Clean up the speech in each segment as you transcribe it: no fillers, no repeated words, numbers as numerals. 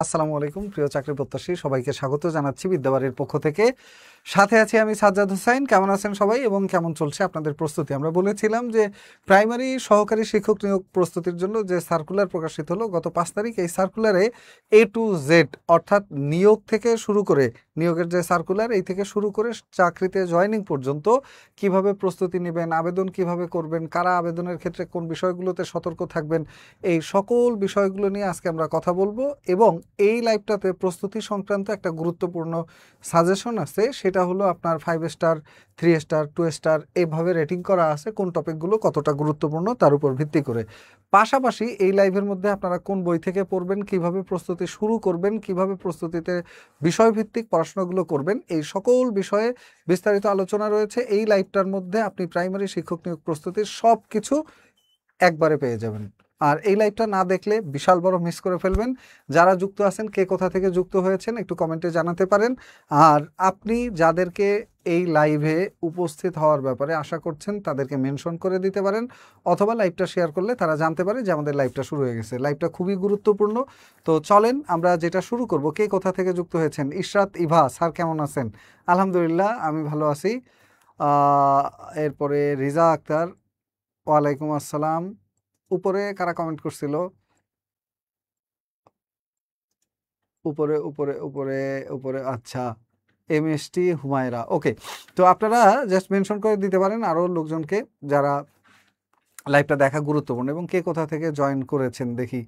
আসসালামু আলাইকুম প্রিয় চাকরি প্রত্যাশী সবাইকে স্বাগত জানাচ্ছি বিদ্যাবাড়ির পক্ষ থেকে। সাথে আছি আমি সাজ্জাদ হোসাইন। কেমন আছেন সবাই এবং কেমন চলছে আপনাদের প্রস্তুতি? আমরা বলেছিলাম যে প্রাইমারি সহকারী শিক্ষক নিয়োগ প্রস্তুতির জন্য যে সার্কুলার প্রকাশিত হলো গত 5 তারিখ, এই সার্কুলারে A to Z অর্থাৎ নিয়োগ থেকে শুরু করে, নিয়োগের যে সার্কুলার এই থেকে শুরু করে চাকরিতে জয়েনিং পর্যন্ত কিভাবে প্রস্তুতি নেবেন, আবেদন কিভাবে করবেন, কারা আবেদনের ক্ষেত্রে কোন বিষয়গুলোতে সতর্ক থাকবেন, এই সকল বিষয়গুলো নিয়ে আজকে আমরা কথা বলবো। এবং এই লাইভটাতে প্রস্তুতি সংক্রান্ত একটা গুরুত্বপূর্ণ সাজেশন আছে, সেটা হলো আপনার 5 স্টার, 3 স্টার, 2 স্টার এইভাবে রেটিং করা আছে কোন টপিকগুলো কতটা গুরুত্বপূর্ণ তার উপর ভিত্তি করে। পাশাপাশি এই লাইভের মধ্যে আপনারা কোন বই থেকে পড়বেন, কিভাবে প্রস্তুতি শুরু করবেন, কিভাবে প্রস্তুতিতে বিষয়ভিত্তিক পড়াশোনাগুলো করবেন, এই সকল বিষয়ে বিস্তারিত আলোচনা রয়েছে এই লাইভটার মধ্যে। আপনি প্রাইমারি শিক্ষক নিয়োগ প্রস্তুতির সব কিছু একবারে পেয়ে যাবেন। আর এই লাইভটা না দেখলে বিশাল বড় মিস করে ফেলবেন। যারা যুক্ত আছেন, কে কোথা থেকে যুক্ত হয়েছেন একটু কমেন্টে জানাতে পারেন। আর আপনি যাদেরকে এই লাইভে উপস্থিত হওয়ার ব্যাপারে আশা করছেন তাদেরকে মেনশন করে দিতে পারেন, অথবা লাইভটা শেয়ার করলে তারা জানতে পারে যে আমাদের লাইভটা শুরু হয়ে গেছে। লাইভটা খুবই গুরুত্বপূর্ণ। তো চলেন আমরা যেটা শুরু করব। কে কোথা থেকে যুক্ত হয়েছেন? ইশরাত ইভা স্যার কেমন আছেন? আলহামদুলিল্লাহ আমি ভালো আছি। এরপরে রিজা আক্তার, ওয়ালাইকুম আসসালাম। উপরে কারা কমেন্ট করছিল? উপরে উপরে উপরে উপরে, আচ্ছা, MST হুমায়রা, ওকে। তো আপনারা জাস্ট মেনশন করে দিতে পারেন আরও লোকজনকে যারা লাইভটা দেখা গুরুত্বপূর্ণ, এবং কে কোথা থেকে জয়েন করেছেন দেখি।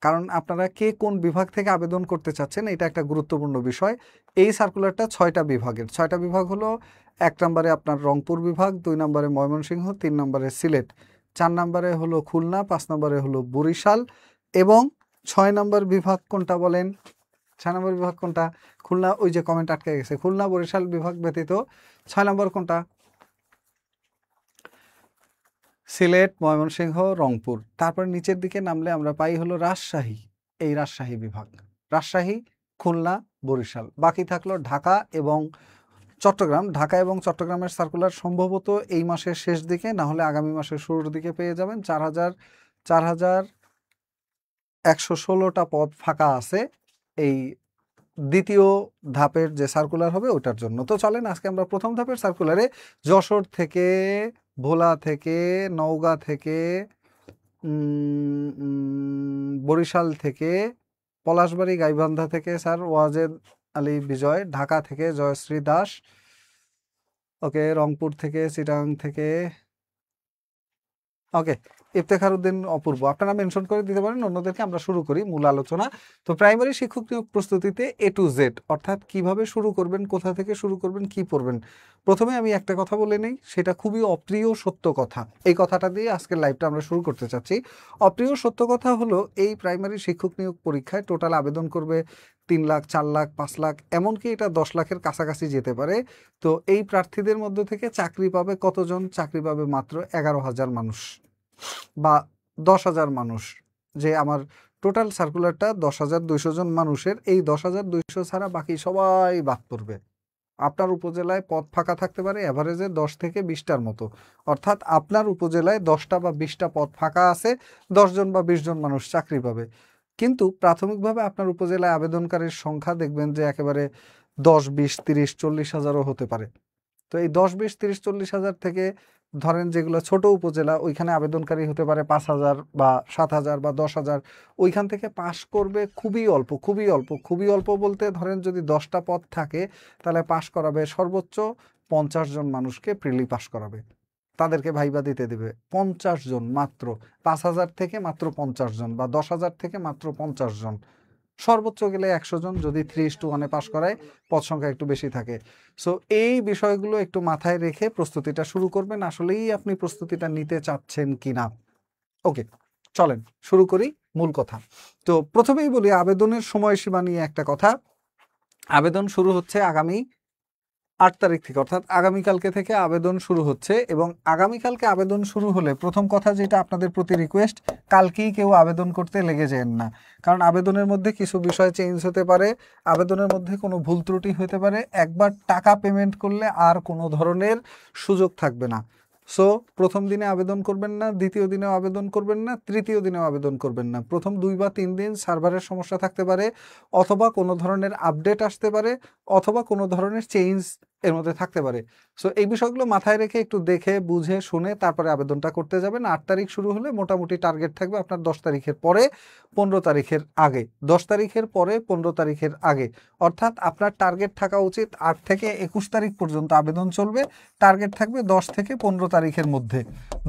কারণ আপনারা কে কোন বিভাগ থেকে আবেদন করতে চাচ্ছেন এটা একটা গুরুত্বপূর্ণ বিষয়। এই সার্কুলারটা 6টা বিভাগের, 6টা বিভাগ হলো: 1 নম্বরে আপনার রংপুর বিভাগ, 2 নম্বরে ময়মনসিংহ, 3 নম্বরে সিলেট, 4 নম্বরে হলো খুলনা, 5 নম্বরে হলো বরিশাল, এবং 6 নম্বর বিভাগ কোনটা বলেন? 6 নম্বর বিভাগ কোনটা? খুলনা, ওই যে কমেন্ট আটকে গেছে, খুলনা বরিশাল বিভাগ ব্যতীত 6 নম্বর কোনটা? সিলেট, ময়মনসিংহ, রংপুর। তারপর নিচের দিকে নামলে আমরা পাই হলো রাজশাহী, এই রাজশাহী বিভাগ, রাজশাহী, খুলনা, বরিশাল। বাকি থাকলো ঢাকা এবং চট্টগ্রাম। ঢাকা এবং চট্টগ্রামের সার্কুলার সম্ভবত এই মাসের শেষ দিকে, না হলে আগামী মাসের শুরুর দিকে পেয়ে যাবেন। 4,116টা পদ ফাঁকা আছে এই দ্বিতীয় ধাপের যে সার্কুলার হবে ওটার জন্য। তো চলেন আজকে আমরা প্রথম ধাপের সার্কুলারে যশোর থেকে, ভোলা থেকে, নওগাঁ থেকে, বরিশাল থেকে, পলাশবাড়ি গাইবান্ধা থেকে স্যার ওয়াজেদ আলী বিজয়, ঢাকা থেকে জয়শ্রী দাস, ওকে, রংপুর থেকে, চিটাগাং থেকে, ওকে, ইফতেখার উদ্দিন অপূর্ব। আপনারা মেনশন করে দিতে পারেন অন্যদেরকে। আমরা শুরু করি মূল আলোচনা। তো প্রাইমারি শিক্ষক নিয়োগ প্রস্তুতিতে A to Z অর্থাৎ কিভাবে শুরু করবেন, কোথা থেকে শুরু করবেন, কি পড়বেন। প্রথমে আমি একটা কথা বলে নেই, সেটা খুবই অপ্রিয় সত্য কথা। এই কথাটা দিয়ে আজকের লাইভটা আমরা শুরু করতে চাচ্ছি। অপ্রিয় সত্য কথা হলো, এই প্রাইমারি শিক্ষক নিয়োগ পরীক্ষায় টোটাল আবেদন করবে 3 লাখ, 4 লাখ, 5 লাখ, এমনকি এটা 10 লাখের কাছাকাছি যেতে পারে। তো এই প্রার্থীদের মধ্যে থেকে চাকরি পাবে কতজন? চাকরি পাবে মাত্র 11,000 মানুষ বা 10,000 মানুষ। যে আমার টোটাল সার্কুলারটা 10,200 জন মানুষের, এই 10,200 ছাড়া বাকি সবাই বাদ পড়বে। আপনার উপজেলায় পদ ফাঁকা থাকতে পারে অ্যাভারেজে 10 থেকে 20টার মতো, অর্থাৎ আপনার উপজেলায় 10টা বা 20টা পদ ফাঁকা আছে, 10 জন বা 20 জন মানুষ চাকরি পাবে। কিন্তু প্রাথমিকভাবে আপনার উপজেলায় আবেদনকারীর সংখ্যা দেখবেন যে একেবারে 10, 20, 30, 40 হাজারও হতে পারে। তো এই 10, 20, 30, 40 হাজার থেকে ধরেন যেগুলো ছোট উপজেলা, ওইখানে আবেদনকারী হতে পারে 5,000 বা 7,000 বা 10,000, ওইখান থেকে পাশ করবে খুবই অল্প, খুবই অল্প, খুবই অল্প বলতে ধরেন যদি 10টা পদ থাকে তাহলে পাশ করাবে সর্বোচ্চ 50 জন মানুষকে, প্রিলি পাশ করাবে, তাদেরকে ভাইবা দিতে দেবে 50 জন মাত্র। 5,000 থেকে মাত্র 50 জন, বা 10,000 থেকে মাত্র 50 জন, সর্বোচ্চ গেলে 100 জন যদি 3:1 পাস করায়, পদ সংখ্যা একটু বেশি থাকে। সো এই বিষয়গুলো একটু মাথায় রেখে প্রস্তুতিটা শুরু করবেন, আসলেই আপনি প্রস্তুতিটা নিতে চাচ্ছেন কিনা। ওকে, চলেন শুরু করি মূল কথা। তো প্রথমেই বলি আবেদনের সময়সীমা নিয়ে একটা কথা। আবেদন শুরু হচ্ছে আগামী 8 তারিখ থেকে, অর্থাৎ আগামীকালকে থেকে আবেদন শুরু হচ্ছে। এবং আগামীকালকে আবেদন শুরু হলে প্রথম কথা যেটা আপনাদের প্রতি রিকোয়েস্ট, কালকেই কেউ আবেদন করতে লেগে যান না। কারণ আবেদনের মধ্যে কিছু বিষয় চেঞ্জ হতে পারে, আবেদনের মধ্যে কোনো ভুল ত্রুটি হতে পারে। একবার টাকা পেমেন্ট করলে আর কোনো ধরনের সুযোগ থাকবে না। সো প্রথম দিনে আবেদন করবেন না, দ্বিতীয় দিনেও আবেদন করবেন না, তৃতীয় দিনেও আবেদন করবেন না। প্রথম 2 বা 3 দিন সার্ভারের সমস্যা থাকতে পারে, অথবা কোনো ধরনের আপডেট আসতে পারে, অথবা কোনো ধরনের চেঞ্জ এর মধ্যে থাকতে পারে। সো এই বিষয়গুলো মাথায় রেখে একটু দেখে বুঝে শুনে তারপরে আবেদনটা করতে যাবেন। 8 তারিখ শুরু হলে মোটামুটি টার্গেট থাকবে আপনার 10 তারিখের পরে 15 তারিখের আগে, 10 তারিখের পরে 15 তারিখের আগে, অর্থাৎ আপনার টার্গেট থাকা উচিত 8 থেকে 21 তারিখ পর্যন্ত আবেদন চলবে। টার্গেট থাকবে 10 থেকে 15 তারিখের মধ্যে।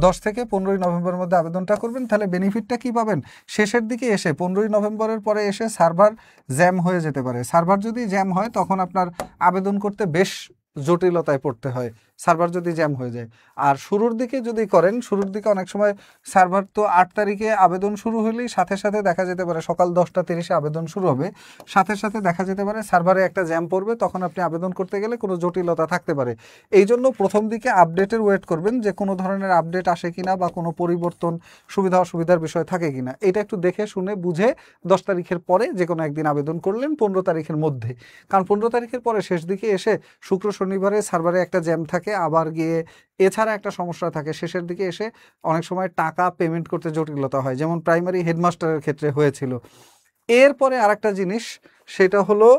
10 থেকে 15ই নভেম্বরের মধ্যে আবেদনটা করবেন। তাহলে বেনিফিটটা কি পাবেন? শেষের দিকে এসে 15ই নভেম্বরের পরে এসে সার্ভার জ্যাম হয়ে যেতে পারে। সার্ভার যদি জ্যাম হয় তখন আপনার আবেদন করতে বেশ জটিলতায় পড়তে হয়, সার্ভার যদি জ্যাম হয়ে যায়। আর শুরুর দিকে যদি করেন, শুরুর দিকে অনেক সময় সার্ভার তো 8 তারিখে আবেদন শুরু হলেই সাথে সাথে দেখা যেতে পারে সকাল 10টা 30-এ আবেদন শুরু হবে, সাথে সাথে দেখা যেতে পারে সার্ভারে একটা জ্যাম পড়বে, তখন আপনি আবেদন করতে গেলে কোনো জটিলতা থাকতে পারে। এই জন্য প্রথম দিকে আপডেটের ওয়েট করবেন, যে কোনো ধরনের আপডেট আসে কিনা বা কোনো পরিবর্তন সুবিধা অসুবিধার বিষয় থাকে কিনা, এটা একটু দেখে শুনে বুঝে 10 তারিখের পরে যে কোনো একদিন আবেদন করলেন 15 তারিখের মধ্যে। কারণ 15 তারিখের পরে শেষ দিকে এসে শুক্র শনিবারে সার্ভারে একটা জ্যাম থাকে, আবার গিয়ে এছাড়া একটা সমস্যা থাকে, শেষের দিকে এসে অনেক সময় টাকা পেমেন্ট করতে জটিলতা হয়, যেমন প্রাইমারি হেডমাস্টারের ক্ষেত্রে হয়েছিল। এরপরে আরেকটা জিনিস, সেটা হলো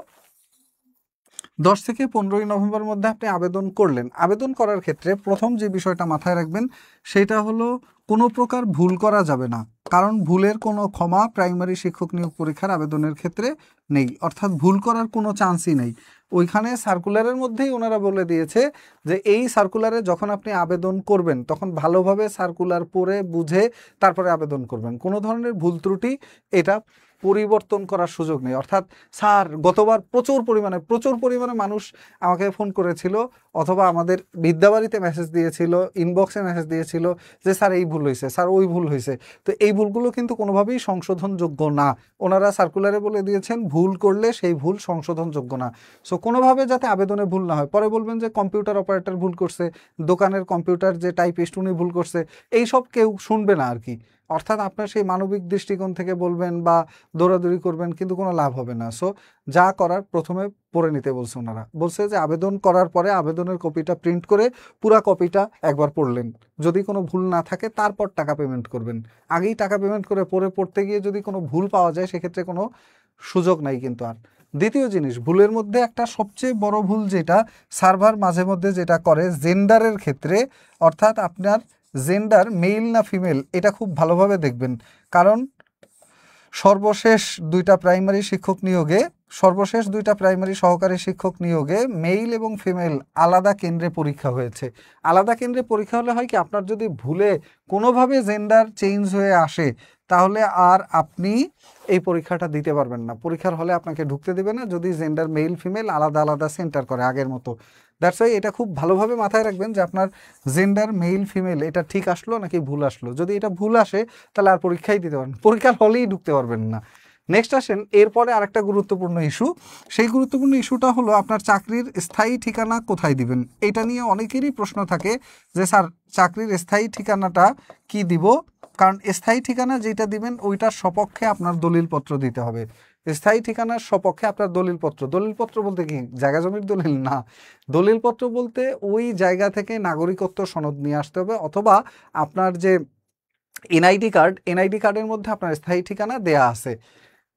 10 থেকে 15ই নভেম্বরের মধ্যে আপনি আবেদন করলেন। আবেদন করার ক্ষেত্রে প্রথম যে বিষয়টা মাথায় রাখবেন সেটা হলো কোনো প্রকার ভুল করা যাবে না, কারণ ভুলের কোনো ক্ষমা প্রাইমারি শিক্ষক নিয়োগ পরীক্ষার আবেদনের ক্ষেত্রে নেই, অর্থাৎ ভুল করার কোনো চান্সই নেই। ওইখানে সার্কুলারের মধ্যেই ওনারা বলে দিয়েছে যে এই সার্কুলারে যখন আপনি আবেদন করবেন তখন ভালোভাবে সার্কুলার পড়ে বুঝে তারপরে আবেদন করবেন। কোনো ধরনের ভুল ত্রুটি এটা পরিবর্তন করার সুযোগ নেই। অর্থাৎ স্যার গতবার প্রচুর পরিমাণে মানুষ আমাকে ফোন করেছিল, অথবা আমাদের বিদ্যাবাড়িতে মেসেজ দিয়েছিল, ইনবক্সে মেসেজ দিয়েছিল যে স্যার এই ভুল হয়েছে, স্যার ওই ভুল হয়েছে। তো এই ভুলগুলো কিন্তু কোনোভাবেই সংশোধনযোগ্য না। ওনারা সার্কুলারে বলে দিয়েছেন ভুল করলে সেই ভুল সংশোধনযোগ্য না। সো কোনোভাবে যাতে আবেদনে ভুল না হয়, পরে বলবেন যে কম্পিউটার অপারেটর ভুল করছে, দোকানের কম্পিউটার যে টাইপিস্ট উনি ভুল করছে, এইসব কেউ শুনবে না আর কি। অর্থাৎ আপনার সেই মানবিক দৃষ্টিকোণ থেকে বলবেন বা দৌড়াদৌড়ি করবেন, কিন্তু কোনো লাভ হবে না। সো যা করার প্রথমে পড়ে নিতে বলছে ওনারা। বলছে যে আবেদন করার পরে আবেদনের কপিটা প্রিন্ট করে পুরা কপিটা একবার পড়লেন, যদি কোনো ভুল না থাকে তারপর টাকা পেমেন্ট করবেন। আগেই টাকা পেমেন্ট করে পড়তে গিয়ে যদি কোনো ভুল পাওয়া যায় সেক্ষেত্রে কোনো সুযোগ নাই কিন্তু আর। দ্বিতীয় জিনিস, ভুলের মধ্যে একটা সবচেয়ে বড় ভুল যেটা সার্ভার মাঝে মধ্যে যেটা করে জেন্ডারের ক্ষেত্রে, অর্থাৎ আপনার জেন্ডার মেল না ফিমেল, এটা খুব ভালোভাবে দেখবেন। কারণ সর্বশেষ দুইটা প্রাইমারি সহকারী শিক্ষক নিয়োগে মেল এবং ফিমেল আলাদা কেন্দ্রে পরীক্ষা হয়েছে। আলাদা কেন্দ্রে পরীক্ষা হলে হয় কি, আপনার যদি ভুলে কোনোভাবে জেন্ডার চেঞ্জ হয়ে আসে তাহলে আর আপনি এই পরীক্ষাটা দিতে পারবেন না, পরীক্ষার হলে আপনাকে ঢুকতে দেবে না যদি জেন্ডার মেল ফিমেল আলাদা আলাদা সেন্টার করে আগের মতো। দ্যাটস ওয়াই এটা খুব ভালোভাবে মাথায় রাখবেন যে আপনার জেন্ডার মেল ফিমেল এটা ঠিক আসলো নাকি ভুল আসলো। যদি এটা ভুল আসে তাহলে আর পরীক্ষাই দিতে পারবেন, পরীক্ষার হলেই ঢুকতে পারবেন না। নেক্সট আসেন এরপরে আরেকটা গুরুত্বপূর্ণ ইস্যু। সেই গুরুত্বপূর্ণ ইস্যুটা হলো আপনার চাকরির স্থায়ী ঠিকানা কোথায় দিবেন। এটা নিয়ে অনেকেরই প্রশ্ন থাকে যে স্যার চাকরির স্থায়ী ঠিকানাটা কি দিব। কারণ স্থায়ী ঠিকানা যেটা দিবেন ওইটার সপক্ষে আপনার দলিলপত্র দিতে হবে। স্থায়ী ঠিকানার সপক্ষে আপনার দলিলপত্র বলতে কি জায়গা জমির দলিল না, দলিলপত্র বলতে ওই জায়গা থেকে নাগরিকত্ব সনদ নিয়ে আসতে হবে, অথবা আপনার যে এনআইডি কার্ডের মধ্যে আপনার স্থায়ী ঠিকানা দেয়া আছে।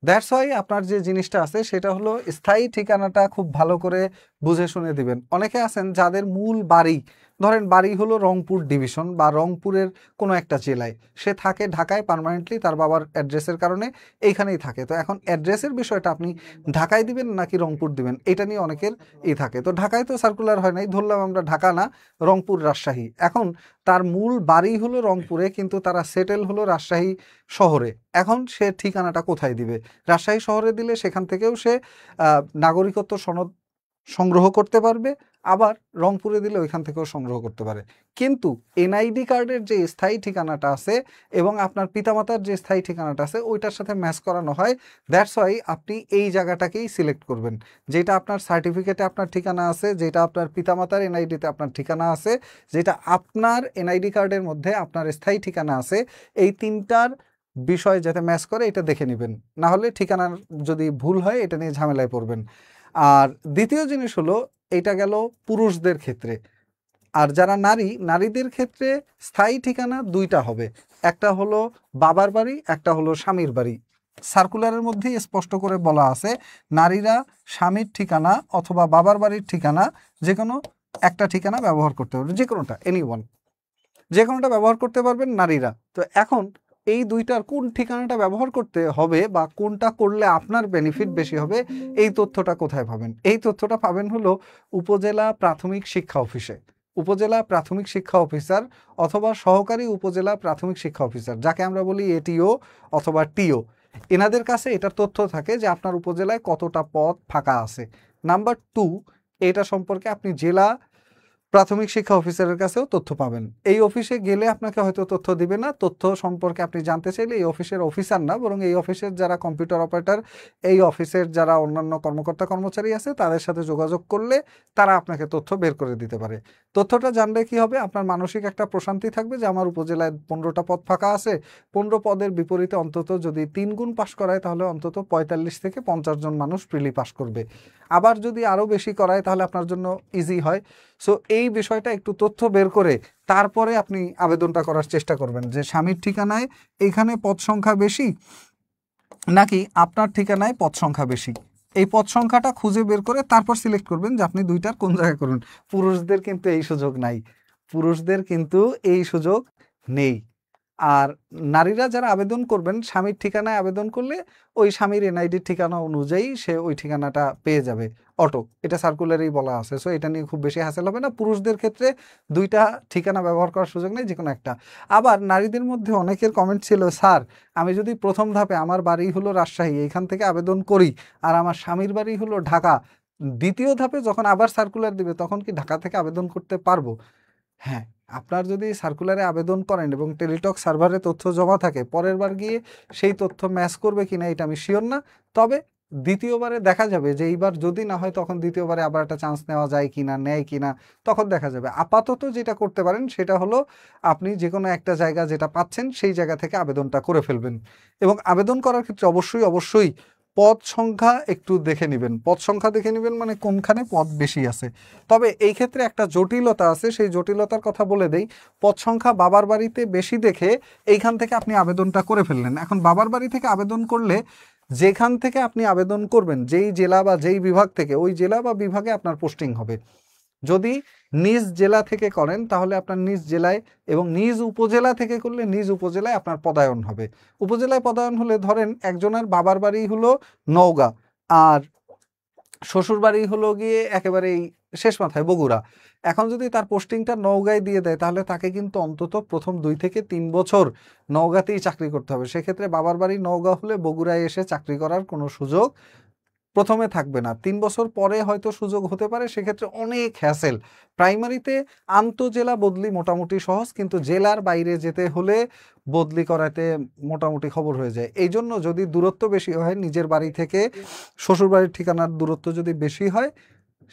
দ্যাটস ওয়াই আপনার যে জিনিসটা আছে সেটা হলো স্থায়ী ঠিকানাটা খুব ভালো করে বুঝে শুনে দিবেন। অনেকে আছেন যাদের মূল বাড়ি, ধরেন বাড়ি হলো রংপুর ডিভিশন বা রংপুরের কোনো একটা জেলায়, সে থাকে ঢাকায় পার্মানেন্টলি, তার বাবার অ্যাড্রেসের কারণে এইখানেই থাকে। তো এখন অ্যাড্রেসের বিষয়টা আপনি ঢাকায় দিবেন নাকি রংপুর দিবেন, এটা নিয়ে অনেকের থাকে। তো ঢাকায় তো সার্কুলার হয় নাই, ধরলাম আমরা ঢাকা না, রংপুর রাজশাহী। এখন তার মূল বাড়ি হলো রংপুরে, কিন্তু তারা সেটেল হলো রাজশাহী শহরে। এখন সে ঠিকানাটা কোথায় দিবে? রাজশাহী শহরে দিলে সেখান থেকেও সে নাগরিকত্ব সনদ সংগ্রহ করতে পারবে, আবার রংপুরে দিলে ওইখান থেকেও সংগ্রহ করতে পারে। কিন্তু এনআইডি কার্ডের যে স্থায়ী ঠিকানাটা আছে এবং আপনার পিতামাতার যে স্থায়ী ঠিকানাটা আছে ওইটার সাথে ম্যাচ করানো হয়। দ্যাটস ওয়াই আপনি এই জায়গাটাকেই সিলেক্ট করবেন, যেটা আপনার সার্টিফিকেটে আপনার ঠিকানা আছে, যেটা আপনার পিতামাতার এনআইডিতে আপনার ঠিকানা আছে, যেটা আপনার এনআইডি কার্ডের মধ্যে আপনার স্থায়ী ঠিকানা আছে। এই তিনটার বিষয় যাতে ম্যাচ করে এটা দেখে নেবেন, না হলে ঠিকানার যদি ভুল হয় এটা নিয়ে ঝামেলায় পড়বেন। আর দ্বিতীয় জিনিস হলো, এটা গেল পুরুষদের ক্ষেত্রে। আর যারা নারীদের ক্ষেত্রে স্থায়ী ঠিকানা দুইটা হবে, একটা হলো বাবার বাড়ি, একটা হলো স্বামীর বাড়ি। সার্কুলারের মধ্যেই স্পষ্ট করে বলা আছে নারীরা স্বামীর ঠিকানা অথবা বাবার বাড়ির ঠিকানা যে কোনো একটা ঠিকানা ব্যবহার করতে পারবে, যে কোনোটা, এনিওয়ান, যে কোনোটা ব্যবহার করতে পারবেন নারীরা। তো এখন এই দুইটার কোন ঠিকানাটা ব্যবহার করতে হবে বা কোনটা করলে আপনার বেনিফিট বেশি হবে, এই তথ্যটা কোথায় পাবেন? এই তথ্যটা পাবেন হলো উপজেলা প্রাথমিক শিক্ষা অফিসে। উপজেলা প্রাথমিক শিক্ষা অফিসার অথবা সহকারী উপজেলা প্রাথমিক শিক্ষা অফিসার, যাকে আমরা বলি এটিও অথবা টিও, এনাদের কাছে এটার তথ্য থাকে যে আপনার উপজেলায় কতটা পদ ফাঁকা আছে। নাম্বার 2, এটা সম্পর্কে আপনি জেলা প্রাথমিক শিক্ষা অফিসারের কাছেও তথ্য পাবেন। এই অফিসে গেলে আপনাকে হয়তো তথ্য দিবে না, তথ্য সম্পর্কে আপনি জানতে চাইলে এই অফিসের অফিসার না, বরং এই অফিসের যারা কম্পিউটার অপারেটর, এই অফিসের যারা অন্যান্য কর্মকর্তা কর্মচারী আছে তাদের সাথে যোগাযোগ করলে তারা আপনাকে তথ্য বের করে দিতে পারে। তথ্যটা জানলে কি হবে, আপনার মানসিক একটা প্রশান্তি থাকবে যে আমার উপজেলায় 15টা পদ ফাঁকা আছে, 15 পদের বিপরীতে অন্তত যদি 3 গুণ পাশ করায় তাহলে অন্তত 45 থেকে 50 জন মানুষ প্রিলি পাস করবে। আবার যদি আরও বেশি করায় তাহলে আপনার জন্য ইজি হয়। সো এই বিষয়টা একটু তথ্য বের করে তারপরে আপনি আবেদনটা করার চেষ্টা করবেন যে স্বামীর ঠিকানায় এখানে পদ সংখ্যা বেশি নাকি আপনার ঠিকানায় পদ সংখ্যা বেশি। এই পদ সংখ্যাটা খুঁজে বের করে তারপর সিলেক্ট করবেন যে আপনি দুইটার কোন জায়গায় করবেন। পুরুষদের কিন্তু এই সুযোগ নাই, পুরুষদের কিন্তু এই সুযোগ নেই। আর নারীরা যারা আবেদন করবেন স্বামীর ঠিকানায় আবেদন করলে ওই স্বামীর এনআইডির ঠিকানা অনুযায়ী সে ওই ঠিকানাটা পেয়ে যাবে অটো, এটা সার্কুলারেই বলা আছে। সো এটা নিয়ে খুব বেশি হাসেল হবে না। পুরুষদের ক্ষেত্রে দুইটা ঠিকানা ব্যবহার করার সুযোগ নেই, যে কোনো একটা। আবার নারীদের মধ্যে অনেকের কমেন্ট ছিল, স্যার আমি যদি প্রথম ধাপে আমার বাড়ি হলো রাজশাহী এখান থেকে আবেদন করি আর আমার স্বামীর বাড়ি হলো ঢাকা, দ্বিতীয় ধাপে যখন আবার সার্কুলার দিবে তখন কি ঢাকা থেকে আবেদন করতে পারবো? হ্যাঁ, আপনার যদি সার্কুলারে আবেদন করেন এবং টেলিটক সার্ভারে তথ্য জমা থাকে, পরের বার গিয়ে সেই তথ্য ম্যাচ করবে কিনা এটা আমি শিওর না। তবে দ্বিতীয়বারে দেখা যাবে যে এইবার যদি না হয় তখন দ্বিতীয়বারে আবার একটা চান্স নেওয়া যায় কিনা, নেয় কিনা, তখন দেখা যাবে। আপাতত যেটা করতে পারেন সেটা হলো আপনি যে কোনো একটা জায়গা যেটা পাচ্ছেন সেই জায়গা থেকে আবেদনটা করে ফেলবেন। এবং আবেদন করার ক্ষেত্রে অবশ্যই পদ সংখ্যা একটু দেখে নেবেন। পদ সংখ্যা দেখে নেবেন মানে কোনখানে পদ বেশি আছে। তবে এই ক্ষেত্রে একটা জটিলতা আছে, সেই জটিলতার কথা বলে দেই। পদ সংখ্যা বাবার বাড়িতে বেশি দেখে এইখান থেকে আপনি আবেদনটা করে ফেললেন। এখন বাবার বাড়ি থেকে আবেদন করলে যেখান থেকে আপনি আবেদন করবেন, যেই জেলা বা যেই বিভাগ থেকে, ওই জেলা বা বিভাগে আপনার পোস্টিং হবে। যদি নিজ জেলা থেকে করেন তাহলে আপনার নিজ জেলায়, এবং নিজ উপজেলা থেকে করলে নিজ উপজেলায় আপনার পদায়ন হবে। উপজেলায় পদায়ন হলে ধরেন একজনের বাবার বাড়ি হলো নওগাঁ আর শ্বশুর বাড়ি হলো গিয়ে একেবারেই শেষ মাথায় বগুড়া। এখন যদি তার পোস্টিংটা নওগাঁয় দিয়ে দেয় তাহলে তাকে কিন্তু অন্তত প্রথম 2 থেকে 3 বছর নওগাঁতেই চাকরি করতে হবে। সেক্ষেত্রে বাবার বাড়ি নওগাঁ হলে বগুড়ায় এসে চাকরি করার কোনো সুযোগ প্রথমে থাকবে না। 3 বছর পরে হয়তো সুযোগ হতে পারে, সেক্ষেত্রে অনেক হ্যাসেল। প্রাইমারিতে আন্তঃজেলা বদলি মোটামুটি সহজ, কিন্তু জেলার বাইরে যেতে হলে বদলি করাতে মোটামুটি খবর হয়ে যায়। এই জন্য যদি দূরত্ব বেশি হয়, নিজের বাড়ি থেকে শ্বশুর বাড়ির ঠিকানার দূরত্ব যদি বেশি হয়,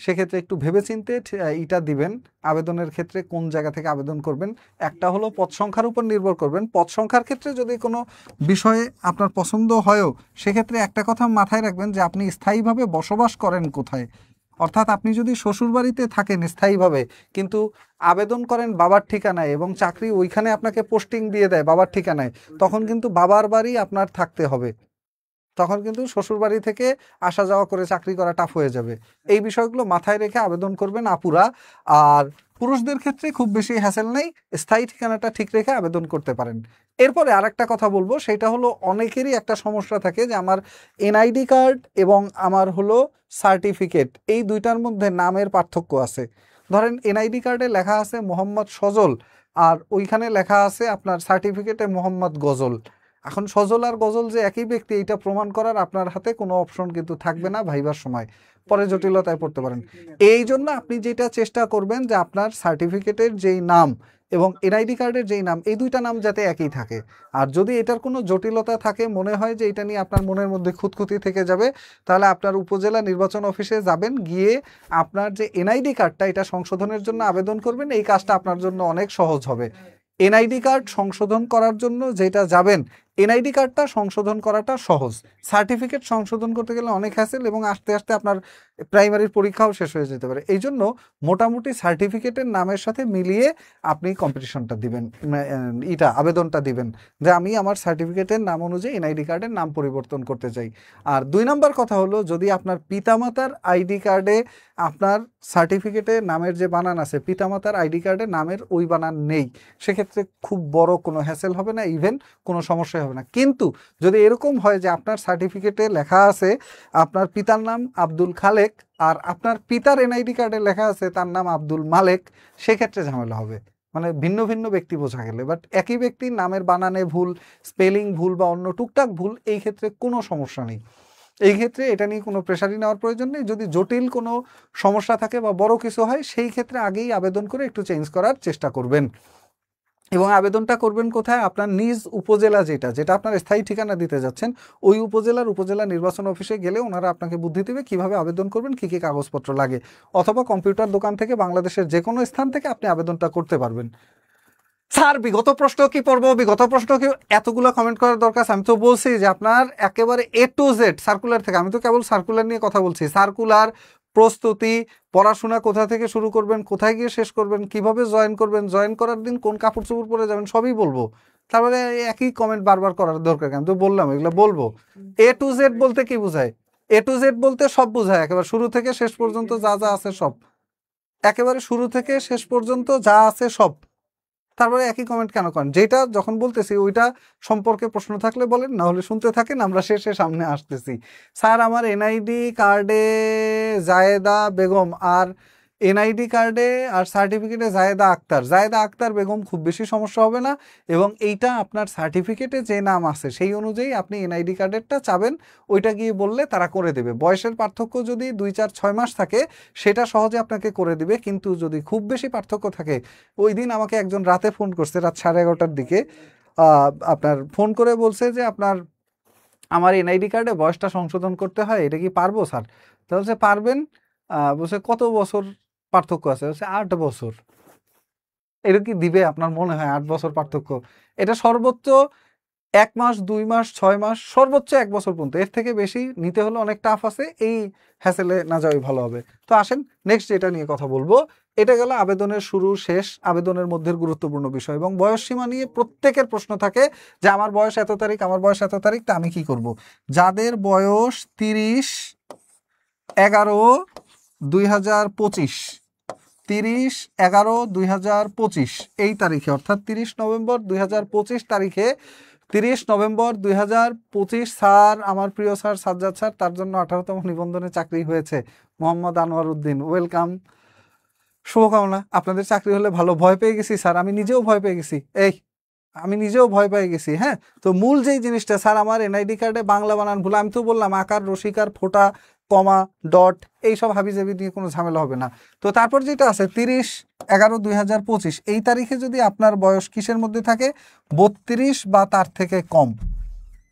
সেক্ষেত্রে একটু ভেবেচিন্তে এটা দিবেন আবেদনের ক্ষেত্রে কোন জায়গা থেকে আবেদন করবেন। একটা হলো পদ সংখ্যার উপর নির্ভর করবেন। পদ সংখ্যার ক্ষেত্রে যদি কোনো বিষয়ে আপনার পছন্দ হয়ও, সেক্ষেত্রে একটা কথা মাথায় রাখবেন যে আপনি স্থায়ীভাবে বসবাস করেন কোথায়। অর্থাৎ আপনি যদি শ্বশুরবাড়িতে থাকেন স্থায়ীভাবে কিন্তু আবেদন করেন বাবার ঠিকানায় এবং চাকরি ওইখানে আপনাকে পোস্টিং দিয়ে দেয় বাবার ঠিকানায়, তখন কিন্তু বাবার বাড়ি আপনার থাকতে হবে। তখন কিন্তু শ্বশুরবাড়ি থেকে আসা যাওয়া করে চাকরি করা টাফ হয়ে যাবে। এই বিষয়গুলো মাথায় রেখে আবেদন করবেন আপুরা। আর পুরুষদের ক্ষেত্রে খুব বেশি হ্যাসেল নেই, স্থায়ী ঠিকানাটা ঠিক রেখে আবেদন করতে পারেন। এরপরে আরেকটা কথা বলবো, সেটা হলো অনেকেরই একটা সমস্যা থাকে যে আমার এনআইডি কার্ড এবং আমার হলো সার্টিফিকেট, এই দুইটার মধ্যে নামের পার্থক্য আছে। ধরেন এনআইডি কার্ডে লেখা আছে মোহাম্মদ সজল আর ওইখানে লেখা আছে আপনার সার্টিফিকেটে মোহাম্মদ গজল। এখন সজল আর গজল যে একই ব্যক্তি এটা প্রমাণ করার আপনার হাতে কোনো অপশন কিন্তু থাকবে না ভাইবার সময়, পরে জটিলতায় পড়তে পারেন। এই জন্য আপনি যেটা চেষ্টা করবেন যে আপনার সার্টিফিকেটের যেই নাম এবং এনআইডি কার্ডের যেই নাম, এই দুইটা নাম যাতে একই থাকে। আর যদি এটার কোনো জটিলতা থাকে, মনে হয় যে এটা নিয়ে আপনার মনের মধ্যে খুঁতখুঁতি থেকে যাবে, তাহলে আপনার উপজেলা নির্বাচন অফিসে যাবেন, গিয়ে আপনার যে এনআইডি কার্ডটা এটা সংশোধনের জন্য আবেদন করবেন। এই কাজটা আপনার জন্য অনেক সহজ হবে। এনআইডি কার্ড সংশোধন করার জন্য যেটা যাবেন এনআইডি কার্ডটা সংশোধন করাটা সহজ, সার্টিফিকেট সংশোধন করতে গেলে অনেক হ্যাসেল এবং আস্তে আস্তে আপনার প্রাইমারির পরীক্ষাও শেষ হয়ে যেতে পারে। এই জন্য মোটামুটি সার্টিফিকেটের নামের সাথে মিলিয়ে আপনি কম্পিটিশনটা দিবেন, আবেদনটা দিবেন যে আমি আমার সার্টিফিকেটের নাম অনুযায়ী এনআইডি কার্ডের নাম পরিবর্তন করতে চাই। আর 2 নম্বর কথা হলো, যদি আপনার পিতামাতার আইডি কার্ডে আপনার সার্টিফিকেটে নামের যে বানান আছে পিতামাতার আইডি কার্ডে নামের ওই বানান নেই, সেক্ষেত্রে খুব বড় কোনো হ্যাসেল হবে না, ইভেন কোনো সমস্যাই হবে না। কিন্তু যদি এরকম হয় যে আপনার সার্টিফিকেটে লেখা আছে আপনার পিতার নাম আব্দুল খালেক আর আপনার পিতার এনআইডি কার্ডে লেখা আছে তার নাম আব্দুল মালেক, সেক্ষেত্রে ঝামেলা হবে, মানে ভিন্ন ভিন্ন ব্যক্তি বোঝা গেলে। বাট একই ব্যক্তির নামের বানানে ভুল, স্পেলিং ভুল বা অন্য টুকটাক ভুল, এই ক্ষেত্রে কোনো সমস্যা নেই। এই ক্ষেত্রে এটা নিয়ে কোনো প্রেশারই নেওয়ার প্রয়োজন নেই। যদি জটিল কোনো সমস্যা থাকে বা বড় কিছু হয়, সেই ক্ষেত্রে আগেই আবেদন করে একটু চেঞ্জ করার চেষ্টা করবেন। এবং আবেদনটা করবেন কোথায়? আপনার নিজ উপজেলা যেটা আপনার স্থায়ী ঠিকানা দিতে যাচ্ছেন, ওই উপজেলা নির্বাচন অফিসে গেলে ওনারা আপনাকে বুদ্ধি দেবে কিভাবে আবেদন করবেন, কী কী কাগজপত্র লাগে, অথবা কম্পিউটার দোকান থেকে বাংলাদেশের যে কোনো স্থান থেকে আপনি আবেদনটা করতে পারবেন। স্যার বিগত প্রশ্ন কি পড়বো, বিগত প্রশ্ন কি, এতগুলো কমেন্ট করার দরকার? আমি তো বলছি যে আপনার একেবারে A to Z সার্কুলার থেকে, আমি তো কেবল সার্কুলার নিয়ে কথা বলছি, সার্কুলার প্রস্তুতি, পড়াশোনা কোথা থেকে শুরু করবেন, কোথায় গিয়ে শেষ করবেন, কিভাবে জয়েন করবেন, জয়েন করার দিন কোন কাপড় চোপড় পরে যাবেন, সবই বলবো। তারপরে একই কমেন্ট বারবার করার দরকার, আমি তো বললাম এগুলো বলবো। A to Z বলতে কি বোঝায়? A to Z বলতে সব বোঝায়, একেবারে শুরু থেকে শেষ পর্যন্ত যা যা আছে সব, একেবারে শুরু থেকে শেষ পর্যন্ত যা আছে সব। তারপরে একই কমেন্ট কেন করেন? যেটা যখন বলতেছি ওইটা সম্পর্কে প্রশ্ন থাকলে বলেন, না হলে শুনতে থাকেন, আমরা শেষে সামনে আসতেছি। স্যার আমার এনআইডি কার্ডে জায়েদা বেগম আর এনআইডি কার্ডে আর সার্টিফিকেটে জায়েদা আক্তার বেগম, খুব বেশি সমস্যা হবে না। এবং এইটা আপনার সার্টিফিকেটে যে নাম আছে সেই অনুযায়ী আপনি এনআইডি কার্ডেরটা চাবেন, ওইটা গিয়ে বললে তারা করে দেবে। বয়সের পার্থক্য যদি 2, 4, 6 মাস থাকে সেটা সহজে আপনাকে করে দিবে, কিন্তু যদি খুব বেশি পার্থক্য থাকে, ওই দিন আমাকে একজন রাতে ফোন করছে, রাত 11:30টার দিকে আপনার ফোন করে বলছে যে আমার এনআইডি কার্ডে বয়সটা সংশোধন করতে হয়, এটা কি পারবো স্যার? তা বলছে পারবেন। বলছে কত বছর পার্থক্য আছে? বলছে 8 বছর। এটা কি দিবে আপনার মনে হয় 8 বছর পার্থক্য? এটা সর্বোচ্চ 1 মাস, 2 মাস, 6 মাস, সর্বোচ্চ 1 বছর পর্যন্ত, এর থেকে বেশি নিতে হলে অনেক টাফ আছে, এই হ্যাসেলে না যাওয়াই ভালো হবে। তো আসেন নেক্সট যেটা নিয়ে কথা বলবো, এটা গেল আবেদনের শুরু শেষ, আবেদনের মধ্যে গুরুত্বপূর্ণ বিষয়। এবং বয়স সীমা নিয়ে প্রত্যেকের প্রশ্ন থাকে যে আমার বয়স এত তারিখ, আমার বয়স এত তারিখ, তা আমি কি করব? যাদের বয়স 30/11/2025, 30/11/2025 এই তারিখে, অর্থাৎ 30 নভেম্বর 2025 তারিখে, 30 নভেম্বর 2025 স্যার, আমার প্রিয় স্যার সাজ্জাদ স্যার, তার জন্য 18তম নিবন্ধনে চাকরি হয়েছে, মোহাম্মদ আনোয়ার উদ্দিন, ওয়েলকাম, শুভকামনা। আপনাদের চাকরি হলে ভালো। ভয় পেয়ে গেছি স্যার, আমি নিজেও ভয় পেয়ে গেছি, আমি নিজেও ভয় পেয়ে গেছি। হ্যাঁ, তো মূল যেই জিনিসটা, স্যার আমার এনআইডি কার্ডে বাংলা বানান ভুল, আমি তো বললাম আকার, রসিকার, ফোঁটা, কমা, ডট, এইসব হাবিজাবি নিয়ে কোনো ঝামেলা হবে না। তো তারপর যেটা আছে 30/11/2025 এই তারিখে যদি আপনার বয়স কিসের মধ্যে থাকে? 32 বা তার থেকে কম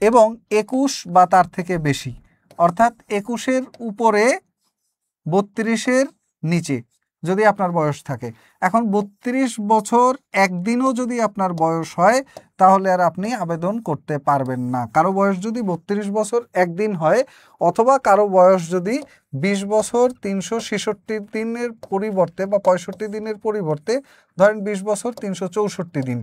এবং 21 বা তার থেকে বেশি, অর্থাৎ 21-এর উপরে 32-এর নিচে যদি আপনার বয়স থাকে। এখন 32 বছর একদিনও যদি আপনার বয়স হয় তাহলে আর আপনি আবেদন করতে পারবেন না। কারো বয়স যদি 32 বছর একদিন হয়, অথবা কারো বয়স যদি 20 বছর 366 দিনের পরিবর্তে বা 65 দিনের পরিবর্তে ধরেন 20 বছর 364 দিন,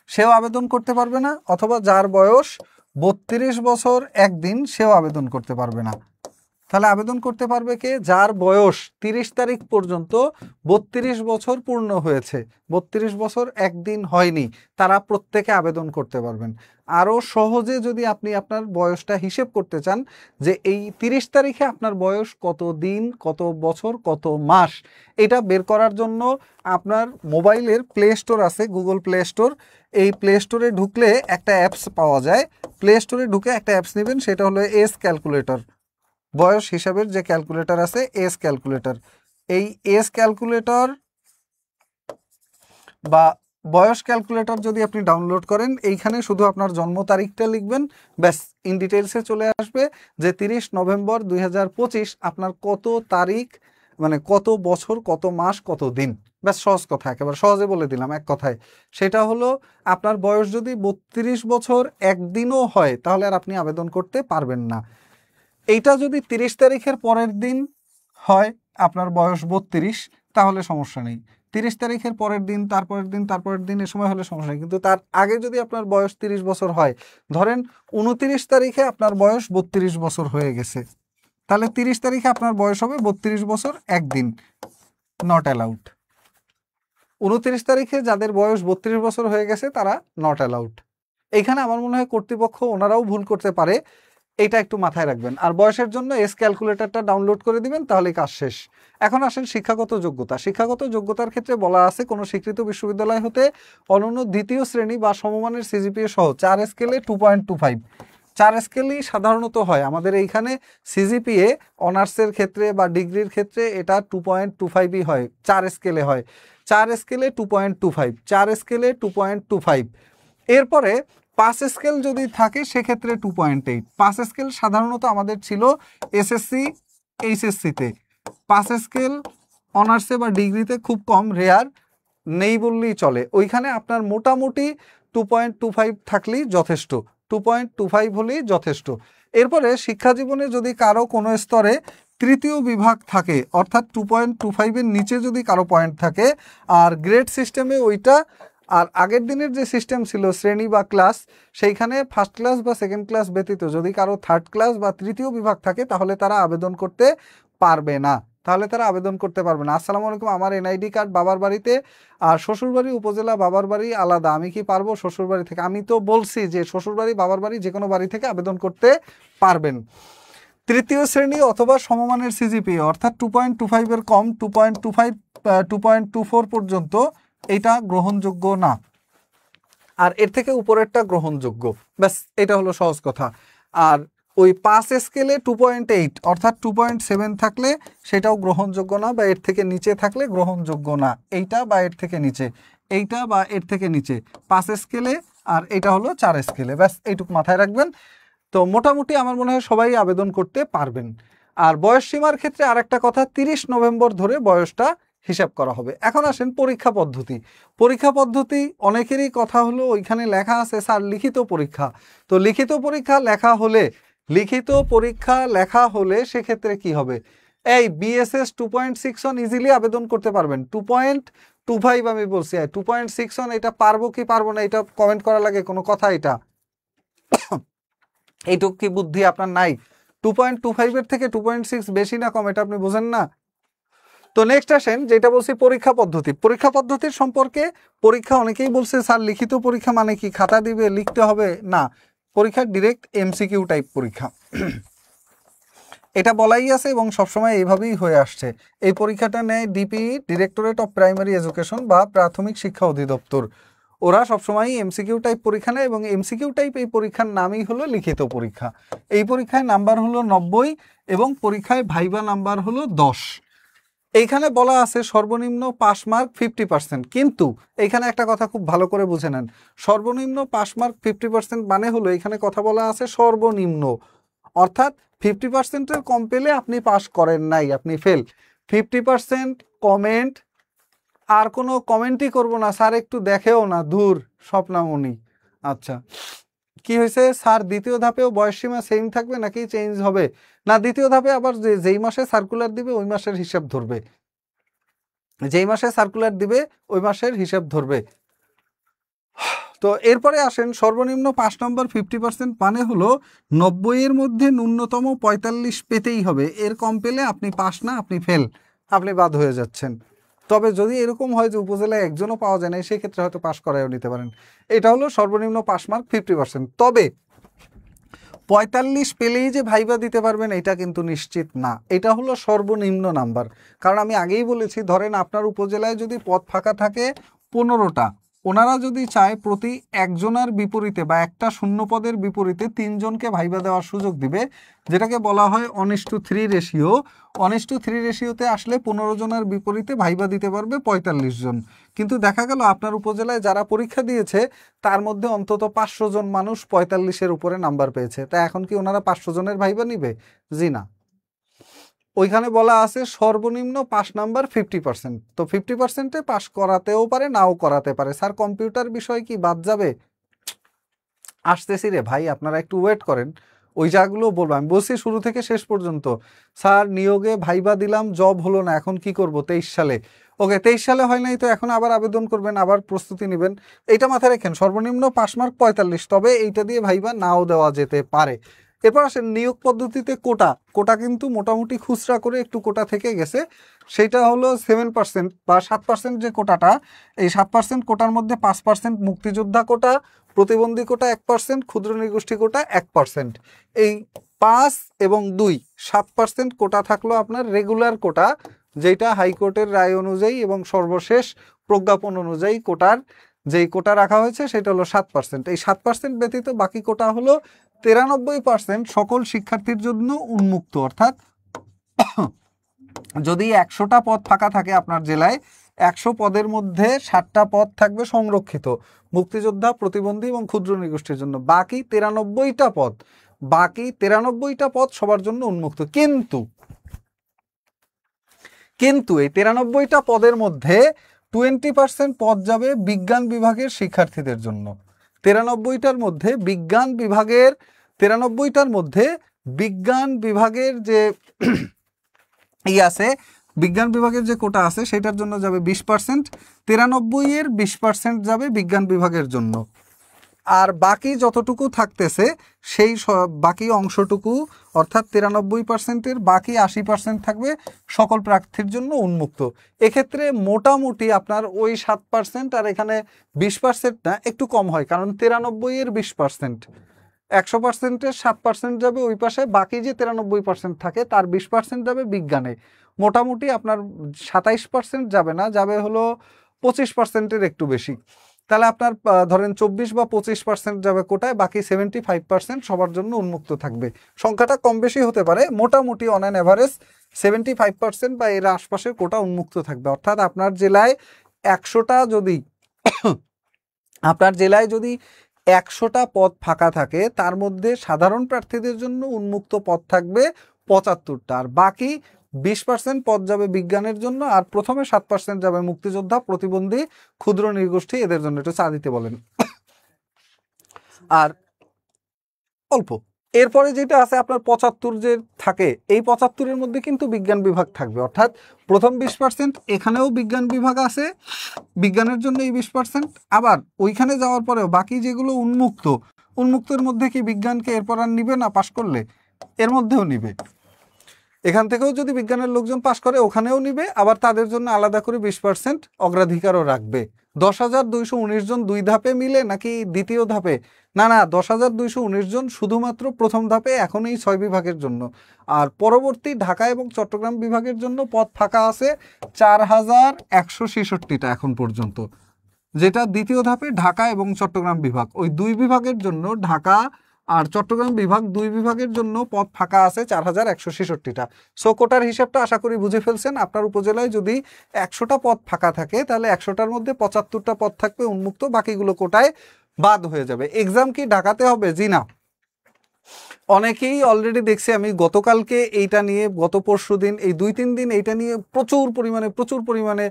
সেও আবেদন করতে পারবে না। অথবা যার বয়স 32 বছর একদিন, সেও আবেদন করতে পারবে না। তাহলে আবেদন করতে পারবে কে? যার বয়স 30 তারিখ পর্যন্ত 32 বছর পূর্ণ হয়েছে, 32 বছর একদিন হয়নি, তারা প্রত্যেকে আবেদন করতে পারবেন। আরও সহজে যদি আপনি আপনার বয়সটা হিসেব করতে চান যে এই 30 তারিখে আপনার বয়স কত দিন, কত বছর, কত মাস, এটা বের করার জন্য আপনার মোবাইলের প্লে স্টোর আছে, গুগল প্লে স্টোর, এই প্লে স্টোরে ঢুকলে একটা অ্যাপস পাওয়া যায়। প্লে স্টোরে ঢুকে একটা অ্যাপস নেবেন, সেটা হলো এজ ক্যালকুলেটর। বয়স হিসাবের যে ক্যালকুলেটর আছে, এজ ক্যালকুলেটর, এই এজ ক্যালকুলেটর বা বয়স ক্যালকুলেটর যদি আপনি ডাউনলোড করেন, এইখানে শুধু আপনার জন্ম তারিখটা লিখবেন, ব্যাস ইন ডিটেলসে চলে আসবে যে 30 নভেম্বর 2025 আপনার কত তারিখ, মানে কত বছর, কত মাস, কত দিন, ব্যাস সহজ কথা, একেবারে সহজে বলে দিলাম এক কথায়। সেটা হলো আপনার বয়স যদি 32 বছর একদিনও হয় তাহলে আর আপনি আবেদন করতে পারবেন না। এইটা যদি 30 তারিখের পরের দিন হয় আপনার বয়স 32, তাহলে সমস্যা নেই। 30 তারিখের পরের দিন, তারপরের দিন, তারপরের দিন এ সময় হলে সমস্যা নেই। কিন্তু তার আগে যদি আপনার বয়স 30 বছর হয়, ধরেন 29 তারিখে আপনার বয়স 32 বছর হয়ে গেছে, তাহলে 30 তারিখে আপনার বয়স হবে 32 বছর একদিন, নট অ্যালাউড। 29 তারিখে যাদের বয়স 32 বছর হয়ে গেছে তারা নট অ্যালাউড। এইখানে আমার মনে হয় কর্তৃপক্ষ ওনারাও ভুল করতে পারে, এটা একটু মাথায় রাখবেন। আর বয়সের জন্য এস ক্যালকুলেটরটা ডাউনলোড করে দিবেন, তাহলে কাজ শেষ। এখন আসেন শিক্ষাগত যোগ্যতা। শিক্ষাগত যোগ্যতার ক্ষেত্রে বলা আছে কোনো স্বীকৃত বিশ্ববিদ্যালয় হতে অনন্য দ্বিতীয় শ্রেণী বা সমমানের সিজিপিএ সহ 4 স্কেলে 2.25। 4 স্কেলই সাধারণত হয় আমাদের এইখানে। সিজিপিএ অনার্সের ক্ষেত্রে বা ডিগ্রির ক্ষেত্রে এটা 2.25ই হয়, 4 স্কেলে হয়। 4 স্কেলে 2.25, 4 স্কেলে 2.25। এরপরে 5 স্কেল যদি থাকে সেক্ষেত্রে 2.8। 5 স্কেল সাধারণত আমাদের ছিল এসএসসি এইচএসসিতে। 5 স্কেল অনার্সে বা ডিগ্রিতে খুব কম, রেয়ার, নেই বললেই চলে। ওইখানে আপনার মোটামুটি 2.25 থাকলেই যথেষ্ট, 2.25 হলেই যথেষ্ট। এরপরে শিক্ষা জীবনে যদি কারো কোনো স্তরে তৃতীয় বিভাগ থাকে, অর্থাৎ 2.25-এর নিচে যদি কারো পয়েন্ট থাকে, আর গ্রেড সিস্টেমে ওইটা, আর আগের দিনের যে সিস্টেম ছিল শ্রেণী বা ক্লাস, সেইখানে ফার্স্ট ক্লাস বা সেকেন্ড ক্লাস ব্যতীত যদি কারো থার্ড ক্লাস বা তৃতীয় বিভাগ থাকে তাহলে তারা আবেদন করতে পারবে না, তাহলে তারা আবেদন করতে পারবে না। আসসালামু আলাইকুম, আমার এনআইডি কার্ড বাবার বাড়িতে আর শ্বশুরবাড়ি উপজেলা, বাবার বাড়ি আলাদা, আমি কি পারবো শ্বশুরবাড়ি থেকে? আমি তো বলছি যে শ্বশুরবাড়ি বাবার বাড়ি যে কোনো বাড়ি থেকে আবেদন করতে পারবেন। তৃতীয় শ্রেণী অথবা সমমানের সিজিপিএ অর্থাৎ 2.25-এর কম, 2.25 2.24 পর্যন্ত এটা গ্রহণযোগ্য না, আর এর থেকে উপরেরটা গ্রহণযোগ্য। ব্যাস এটা হলো সহজ কথা। আর ওই 5 স্কেলে 2.8 অর্থাৎ 2.7 থাকলে সেটাও গ্রহণযোগ্য না, বা এর থেকে নিচে থাকলে গ্রহণযোগ্য না। এইটা বা এর থেকে নিচে, এইটা বা এর থেকে নিচে 5 স্কেলে, আর এটা হলো 4 স্কেলে। ব্যাস এইটুকু মাথায় রাখবেন। তো মোটামুটি আমার মনে হয় সবাই আবেদন করতে পারবেন। আর বয়স সীমার ক্ষেত্রে আরেকটা কথা, 30 নভেম্বর ধরে বয়সটা হিসাব করা হবে। এখন আসেন পরীক্ষা পদ্ধতি। পরীক্ষা পদ্ধতি অনেকেরই কথা হলো ওইখানে লেখা আছে স্যার লিখিত পরীক্ষা। তো লিখিত পরীক্ষা লেখা হলে সেক্ষেত্রে কি হবে? এই বিএসএস 2.61 ইজিলি আবেদন করতে পারবেন। 2.25 আমি বলছি, 2.61 এটা পারবো কি পারবো না এটা কমেন্ট করা লাগে কোনো কথা? এটা এইটুকু কি বুদ্ধি আপনার নাই? 2.25-এর থেকে 2.6 বেশি না কম, এটা আপনি বোঝেন না? তো নেক্সট আসেন যেটা বলছি পরীক্ষা পদ্ধতি। পরীক্ষা পদ্ধতির সম্পর্কে, পরীক্ষা অনেকেই বলছে স্যার লিখিত পরীক্ষা মানে কি খাতা দিবে লিখতে হবে? না, পরীক্ষা ডিরেক্ট এমসিকিউ টাইপ পরীক্ষা, এটা বলাই আছে এবং সবসময় এইভাবেই হয়ে আসছে। এই পরীক্ষাটা নেয় DPE, directorate of primary education বা প্রাথমিক শিক্ষা অধিদপ্তর। ওরা সবসময়ই এমসিকিউ টাইপ পরীক্ষা নেয় এবং এমসিকিউ টাইপ এই পরীক্ষার নামই হলো লিখিত পরীক্ষা। এই পরীক্ষায় নাম্বার হলো 90 এবং পরীক্ষায় ভাইবা নাম্বার হলো 10। এইখানে বলা আছে সর্বনিম্ন পাস মার্ক 50%, কিন্তু এইখানে একটা কথা খুব ভালো করে বুঝে নেন। সর্বনিম্ন পাস মার্ক 50% মানে হলো এখানে কথা বলা আছে সর্বনিম্ন, অর্থাৎ 50%-এর কম পেলে আপনি পাস করেন নাই, আপনি ফেল। 50% কমেন্ট, আর কোনো কমেন্টই করবো না স্যার, একটু দেখেও না, ধুর স্বপ্নামণি। আচ্ছা, কি হয়েছে স্যার? দ্বিতীয় ধাপেও বয়সসীমা সেম থাকবে নাকি চেঞ্জ হবে? না, দ্বিতীয় ধাপে আবার যেই মাসে সার্কুলার দিবে ওই মাসের হিসাব ধরবে, যেই মাসে সার্কুলার দিবে ওই মাসের হিসাব ধরবে। তো এরপরে আসেন সর্বনিম্ন 5 নম্বর 50% মানে হলো 90-এর মধ্যে ন্যূনতম 45 পেতেই হবে, এর কম পেলে আপনি পাস না, আপনি ফেল, আপনি বাদ হয়ে যাচ্ছেন। তবে যদি এরকম হয় যে উপজেলায় একজনও পাওয়া যায় না, সেক্ষেত্রে হয়তো পাস করায়ও নিতে পারেন। এটা হলো সর্বনিম্ন পাস মার্ক 50%। তবে 45 পেলেই যে ভাইবা দিতে পারবেন এটা কিন্তু নিশ্চিত না, এটা হলো সর্বনিম্ন নাম্বার। কারণ আমি আগেই বলেছি, ধরেন আপনার উপজেলায় যদি পদ ফাঁকা থাকে 15টা, ওনারা যদি চায় প্রতি একজনের বিপরীতে বা একটা শূন্য পদের বিপরীতে 3 জনকে ভাইবা দেওয়ার সুযোগ দিবে, যেটাকে বলা হয় 1:3 রেশিও। 1:3 রেশিওতে আসলে 15 জনের বিপরীতে ভাইবা দিতে পারবে 45 জন। কিন্তু দেখা গেল আপনার উপজেলায় যারা পরীক্ষা দিয়েছে তার মধ্যে অন্তত 500 জন মানুষ 45-এর উপরে নাম্বার পেয়েছে, তা এখন কি ওনারা 500 জনের ভাইবা নিবে? জি না। ওইখানে বলা আছে সর্বনিম্ন পাস নাম্বার 50%। তো 50%-এ পাস করাতেও পারে, নাও করাতে পারে। স্যার কম্পিউটার বিষয় কি বাদ যাবে? আসতেছি রে ভাই, আপনারা একটু ওয়েট করেন, ওই জায়গাগুলো বলবো। আমি বলছি শুরু থেকে শেষ পর্যন্ত। স্যার নিয়োগে ভাইবা দিলাম, জব হলো না, এখন কি করব? 23 সালে। ওকে, 23 সালে হয় নাই তো এখন আবার আবেদন করবেন, আবার প্রস্তুতি নেবেন। এইটা মাথায় রাখেন, সর্বনিম্ন পাস মার্ক 45, তবে এইটা দিয়ে ভাইবা নাও দেওয়া যেতে পারে। এরপর আসেন নিয়োগ পদ্ধতিতে কোটা। কোটা কিন্তু মোটামুটি খুচরা করে একটু কোটা থেকে গেছে, সেটা হলো 7% বা 7% যে কোটাটা, এই 7% কোটার মধ্যে 5% মুক্তিযোদ্ধা কোটা, প্রতিবন্ধী কোটা 1%, ক্ষুদ্র নৃগোষ্ঠী কোটা 1%। এই 5 এবং 2 7% কোটা থাকলো আপনার রেগুলার কোটা, যেটা হাইকোর্টের রায় অনুযায়ী এবং সর্বশেষ প্রজ্ঞাপন অনুযায়ী কোটার যেই কোটা রাখা হয়েছে সেটা হলো 7%। এই 7% ব্যতীত বাকি কোটা হলো 93% সকল শিক্ষার্থীর জন্য উন্মুক্ত। অর্থাৎ যদি 100টা পদ ফাঁকা থাকে আপনার জেলায়, 100 পদের মধ্যে 60টা পদ থাকবে সংরক্ষিত মুক্তিযোদ্ধা, প্রতিবন্ধী এবং ক্ষুদ্র নৃগোষ্ঠীর জন্য। বাকি 93টা পদ সবার জন্য উন্মুক্ত। কিন্তু এই 93টা পদের মধ্যে 20% পদ যাবে বিজ্ঞান বিভাগের শিক্ষার্থীদের জন্য। 93টার মধ্যে বিজ্ঞান বিভাগের যে আছে, বিজ্ঞান বিভাগের যে কোটা আছে সেটার জন্য যাবে 20%। 93-এর 20% যাবে বিজ্ঞান বিভাগের জন্য। আর বাকি যতটুকু থাকতেছে সেই বাকি অংশটুকু, অর্থাৎ 93%-এর বাকি 80% থাকবে সকল প্রার্থীর জন্য উন্মুক্ত। এক্ষেত্রে মোটামুটি আপনার ওই 7% আর এখানে 20% না, একটু কম হয়, কারণ 93-এর 20%, 100%-এর 7% যাবে ওই পাশে, বাকি যে 93% থাকে তার 20% যাবে বিজ্ঞানে। মোটামুটি আপনার 27% যাবে না, যাবে হলো 25%-এর একটু বেশি। তাহলে আপনার ধরেন 24 বা 25% যাবে কোটায়, বাকি 75% সবার জন্য উন্মুক্ত থাকবে। সংখ্যাটা কম বেশি হতে পারে, মোটামুটি অন অ্যান অ্যাভারেজ 75% বা এর আশপাশের কোটা উন্মুক্ত থাকবে। অর্থাৎ আপনার জেলায় 100টা পদ ফাঁকা থাকে, তার মধ্যে সাধারণ প্রার্থীদের জন্য উন্মুক্ত পদ থাকবে 75টা, আর বাকি 20% পদ যাবে বিজ্ঞানের জন্য, আর প্রথমে 7% যাবে মুক্তিযোদ্ধা, প্রতিবন্ধী, ক্ষুদ্র নৃগোষ্ঠী, এদের জন্য। একটু চা দিতে বলেন। আর অল্প এরপরে যেটা আছে আপনার 75 যে থাকে, এই 75-এর মধ্যে কিন্তু বিজ্ঞান বিভাগ থাকবে। অর্থাৎ প্রথম 20% এখানেও বিজ্ঞান বিভাগ আছে, বিজ্ঞানের জন্য এই 20%। আবার ওইখানে যাওয়ার পরেও বাকি যেগুলো উন্মুক্তের মধ্যে কি বিজ্ঞানকে এরপর আর নিবে না? পাশ করলে এর মধ্যেও নিবে। এখান থেকেও যদি বিজ্ঞানের লোকজন পাশ করে ওখানেও নিবে, আবার তাদের জন্য আলাদা করে 20% অগ্রাধিকারও রাখবে। 10,219 জন 2 ধাপে মিলে নাকি দ্বিতীয় ধাপে? না, 10,219 জন শুধুমাত্র প্রথম ধাপে, এখন এই 6 বিভাগের জন্য। আর পরবর্তী ঢাকা এবং চট্টগ্রাম বিভাগের জন্য পদ ফাঁকা আছে 4,166টা এখন পর্যন্ত, যেটা দ্বিতীয় ধাপে ঢাকা এবং চট্টগ্রাম বিভাগ। ওই 2 বিভাগের জন্য, ঢাকা আর চট্টগ্রাম বিভাগ 2 বিভাগের জন্য পদ ফাঁকা আছে 4,166টা। সো কোটার হিসাবটা আশা করি বুঝে ফেলছেন। আপনার উপজেলায় যদি 100টা পদ ফাঁকা থাকে, তাহলে 100টার মধ্যে 75টা পদ থাকবে উন্মুক্ত, বাকিগুলো কোটায় বাদ হয়ে যাবে। এক্সাম কি ঢাকাতে হবে? জি না। অনেকেই অলরেডি দেখছি, আমি গতকালকে এইটা নিয়ে, গত পরশু দিন, এই 2-3 দিন এইটা নিয়ে প্রচুর পরিমাণে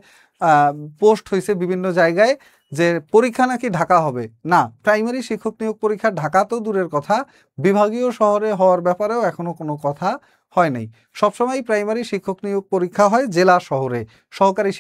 পোস্ট হয়েছে বিভিন্ন জায়গায় যে পরীক্ষা নাকি ঢাকা হবে। না, প্রাইমারি শিক্ষক নিয়োগ পরীক্ষা ঢাকা তো দূরের কথা, বিভাগীয় শহরে হওয়ার ব্যাপারেও এখনো কোনো কথা হয় নাই। সবসময় প্রাইমারি শিক্ষক নিয়োগ পরীক্ষা হয় জেলা শহরে, সহকারী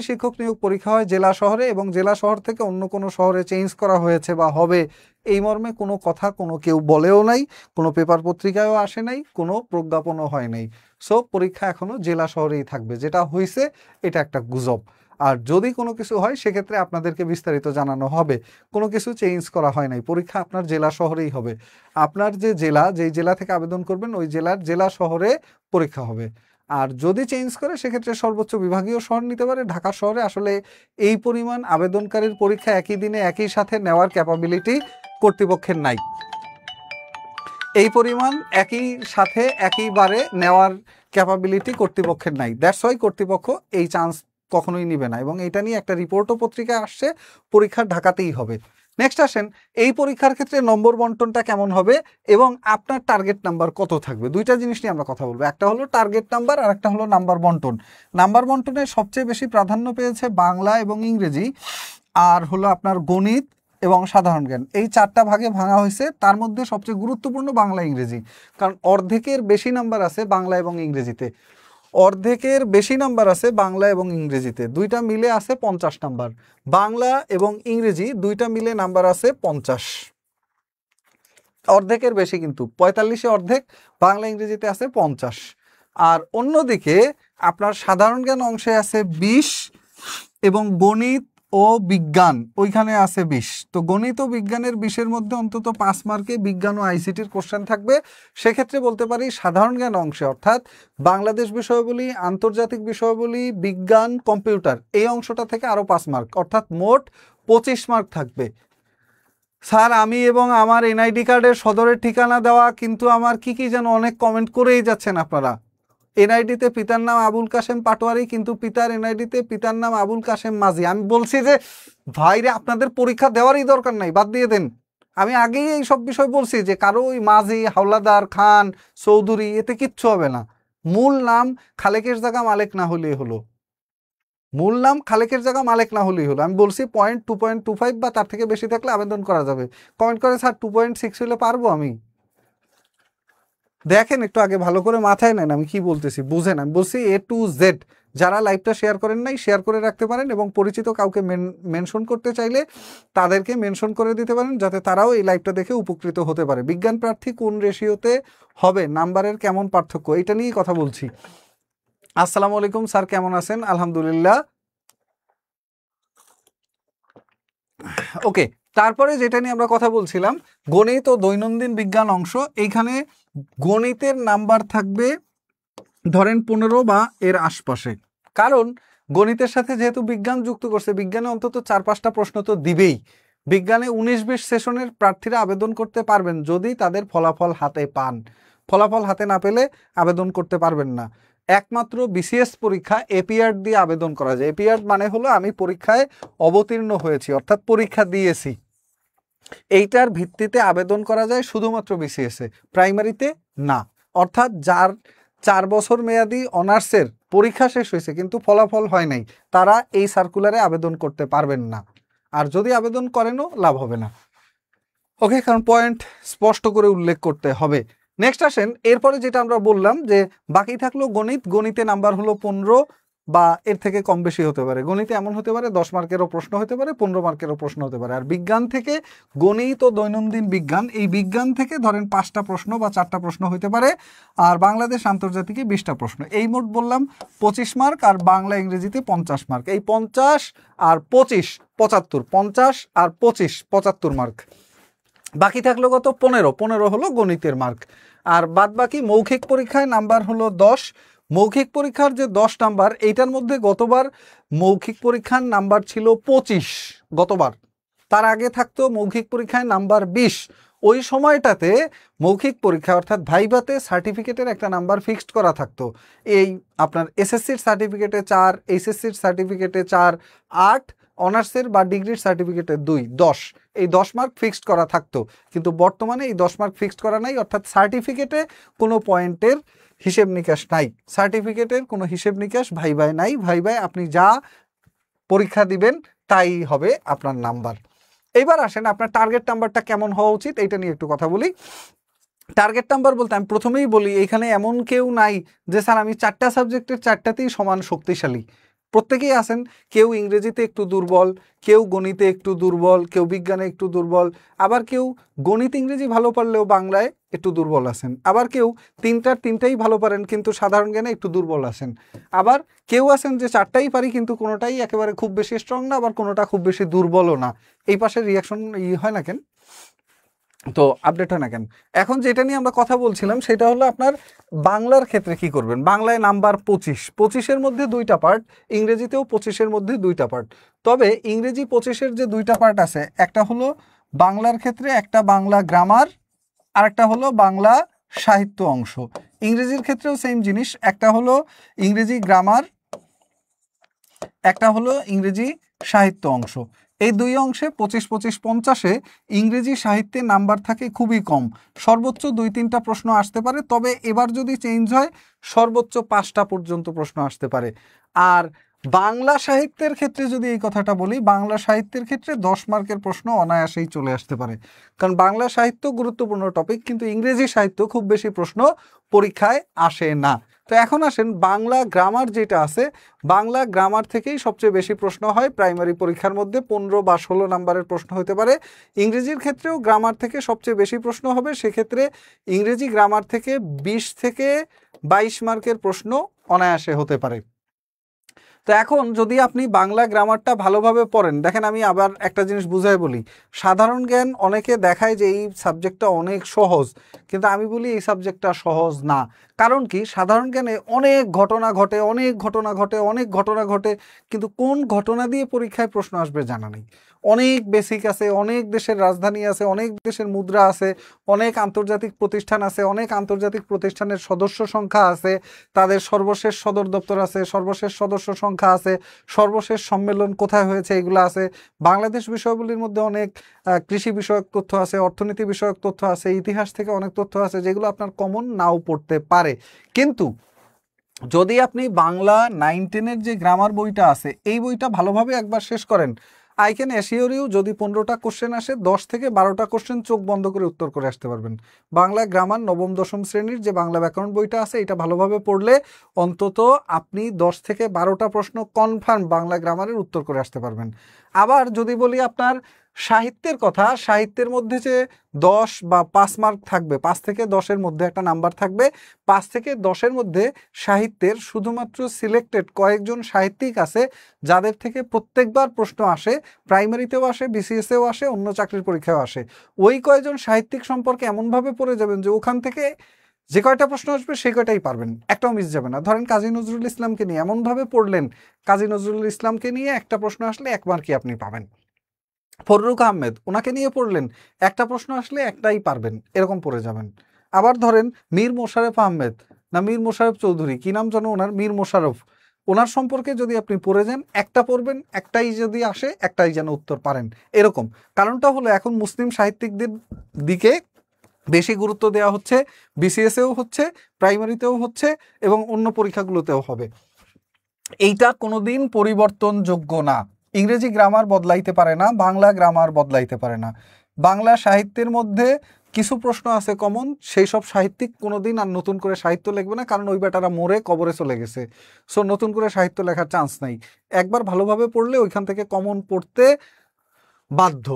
শিক্ষক নিয়োগ পরীক্ষা হয় জেলা শহরে, এবং জেলা শহর থেকে অন্য কোনো শহরে চেঞ্জ করা হয়েছে বা হবে এই মর্মে কোনো কথা কোনো কেউ বলেও নাই, কোনো পেপার পত্রিকায়ও আসে নাই, কোনো প্রজ্ঞাপনও হয় নাই। সো পরীক্ষা এখনো জেলা শহরেই থাকবে। যেটা হয়েছে এটা একটা গুজব। আর যদি কোনো কিছু হয় সেক্ষেত্রে আপনাদেরকে বিস্তারিত জানানো হবে। কোনো কিছু চেঞ্জ করা হয় নাই, পরীক্ষা আপনার জেলা শহরেই হবে। আপনার যে জেলা, যেই জেলা থেকে আবেদন করবেন ওই জেলার জেলা শহরে পরীক্ষা হবে। আর যদি চেঞ্জ করে সেক্ষেত্রে সর্বোচ্চ বিভাগীয় শহর নিতে পারে। ঢাকা শহরে আসলে এই পরিমাণ আবেদনকারীর পরীক্ষা একই দিনে একই সাথে নেওয়ার ক্যাপাবিলিটি কর্তৃপক্ষের নাই। এই পরিমাণ একই সাথে একইবারে নেওয়ার ক্যাপাবিলিটি কর্তৃপক্ষের নাই। দ্যাটস ওয়াই কর্তৃপক্ষ এই চান্স কখনোই নিবে না, এবং এটা নিয়ে একটা রিপোর্টও পত্রিকায় আসছে, পরীক্ষা ঢাকাতেই হবে। নেক্সট আসেন এই পরীক্ষার ক্ষেত্রে নম্বর বন্টনটা কেমন হবে এবং আপনার টার্গেট নাম্বার কত থাকবে, দুইটা জিনিস নিয়ে আমরা কথা বলবো। একটা হলো টার্গেট নাম্বার আর একটা হলো নাম্বার বন্টন। নাম্বার বন্টনের সবচেয়ে বেশি প্রাধান্য পেয়েছে বাংলা এবং ইংরেজি, আর হলো আপনার গণিত এবং সাধারণ জ্ঞান। এই চারটা ভাগে ভাঙা হয়েছে, তার মধ্যে সবচেয়ে গুরুত্বপূর্ণ বাংলা ইংরেজি, কারণ অর্ধেকের বেশি নাম্বার আছে বাংলা এবং ইংরেজিতে। অর্ধেকের বেশি নাম্বার আছে বাংলা এবং ইংরেজিতে, দুইটা মিলে আছে 50 নাম্বার। বাংলা এবং ইংরেজি দুইটা মিলে নাম্বার আছে 50, অর্ধেকের বেশি, কিন্তু 45-এ অর্ধেক, বাংলা ইংরেজিতে আছে 50। আর অন্যদিকে আপনার সাধারণ জ্ঞান অংশে আছে 20 এবং গণিত ও বিজ্ঞান ওইখানে আছে 20। তো গণিত ও বিজ্ঞানের 20-এর মধ্যে অন্তত 5 মার্কে বিজ্ঞান ও আইসিটির কোশ্চেন থাকবে। সেক্ষেত্রে বলতে পারি সাধারণ জ্ঞান অংশে অর্থাৎ বাংলাদেশ বিষয়াবলী, আন্তর্জাতিক বিষয়াবলী, বিজ্ঞান, কম্পিউটার এই অংশটা থেকে আরও 5 মার্ক, অর্থাৎ মোট 25 মার্ক থাকবে। স্যার আমি এবং আমার এনআইডি কার্ডের সদরের ঠিকানা দেওয়া, কিন্তু আমার কি যেন অনেক কমেন্ট করেই যাচ্ছেন আপনারা। এনআইডিতে পিতার নাম আবুল কাশেম পাটোয়ারি, কিন্তু পিতার এনআইডিতে পিতার নাম আবুল কাশেম মাঝি। আমি বলছি যে ভাইরে আপনাদের পরীক্ষা দেওয়ারই দরকার নাই, বাদ দিয়ে দেন। আমি আগেই এই সব বিষয় বলছি যে কারো ওই মাঝি, হাওলাদার, খান, চৌধুরী এতে কিচ্ছু হবে না। মূল নাম খালেকের জায়গা মালেক না হলেই হলো, মূল নাম খালেকের জায়গা মালেক না হলেই হলো। আমি বলছি 2.25 বা তার থেকে বেশি থাকলে আবেদন করা যাবে। কমেন্ট করে স্যার 2.6 হলে পারবো আমি। দেখেন একটু আগে ভালো করে মাথায় নেন আমি কি বলতেছি, বুঝেন। আমি বলছি A to Z। যারা লাইভটা শেয়ার করেন নাই শেয়ার করে রাখতে পারেন, এবং পরিচিত কাউকে মেনশন করতে চাইলে তাদেরকে মেনশন করে দিতে পারেন, যাতে তারাও এই লাইভটা দেখে উপকৃত হতে পারে। বিজ্ঞান প্রার্থী কোন রেশিওতে হবে, নাম্বারের কেমন পার্থক্য, এটা নিয়েই কথা বলছি। আসসালামু আলাইকুম স্যার, কেমন আছেন? আলহামদুলিল্লাহ। ওকে, তারপরে যেটা নিয়ে আমরা কথা বলছিলাম গণিত ও দৈনন্দিন বিজ্ঞান অংশ। এইখানে গণিতের নাম্বার থাকবে ধরেন 15 বা এর আশপাশে, কারণ গণিতের সাথে যেহেতু বিজ্ঞান যুক্ত করছে, বিজ্ঞানে অন্তত 4-5টা প্রশ্ন তো দিবেই। বিজ্ঞানে 19-20 সেশনের প্রার্থীরা আবেদন করতে পারবেন যদি তাদের ফলাফল হাতে পান। ফলাফল হাতে না পেলে আবেদন করতে পারবেন না। একমাত্র বিসিএস পরীক্ষা এপিআর দিয়ে আবেদন করা যায়। এপিআর মানে হলো আমি পরীক্ষায় অবতীর্ণ হয়েছি, অর্থাৎ পরীক্ষা দিয়েছি, এইটার ভিত্তিতে আবেদন করা যায় শুধুমাত্র বিসিএসে, প্রাইমারিতে না। অর্থাৎ যার 4 বছর মেয়াদি অনার্সের পরীক্ষা শেষ হয়েছে কিন্তু ফলাফল হয় নাই, তারা এই সার্কুলারে আবেদন করতে পারবেন না। আর যদি আবেদন করেনও লাভ হবে না। ওকে, কারণ পয়েন্ট স্পষ্ট করে উল্লেখ করতে হবে। নেক্সট আসেন, এরপরে যেটা আমরা বললাম যে বাকি থাকলো গণিত। গণিতে নাম্বার হলো 15 বা এর থেকে কম বেশি হতে পারে। গণিতে এমন হতে পারে 10 মার্কেরও প্রশ্ন হতে পারে, 15 মার্কেরও প্রশ্ন হতে পারে। আর বিজ্ঞান থেকে গণিত ও দৈনন্দিন বিজ্ঞান, এই বিজ্ঞান থেকে ধরেন 5টা প্রশ্ন বা 4টা প্রশ্ন হতে পারে। আর বাংলাদেশ আন্তর্জাতিকে 20টা প্রশ্ন। এই মোট বললাম 25 মার্ক, আর বাংলা ইংরেজিতে 50 মার্ক। এই 50 আর 25 75, 50 আর 25 75 মার্ক। বাকি থাকলো কত? 15 হলো গণিতের মার্ক। আর বাদ বাকি মৌখিক পরীক্ষায় নাম্বার হলো 10। মৌখিক পরীক্ষার যে 10 নাম্বার, এইটার মধ্যে গতবার মৌখিক পরীক্ষার নাম্বার ছিল 25 গতবার। তার আগে থাকতো মৌখিক পরীক্ষায় নাম্বার 20। ওই সময়টাতে মৌখিক পরীক্ষা অর্থাৎ ভাইভাতে সার্টিফিকেটের একটা নাম্বার ফিক্সড করা থাকতো। এই আপনার এসএসসির সার্টিফিকেটে 4, এইচএসসির সার্টিফিকেটে 4, 8, অনার্সের বা ডিগ্রির সার্টিফিকেটে 2, 10। এই 10 মার্ক ফিক্সড করা থাকতো, কিন্তু বর্তমানে এই 10 মার্ক ফিক্সড করা নাই। অর্থাৎ সার্টিফিকেটে কোনো পয়েন্টের হিসেব নিকাশ নাই, সার্টিফিকেটের কোনো হিসেব নিকাশ ভাইভায় নাই। ভাইভায় আপনি যা পরীক্ষা দিবেন তাই হবে আপনার নাম্বার। এইবার আসেন আপনার টার্গেট নাম্বারটা কেমন হওয়া উচিত, এইটা নিয়ে একটু কথা বলি। টার্গেট নাম্বার বলতে আমি প্রথমেই বলি, এখানে এমন কেউ নাই যে স্যার আমি 4টা সাবজেক্টের 4টাতেই সমান শক্তিশালী। প্রত্যেকেই আছেন, কেউ ইংরেজিতে একটু দুর্বল, কেউ গণিতে একটু দুর্বল, কেউ বিজ্ঞানে একটু দুর্বল, আবার কেউ গণিত ইংরেজি ভালো পারলেও বাংলায় একটু দুর্বল আছেন, আবার কেউ 3টাই ভালো পারেন কিন্তু সাধারণ জ্ঞানে একটু দুর্বল আছেন, আবার কেউ আছেন যে 4টাই পারি কিন্তু কোনোটাই একেবারে খুব বেশি স্ট্রং না, আবার কোনোটা খুব বেশি দুর্বলও না। এই পাশের রিয়াকশন হয় না কেন, তো আপডেট হয় না কেন? এখন যেটা নিয়ে আমরা কথা বলছিলাম সেটা হলো আপনার বাংলার ক্ষেত্রে কি করবেন। বাংলায় নাম্বার 25-এর মধ্যে 2টা পার্ট, ইংরেজিতেও 25-এর মধ্যে 2টা পার্ট। তবে ইংরেজি 25-এর যে 2টা পার্ট আছে, একটা হলো বাংলার ক্ষেত্রে একটা বাংলা গ্রামার, আর একটা হলো বাংলা সাহিত্য অংশ। ইংরেজির ক্ষেত্রেও সেম জিনিস, একটা হলো ইংরেজি গ্রামার, একটা হলো ইংরেজি সাহিত্য অংশ। এই দুই অংশে 25, 25, 50-এ ইংরেজি সাহিত্যে নাম্বার থাকে খুবই কম, সর্বোচ্চ 2-3টা প্রশ্ন আসতে পারে। তবে এবার যদি চেঞ্জ হয় সর্বোচ্চ 5টা পর্যন্ত প্রশ্ন আসতে পারে। আর বাংলা সাহিত্যের ক্ষেত্রে যদি এই কথাটা বলি, বাংলা সাহিত্যের ক্ষেত্রে 10 মার্কের প্রশ্ন অনায়াসেই চলে আসতে পারে, কারণ বাংলা সাহিত্য গুরুত্বপূর্ণ টপিক, কিন্তু ইংরেজি সাহিত্য খুব বেশি প্রশ্ন পরীক্ষায় আসে না। তো এখন আসেন বাংলা গ্রামার যেটা আছে, বাংলা গ্রামার থেকেই সবচেয়ে বেশি প্রশ্ন হয় প্রাইমারি পরীক্ষার মধ্যে, 15 বা 16 নাম্বারের প্রশ্ন হতে পারে। ইংরেজির ক্ষেত্রেও গ্রামার থেকে সবচেয়ে বেশি প্রশ্ন হবে, সেক্ষেত্রে ইংরেজি গ্রামার থেকে 20 থেকে 22 মার্কের প্রশ্ন অনায়াসে হতে পারে। তো এখন যদি আপনি বাংলা গ্রামারটা ভালোভাবে পড়েন, দেখেন আমি আবার একটা জিনিস বুঝাই বলি, সাধারণ জ্ঞান অনেকে দেখায় যে এই সাবজেক্টটা অনেক সহজ, কিন্তু আমি বলি এই সাবজেক্টটা সহজ না। কারণ কি, সাধারণ জ্ঞানে অনেক ঘটনা ঘটে, অনেক ঘটনা ঘটে, অনেক ঘটনা ঘটে, কিন্তু কোন ঘটনা দিয়ে পরীক্ষায় প্রশ্ন আসবে জানা নেই। অনেক বেসিক আছে, অনেক দেশের রাজধানী আছে, অনেক দেশের মুদ্রা আছে, অনেক আন্তর্জাতিক প্রতিষ্ঠান আছে, অনেক আন্তর্জাতিক প্রতিষ্ঠানের সদস্য সংখ্যা আছে, তাদের সর্বশেষ সদর দপ্তর আছে, সর্বশেষ সদস্য সংখ্যা আছে, সর্বশেষ সম্মেলন কোথায় হয়েছে এগুলো আছে। বাংলাদেশ বিষয়গুলির মধ্যে অনেক কৃষি বিষয়ক তথ্য আছে, অর্থনীতি বিষয়ক তথ্য আছে, ইতিহাস থেকে অনেক তথ্য আছে যেগুলো আপনার কমন নাও পড়তে পারে। কিন্তু যদি আপনি বাংলা 9-10-এর যে গ্রামার বইটা আছে, এই বইটা ভালোভাবে একবার শেষ করেন, আই ক্যান অ্যাসিওর ইউ, যদি 15টা কোশ্চেন আসে 10 থেকে 12টা কোশ্চেন চোখ বন্ধ করে উত্তর করে আসতে পারবেন। বাংলা গ্রামার নবম দশম শ্রেণীর যে বাংলা ব্যাকরণ বইটা আছে, এটা ভালোভাবে পড়লে অন্তত আপনি 10 থেকে 12টা প্রশ্ন কনফার্ম বাংলা গ্রামারের উত্তর করে আসতে পারবেন। আবার যদি বলি আপনার সাহিত্যের কথা, সাহিত্যের মধ্যে যে 10 বা 5 মার্ক থাকবে, 5 থেকে 10-এর মধ্যে একটা নাম্বার থাকবে, 5 থেকে 10-এর মধ্যে সাহিত্যের শুধুমাত্র সিলেক্টেড কয়েকজন সাহিত্যিক আছে যাদের থেকে প্রত্যেকবার প্রশ্ন আসে, প্রাইমারিতেও আসে, বিসিএসেও আসে, অন্য চাকরির পরীক্ষাও আসে। ওই কয়েকজন সাহিত্যিক সম্পর্কে এমনভাবে পড়ে যাবেন যে ওখান থেকে যে কয়টা প্রশ্ন আসবে সেই কয়টাই পারবেন, একটাও মিস যাবে না। ধরেন কাজী নজরুল ইসলামকে নিয়ে এমনভাবে পড়লেন, কাজী নজরুল ইসলামকে নিয়ে একটা প্রশ্ন আসলে 1 মার্কই আপনি পাবেন। ফররুখ আহমেদ, ওনাকে নিয়ে পড়লেন, একটা প্রশ্ন আসলে একটাই পারবেন, এরকম পড়ে যাবেন। আবার ধরেন মীর মোশাররফ আহমেদ, না মীর মোশাররফ চৌধুরী, কি নাম জানো ওনার, মীর মোশাররফ, ওনার সম্পর্কে যদি আপনি পড়ে যান, একটা পড়বেন, একটাই যদি আসে একটাই যেন উত্তর পারেন, এরকম। কারণটা হলো এখন মুসলিম সাহিত্যিকদের দিকে বেশি গুরুত্ব দেওয়া হচ্ছে, বিসিএসেও হচ্ছে, প্রাইমারিতেও হচ্ছে, এবং অন্য পরীক্ষাগুলোতেও হবে। এইটা কোনোদিন পরিবর্তনযোগ্য না। ইংরেজি গ্রামার বদলাইতে পারে না, বাংলা গ্রামার বদলাইতে পারে না। বাংলা সাহিত্যের মধ্যে কিছু প্রশ্ন আছে কমন, সেই সব সাহিত্যিক কোনোদিন আর নতুন করে সাহিত্য লিখবে না, কারণ ওই বেটারা মরে কবরে চলে গেছে। সো নতুন করে সাহিত্য লেখার চান্স নাই। একবার ভালোভাবে পড়লে ওইখান থেকে কমন পড়তে বাধ্য।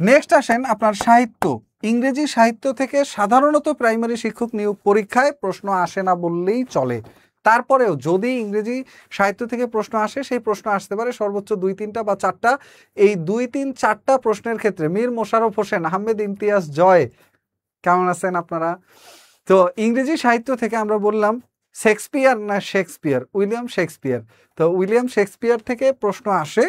নেক্সট আসেন আপনার সাহিত্য। ইংরেজি সাহিত্য থেকে সাধারণত প্রাইমারি শিক্ষক নিয়োগ পরীক্ষায় প্রশ্ন আসে না বললেই চলে। তারপরেও যদি ইংরেজি সাহিত্য থেকে প্রশ্ন আসে, সেই প্রশ্ন আসতে পারে সর্বোচ্চ 2-3টা বা 4টা। এই 2-3-4টা প্রশ্নের ক্ষেত্রে মীর মোশাররফ হোসেন, আহমেদ ইমতিয়াজ, জয়, কেমন আছেন আপনারা? তো ইংরেজি সাহিত্য থেকে আমরা বললাম শেক্সপিয়ার না শেক্সপিয়ার, উইলিয়াম শেক্সপিয়ার। তো উইলিয়াম শেক্সপিয়ার থেকে প্রশ্ন আসে।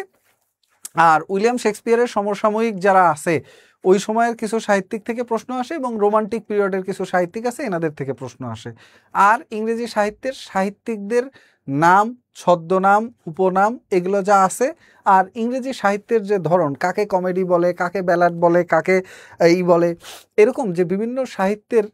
আর উইলিয়াম শেক্সপিয়ারের সমসাময়িক যারা আছে ওই সময়ের কিছু সাহিত্যিক থেকে প্রশ্ন আসে, এবং রোমান্টিক পিরিয়ডের কিছু সাহিত্যিক আছে, এনাদের থেকে প্রশ্ন আসে। আর ইংরেজি সাহিত্যের সাহিত্যিকদের নাম, ছদ্মনাম, উপনাম এগুলো যা আছে, আর ইংরেজি সাহিত্যের যে ধরন, কাকে কমেডি বলে, কাকে ব্যালাড বলে, কাকে এই বলে, এরকম যে বিভিন্ন সাহিত্যের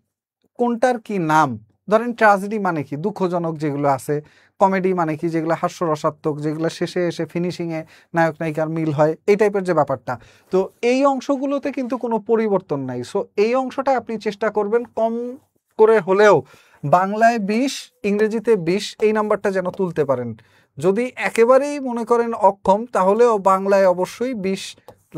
কোনটার কি নাম, ধরেন ট্র্যাজেডি মানে কি, দুঃখজনক যেগুলো আছে, কমেডি মানে কি যেগুলো হাস্যরসাত্মক, যেগুলো শেষে এসে ফিনিশিংয়ে নায়ক নায়িকার মিল হয়, এই টাইপের যে ব্যাপারটা। তো এই অংশগুলোতে কিন্তু কোনো পরিবর্তন নাই। সো এই অংশটা আপনি চেষ্টা করবেন কম করে হলেও বাংলায় 20, ইংরেজিতে 20 এই নাম্বারটা যেন তুলতে পারেন। যদি একেবারেই মনে করেন অক্ষম, তাহলেও বাংলায় অবশ্যই 20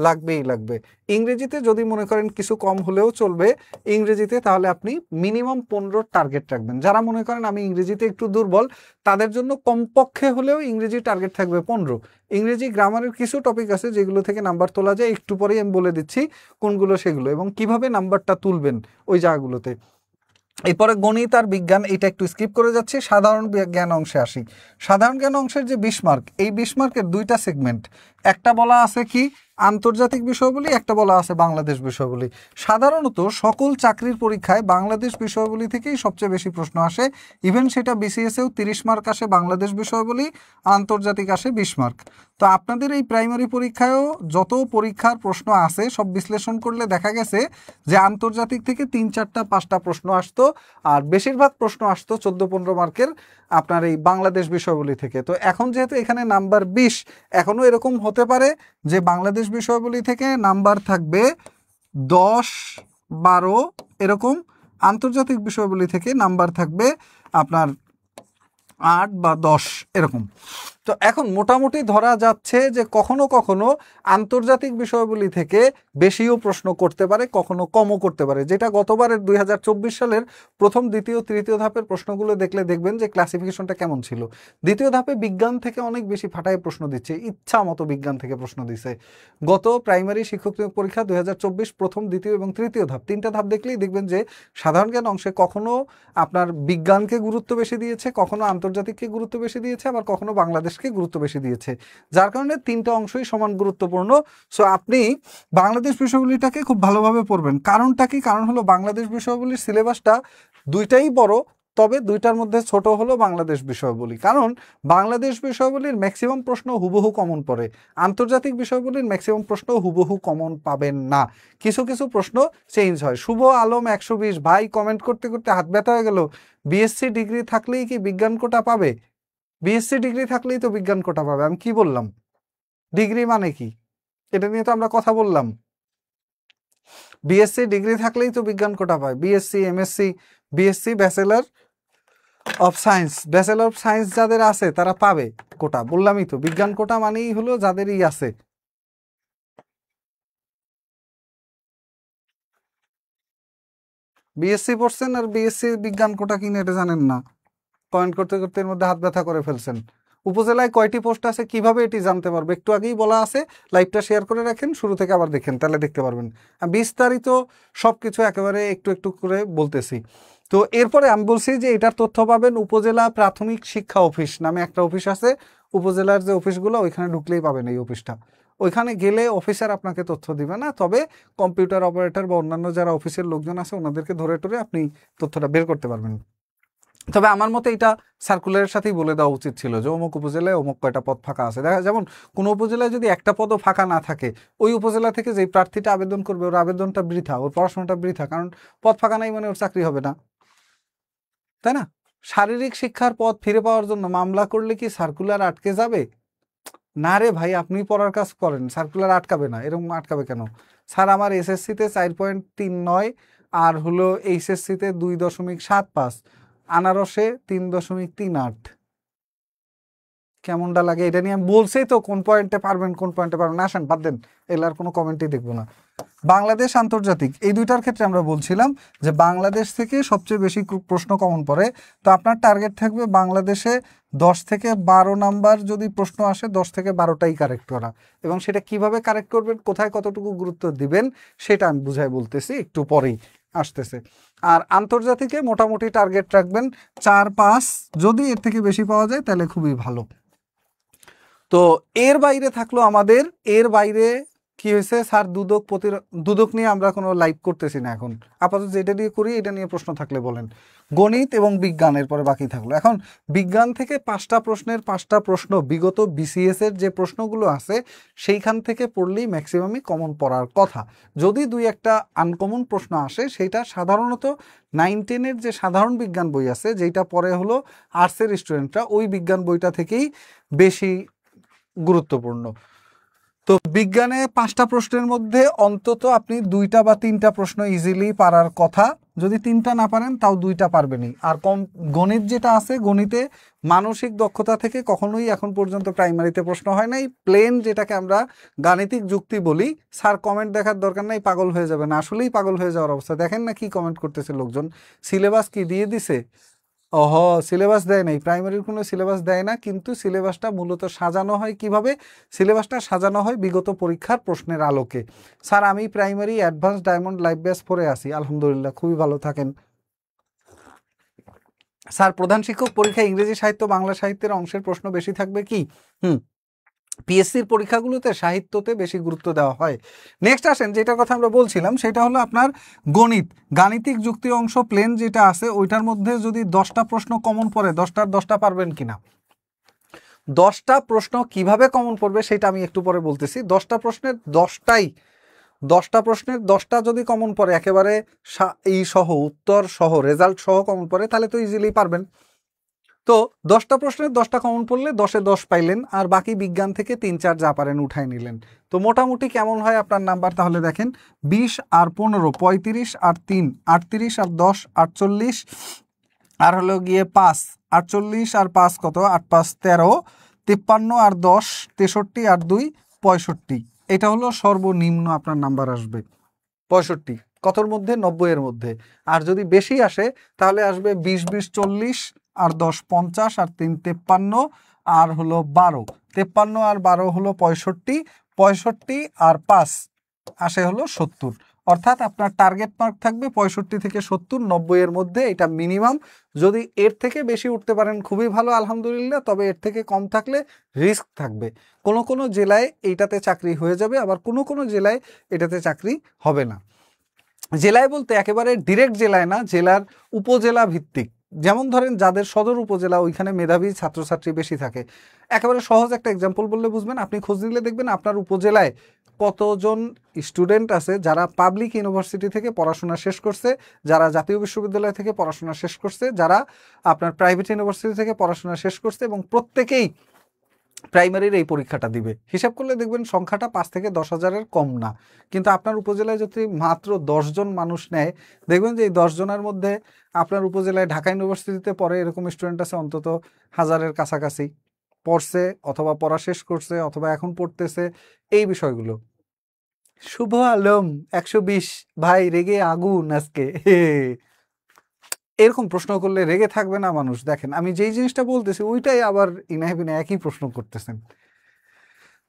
লাগবেই লাগবে। ইংরেজিতে যদি মনে করেন কিছু কম হলেও চলবে ইংরেজিতে, তাহলে আপনি মিনিমাম 15 টার্গেট রাখবেন। যারা মনে করেন আমি ইংরেজিতে একটু দুর্বল, তাদের জন্য কমপক্ষে হলেও ইংরেজি টার্গেট থাকবে 15। ইংরেজি গ্রামারের কিছু টপিক আছে যেগুলো থেকে নাম্বার তোলা যায়, একটু পরেই আমি বলে দিচ্ছি কোনগুলো সেগুলো, এবং কিভাবে নাম্বারটা তুলবেন ওই জায়গাগুলোতে। এরপরে গণিত আর বিজ্ঞান, এটা একটু স্কিপ করে যাচ্ছি, সাধারণ জ্ঞান অংশে আসি। সাধারণ জ্ঞান অংশের যে 20 মার্ক, এই 20 মার্কের 2টা সেগমেন্ট। একটা বলা আছে কি আন্তর্জাতিক বিষয়বলী, একটা বলা আছে বাংলাদেশ বিষয়বলী। সাধারণত সকল চাকরির পরীক্ষায় বাংলাদেশ বিষয়বলী থেকেই সবচেয়ে বেশি প্রশ্ন আসে। ইভেন সেটা বিসিএসেও 30 মার্ক আসে বাংলাদেশ বিষয়বলী, আন্তর্জাতিক আসে 20 মার্ক। তো আপনাদের এই প্রাইমারি পরীক্ষায়ও যত পরীক্ষার প্রশ্ন আছে সব বিশ্লেষণ করলে দেখা গেছে যে আন্তর্জাতিক থেকে 3-4-5টা প্রশ্ন আসতো, আর বেশিরভাগ প্রশ্ন আসতো 14-15 মার্কের আপনার এই বাংলাদেশ বিষয়বলী থেকে। তো এখন যেহেতু এখানে নাম্বার 20, এখনও এরকম হতে পারে যে বাংলাদেশ বিষয়বলী থেকে নাম্বার থাকবে 10-12 এরকম, আন্তর্জাতিক বিষয়বলী থেকে নাম্বার থাকবে আপনার 8 বা 10 এরকম। তো এখন মোটামুটি ধরা যাচ্ছে যে কখনো কখনো আন্তর্জাতিক বিষয়বলী থেকে বেশিও প্রশ্ন করতে পারে, কখনো কমও করতে পারে, যেটা গতবারের 2024 সালের প্রথম, দ্বিতীয়, তৃতীয় ধাপের প্রশ্নগুলো দেখলে দেখবেন যে ক্লাসিফিকেশনটা কেমন ছিল। দ্বিতীয় ধাপে বিজ্ঞান থেকে অনেক বেশি ফাটায় প্রশ্ন দিচ্ছে, ইচ্ছা মতো বিজ্ঞান থেকে প্রশ্ন দিচ্ছে। গত প্রাইমারি শিক্ষক নিয়োগ পরীক্ষা 2024 প্রথম, দ্বিতীয় এবং তৃতীয় ধাপ, 3টা ধাপ দেখলেই দেখবেন যে সাধারণ জ্ঞান অংশে কখনো আপনার বিজ্ঞানকে গুরুত্ব বেশি দিয়েছে, কখনো আন্তর্জাতিককে গুরুত্ব বেশি দিয়েছে, আবার কখনো বাংলাদেশকে গুরুত্ব বেশি দিয়েছে, যার কারণে 3টা অংশই সমান গুরুত্বপূর্ণ। সো আপনি বাংলাদেশ বিষয়বলীটাকে খুব ভালোভাবে পড়বেন। কারণটা কি? কারণ হলো বাংলাদেশ বিষয়বলীর সিলেবাসটা দুইটাই বড়, তবে দুইটার মধ্যে ছোট হলো বাংলাদেশ বিষয়বলী। কারণ বাংলাদেশ বিষয়বলীর ম্যাক্সিমাম প্রশ্ন হুবহু কমন পড়ে, আন্তর্জাতিক বিষয়বলীর ম্যাক্সিমাম প্রশ্ন হুবহু কমন পাবেন না, কিছু কিছু প্রশ্ন চেঞ্জ হয়। শুভ আলম 120 ভাই কমেন্ট করতে করতে হাত ব্যথা হয়ে গেল, বিএসসি ডিগ্রি থাকলেই কি বিজ্ঞান কোটা পাবে? বিএসসি ডিগ্রি থাকলেই তো বিজ্ঞান কোটা পাবে। আমি কি বললাম? ডিগ্রি মানে কি? এটা নিয়ে তো আমরা কথা বললাম। বিএসসি ডিগ্রি থাকলেই তো বিজ্ঞান কোটা পায়, BSc, MSc, BSc bachelor of science, bachelor of science যাদের আছে তারা পাবে কোটা। বললামই তো, বিজ্ঞান কোটা মানেই হলো যাদেরই আছে। বিএসসি পড়ছেন আর বিএসসি বিজ্ঞান কোটা কিনে এটা জানেন না, কমেন্ট করতে করতে এর মধ্যে হাত ব্যথা করে ফেলছেন। উপজেলায় কয়টি পোস্ট আছে কিভাবে এটি জানতে পারবে? একটু আগেই বলা আছে, লাইভটা শেয়ার করে রাখেন, শুরু থেকে আবার দেখেন, তাহলে দেখতে পারবেন। বিস্তারিত সবকিছু একেবারে একটু একটু করে বলতেছি। তো এরপরে আমি বলছি যে এটার তথ্য পাবেন উপজেলা প্রাথমিক শিক্ষা অফিস নামে একটা অফিস আছে, উপজেলার যে অফিসগুলো ওইখানে ঢুকলেই পাবেন এই অফিসটা। ওইখানে গেলে অফিসার আপনাকে তথ্য দিবে না, তবে কম্পিউটার অপারেটর বা অন্যান্য যারা অফিসের লোকজন আছে ওনাদেরকে ধরে টরে আপনি তথ্যটা বের করতে পারবেন। তবে আমার মতে এটা সার্কুলারের সাথেই বলে দেওয়া উচিত ছিল যে অমুক উপজেলায় অমুক কয়টা পদ ফাঁকা আছে। দেখা যেমন কোনো উপজেলায় যদি একটা পদও ফাঁকা না থাকে, ওই উপজেলা থেকে যেই প্রার্থীটা আবেদন করবে ওর আবেদনটা বৃথা, ওর পড়াশোনাটা বৃথা, কারণ পদ ফাঁকা নাই মানে ওর চাকরি হবে না, তাই না? শারীরিক শিক্ষার পদ ফিরে পাওয়ার জন্য মামলা করলে কি সার্কুলার আটকে যাবে? না রে ভাই, আপনি পড়ার কাজ করেন, সার্কুলার আটকাবে না। এরকম আটকাবে কেন? স্যার আমার এসএসসিতে 4.39 আর হলো এইচএসসিতে 2.75, আনারসে 3.38। কেমনটা লাগে এটা নিয়ে আমি বলছি তো, কোন পয়েন্টে পারবেন কোন পয়েন্টে পারবেন না, আসেন বাদ দেন, এগুলার কোনো কমেন্টই দেখবো না। বাংলাদেশ আন্তর্জাতিক এই দুইটার ক্ষেত্রে আমরা বলছিলাম যে বাংলাদেশ থেকে সবচেয়ে বেশি প্রশ্ন কমন পড়ে। তো আপনার টার্গেট থাকবে বাংলাদেশে 10 থেকে 12 নাম্বার যদি প্রশ্ন আসে 10 থেকে 12টাই কারেক্ট করা, এবং সেটা কিভাবে কারেক্ট করবেন, কোথায় কতটুকু গুরুত্ব দিবেন সেটা আমি বুঝাই বলতেছি, একটু পরেই আসতেছে। আর আন্তর্জাতিকে মোটামুটি টার্গেট রাখবেন 4-5, যদি এর থেকে বেশি পাওয়া যায় তাহলে খুবই ভালো। তো এর বাইরে থাকলো আমাদের, এর বাইরে কি হয়েছে স্যার, দুদক নিয়ে আমরা কোনো লাইভ করতেছি না এখন, আপাতত যেটা দিয়ে করি এটা নিয়ে প্রশ্ন থাকলে বলেন। গণিত এবং বিজ্ঞানের পরে বাকি থাকলো। এখন বিজ্ঞান থেকে 5টা প্রশ্নের 5টা প্রশ্ন বিগত বিসিএস এর যে প্রশ্নগুলো আছে সেইখান থেকে পড়লেই ম্যাক্সিমামই কমন পড়ার কথা। যদি 2-1টা আনকমন প্রশ্ন আসে সেটা সাধারণত 9-10-এর যে সাধারণ বিজ্ঞান বই আছে, যেটা পরে হলো আর্টসের স্টুডেন্টরা, ওই বিজ্ঞান বইটা থেকেই বেশি গুরুত্বপূর্ণ। তো বিজ্ঞানে 5টা প্রশ্নের মধ্যে অন্তত আপনি 2টা বা 3টা প্রশ্ন ইজিলি পারার কথা, যদি 3টা না পারেন তাও 2টা পারবেনই। আর গণিত যেটা আছে, গণিতে মানসিক দক্ষতা থেকে কখনোই এখন পর্যন্ত প্রাইমারিতে প্রশ্ন হয় নাই, প্লেন যেটাকে আমরা গাণিতিক যুক্তি বলি। স্যার কমেন্ট দেখার দরকার নাই, পাগল হয়ে যাবেন, আসলেই পাগল হয়ে যাওয়ার অবস্থা। দেখেন না কি কমেন্ট করতেছে লোকজন, সিলেবাস কি দিয়ে দিছে? ওহ, সিলেবাস দেয় নাই, প্রাইমারির কোনো সিলেবাস দেয় না, কিন্তু সিলেবাসটা মূলত সাজানো হয় কিভাবে? সিলেবাসটা সাজানো হয় বিগত পরীক্ষার প্রশ্নের আলোকে। স্যার আমি primary advance diamond live batch পড়ে আসি, আলহামদুলিল্লাহ, খুবই ভালো থাকেন। স্যার প্রধান শিক্ষক পরীক্ষায় ইংরেজি সাহিত্য বাংলা সাহিত্যের অংশের প্রশ্ন বেশি থাকবে কি? পিএসসির পরীক্ষাগুলোতে সাহিত্যতে বেশি গুরুত্ব দেওয়া হয়। নেক্সট আসেন, যেটার কথা আমরা বলছিলাম সেটা হলো আপনার গণিত, গাণিতিক যুক্তি অংশ প্লেন যেটা আছে ওইটার মধ্যে যদি 10টা প্রশ্ন কমন পড়ে 10টার 10টা পারবেন কিনা। 10টা প্রশ্ন কিভাবে কমন পড়বে সেটা আমি একটু পরে বলতেছি। 10টা প্রশ্নের 10টা প্রশ্নের 10টা যদি কমন পড়ে একেবারে এই সহ উত্তর সহ রেজাল্ট সহ কমন পড়ে তাহলে তো ইজিলি পারবেন। তো 10টা প্রশ্নের 10টা কমন পড়লে 10-এ 10 পাইলেন, আর বাকি বিজ্ঞান থেকে 3-4 যা পারেন উঠাই নিলেন। তো মোটামুটি কেমন হয় আপনার নাম্বার, তাহলে দেখেন 20 আর 15 35 আর 3 38 আর 10 48 আর হলো গিয়ে 5 48 আর 5 কত 8 5 13 53 আর 10 63 আর 2 65। এটা হলো সর্বনিম্ন আপনার নাম্বার আসবে 65, কতর মধ্যে 90-এর মধ্যে। আর যদি বেশি আসে তাহলে আসবে 20 20 40 আর 10 50 আর 3 53 আর হলো 12 53 আর 12 হলো 65 65 আর 5 আসে হলো 70। অর্থাৎ আপনার টার্গেট মার্ক থাকবে 65 থেকে 70, 90-এর মধ্যে, এটা মিনিমাম। যদি এর থেকে বেশি উঠতে পারেন খুবই ভালো, আলহামদুলিল্লাহ, তবে এর থেকে কম থাকলে রিস্ক থাকবে। কোনো কোনো জেলায় এইটাতে চাকরি হয়ে যাবে, আবার কোনো কোনো জেলায় এটাতে চাকরি হবে না। জেলায় বলতে একেবারে ডিরেক্ট জেলায় না, জেলার উপজেলা ভিত্তিক। যেমন ধরেন যাদের সদর উপজেলা ওইখানে মেধাবী ছাত্রছাত্রী বেশি থাকে। একেবারে সহজ একটা এক্সাম্পল বললে বুঝবেন, আপনি খোঁজ নিলে দেখবেন আপনার উপজেলায় কতজন স্টুডেন্ট আছে যারা পাবলিক ইউনিভার্সিটি থেকে পড়াশোনা শেষ করছে, যারা জাতীয় বিশ্ববিদ্যালয় থেকে পড়াশোনা শেষ করছে, যারা আপনার প্রাইভেট ইউনিভার্সিটি থেকে পড়াশোনা শেষ করছে, এবং প্রত্যেকেই প্রাইমারির এই পরীক্ষাটা দিবে। হিসাব করলে দেখবেন সংখ্যাটা 5 থেকে 10,000-এর কম না। কিন্তু আপনার উপজেলায় যদি মাত্র 10 জন মানুষ নেয়, দেখবেন যে এই 10 জনের মধ্যে আপনার উপজেলায় ঢাকা ইউনিভার্সিটিতে পড়ে এরকম স্টুডেন্ট আছে অন্তত 1000-এর কাছাকাছি, পড়ছে অথবা পড়া শেষ করছে অথবা এখন পড়তেছে। এই বিষয়গুলো। শুভ আলম 120 ভাই রেগে আগুন আজকে। এরকম প্রশ্ন করলে রেগে থাকবে না মানুষ? দেখেন আমি যেই জিনিসটা বলতেছি ওইটাই আবার ইনাহিবিনা একই প্রশ্ন করতেছেন।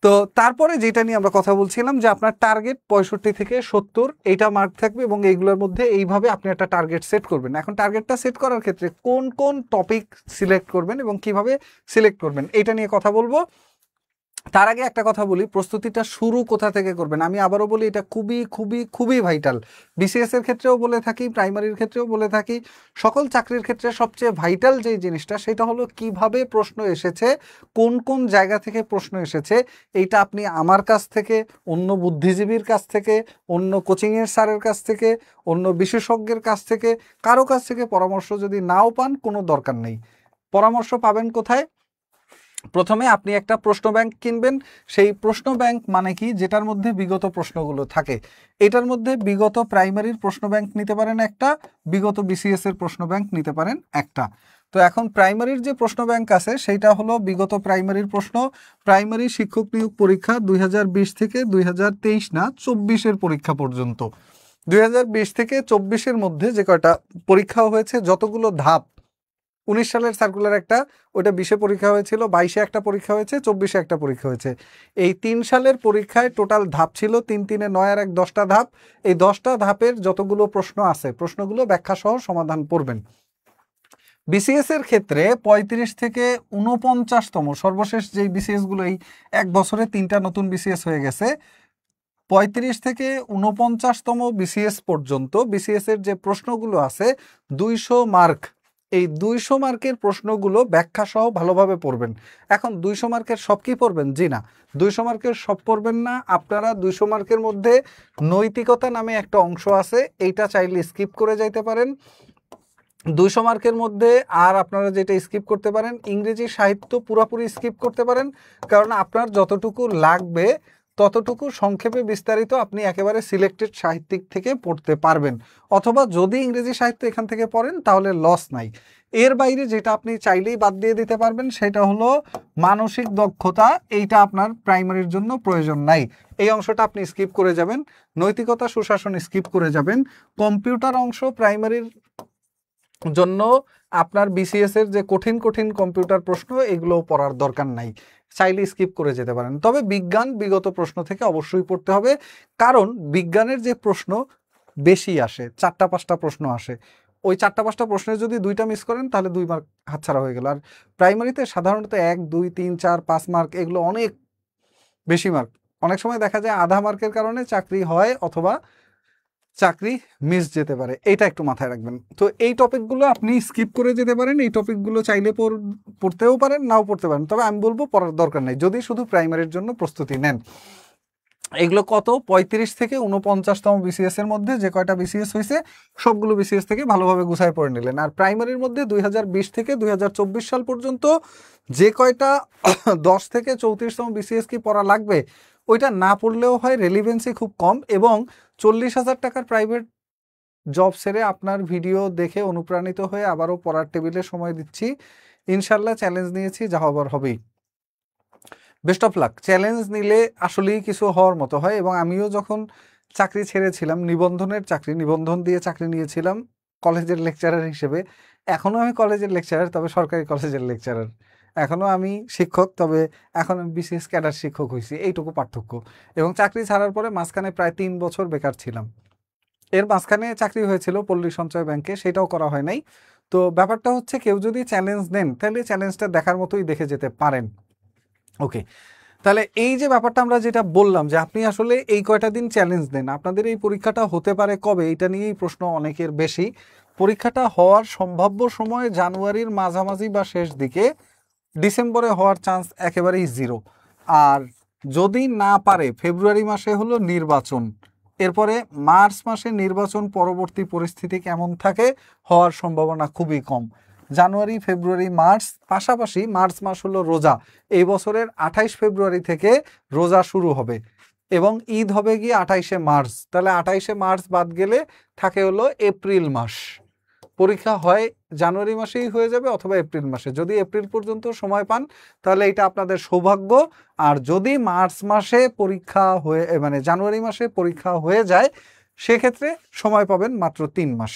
তো তারপরে যেটা নিয়ে আমরা কথা বলছিলাম যে আপনার টার্গেট 65 থেকে 70 এইটা মার্ক থাকবে, এবং এইগুলোর মধ্যে এইভাবে আপনি একটা টার্গেট সেট করবেন। এখন টার্গেটটা সেট করার ক্ষেত্রে কোন কোন টপিক সিলেক্ট করবেন এবং কিভাবে সিলেক্ট করবেন এটা নিয়ে কথা বলবো। তার আগে একটা কথা বলি, প্রস্তুতিটা শুরু কোথা থেকে করবেন। আমি আবারও বলি এটা খুবই খুবই খুবই ভাইটাল। বিসিএস এর ক্ষেত্রেও বলে থাকি, প্রাইমারির ক্ষেত্রেও বলে থাকি, সকল চাকরির ক্ষেত্রে সবচেয়ে ভাইটাল যেই জিনিসটা সেটা হলো কিভাবে প্রশ্ন এসেছে, কোন কোন জায়গা থেকে প্রশ্ন এসেছে। এইটা আপনি আমার কাছ থেকে, অন্য বুদ্ধিজীবীর কাছ থেকে, অন্য কোচিংয়ের স্যারের কাছ থেকে, অন্য বিশেষজ্ঞের কাছ থেকে, কারো কাছ থেকে পরামর্শ যদি নাও পান কোনো দরকার নেই। পরামর্শ পাবেন কোথায়? প্রথমে আপনি একটা প্রশ্ন ব্যাংক কিনবেন। সেই প্রশ্ন ব্যাংক মানে কি, যেটার মধ্যে বিগত প্রশ্নগুলো থাকে। এটার মধ্যে বিগত প্রাইমারির প্রশ্ন ব্যাংক নিতে পারেন একটা, বিগত বিসিএস এর প্রশ্ন ব্যাংক নিতে পারেন একটা। তো এখন প্রাইমারির যে প্রশ্ন ব্যাংক আছে সেইটা হলো বিগত প্রাইমারির প্রশ্ন, প্রাইমারি শিক্ষক নিয়োগ পরীক্ষা 2020 থেকে 2023 না 24-এর পরীক্ষা পর্যন্ত। 2020 থেকে 24-এর মধ্যে যে কয়টা পরীক্ষা হয়েছে, যতগুলো ধাপ, 19 সালের সার্কুলার একটা, ওইটা 20-এ পরীক্ষা হয়েছিল, 22-এ একটা পরীক্ষা হয়েছে, 24-এ একটা পরীক্ষা হয়েছে। এই 3 সালের পরীক্ষায় টোটাল ধাপ ছিল 3 3 9 আর 1 10টা ধাপ। এই 10টা ধাপের যতগুলো প্রশ্ন আছে প্রশ্নগুলো ব্যাখ্যা সহ সমাধান করবেন। বিসিএস এর ক্ষেত্রে 35 থেকে 49তম, সর্বশেষ যেই বিসিএস গুলো এই এক বছরে 3টা নতুন বিসিএস হয়ে গেছে, 35 থেকে 49তম বিসিএস পর্যন্ত বিসিএস এর যে প্রশ্নগুলো আছে 200 মার্ক, এই 200 মার্কের প্রশ্নগুলো ব্যাখ্যা সহ ভালোভাবে পড়বেন। এখন 200 মার্কের সব কি পড়বেন? জি না, 200 মার্কের সব পড়বেন না। আপনারা 200 মার্কের মধ্যে নৈতিকতা নামে একটা অংশ আছে, এইটা চাইলে স্কিপ করে যাইতে পারেন। 200 মার্কের মধ্যে আর আপনারা যেটা স্কিপ করতে পারেন, ইংরেজি সাহিত্য পুরোপুরি স্কিপ করতে পারেন, কারণ আপনার যতটুকু লাগবে ততটুকু সংক্ষেপে বিস্তারিত আপনি একেবারে সিলেক্টেড সাহিত্যিক থেকে পড়তে পারবেন। অথবা যদি ইংরেজি সাহিত্য এখান থেকে পড়েন তাহলে লস নাই। এর বাইরে যেটা আপনি চাইলেই বাদ দিয়ে দিতে পারবেন সেটা হলো মানসিক দক্ষতা, এইটা আপনার প্রাইমারির জন্য প্রয়োজন নাই, এই অংশটা আপনি স্কিপ করে যাবেন। নৈতিকতা সুশাসন স্কিপ করে যাবেন। কম্পিউটার অংশ প্রাইমারির জন্য আপনার বিসিএস এর যে কঠিন কঠিন কম্পিউটার প্রশ্ন এগুলো পড়ার দরকার নাই, চাইলে স্কিপ করে যেতে পারেন। তবে বিজ্ঞান বিগত প্রশ্ন থেকে অবশ্যই পড়তে হবে, কারণ বিজ্ঞানের যে প্রশ্ন বেশি আসে, 4টা 5টা প্রশ্ন আসে। ওই 4টা 5টা প্রশ্নের যদি 2টা মিস করেন তাহলে 2 মার্ক হাতছাড়া হয়ে গেল। আর প্রাইমারিতে সাধারণত 1 2 3 4 5 মার্ক এগুলো অনেক বেশি মার্ক, অনেক সময় দেখা যায় আধা মার্কের কারণে চাকরি হয় অথবা চাকরি মিস যেতে পারে, এটা একটু মাথায় রাখবেন। তো এই টপিকগুলো আপনি স্কিপ করে যেতে পারেন, এই টপিকগুলো চাইলে পড়তেও পারেন, নাও পড়তে পারেন, তবে আমি বলবো পড়ার দরকার নেই যদি শুধু প্রাইমারির জন্য প্রস্তুতি নেন। এগুলো কত 35 থেকে 49তম বিসিএস এর মধ্যে যে কয়টা বিসিএস হয়েছে সবগুলো বিসিএস থেকে ভালোভাবে গুছায় পড়ে নিলেন। আর প্রাইমারির মধ্যে 2020 থেকে 2024 সাল পর্যন্ত যে কয়টা 10 থেকে 34তম বিসিএস কি পড়া লাগবে ওইটা না পড়লেও হয়, রেলিভেন্সি খুব কম, এবং 40,000 টাকার প্রাইভেট জব ছেড়ে আপনার ভিডিও দেখে অনুপ্রাণিত হয়ে আবারও পড়ার টেবিলে সময় দিচ্ছি, ইনশাল্লাহ চ্যালেঞ্জ নিয়েছি, যা হবার হবেই। Best of luck. চ্যালেঞ্জ নিলে আসলেই কিছু হওয়ার মতো হয়, এবং আমিও যখন চাকরি ছেড়েছিলাম, নিবন্ধনের চাকরি, নিবন্ধন দিয়ে চাকরি নিয়েছিলাম কলেজের লেকচারার হিসেবে। এখনও আমি কলেজের লেকচারার, তবে সরকারি কলেজের লেকচারার। এখনও আমি শিক্ষক, তবে এখন আমি বিসিএস ক্যাডার শিক্ষক হয়েছি, এইটুকু পার্থক্য। এবং চাকরি ছাড়ার পরে মাঝখানে প্রায় 3 বছর বেকার ছিলাম। এর মাঝখানে চাকরি হয়েছিল পল্লী সঞ্চয় ব্যাংকে, সেটাও করা হয় নাই। তো ব্যাপারটা হচ্ছে কেউ যদি চ্যালেঞ্জ নেন তাহলে চ্যালেঞ্জটা দেখার মতোই দেখে যেতে পারেন। ওকে, তাহলে এই যে ব্যাপারটা আমরা যেটা বললাম যে আপনি আসলে এই কয়টা দিন চ্যালেঞ্জ দেন, আপনাদের এই পরীক্ষাটা হতে পারে কবে, এটা নিয়েই প্রশ্ন অনেকের বেশি। পরীক্ষাটা হওয়ার সম্ভাব্য সময় জানুয়ারির মাঝামাঝি বা শেষ দিকে, ডিসেম্বরে হওয়ার চান্স একেবারেই 0। আর যদি না পারে ফেব্রুয়ারি মাসে হলো নির্বাচন, এরপরে মার্চ মাসে নির্বাচন পরবর্তী পরিস্থিতি কেমন থাকে, হওয়ার সম্ভাবনা খুবই কম। জানুয়ারি, ফেব্রুয়ারি, মার্চ, পাশাপাশি মার্চ মাস হলো রোজা, এই বছরের 28 ফেব্রুয়ারি থেকে রোজা শুরু হবে, এবং ঈদ হবে গিয়ে 28শে মার্চ। তাহলে 28শে মার্চ বাদ গেলে থাকে হলো এপ্রিল মাস। পরীক্ষা হয় জানুয়ারি মাসেই হয়ে যাবে অথবা এপ্রিল মাসে। যদি এপ্রিল পর্যন্ত সময় পান তাহলে এটা আপনাদের সৌভাগ্য। আর যদি মার্চ মাসে পরীক্ষা হয়ে মানে জানুয়ারি মাসে পরীক্ষা হয়ে যায়, সেক্ষেত্রে সময় পাবেন মাত্র 3 মাস।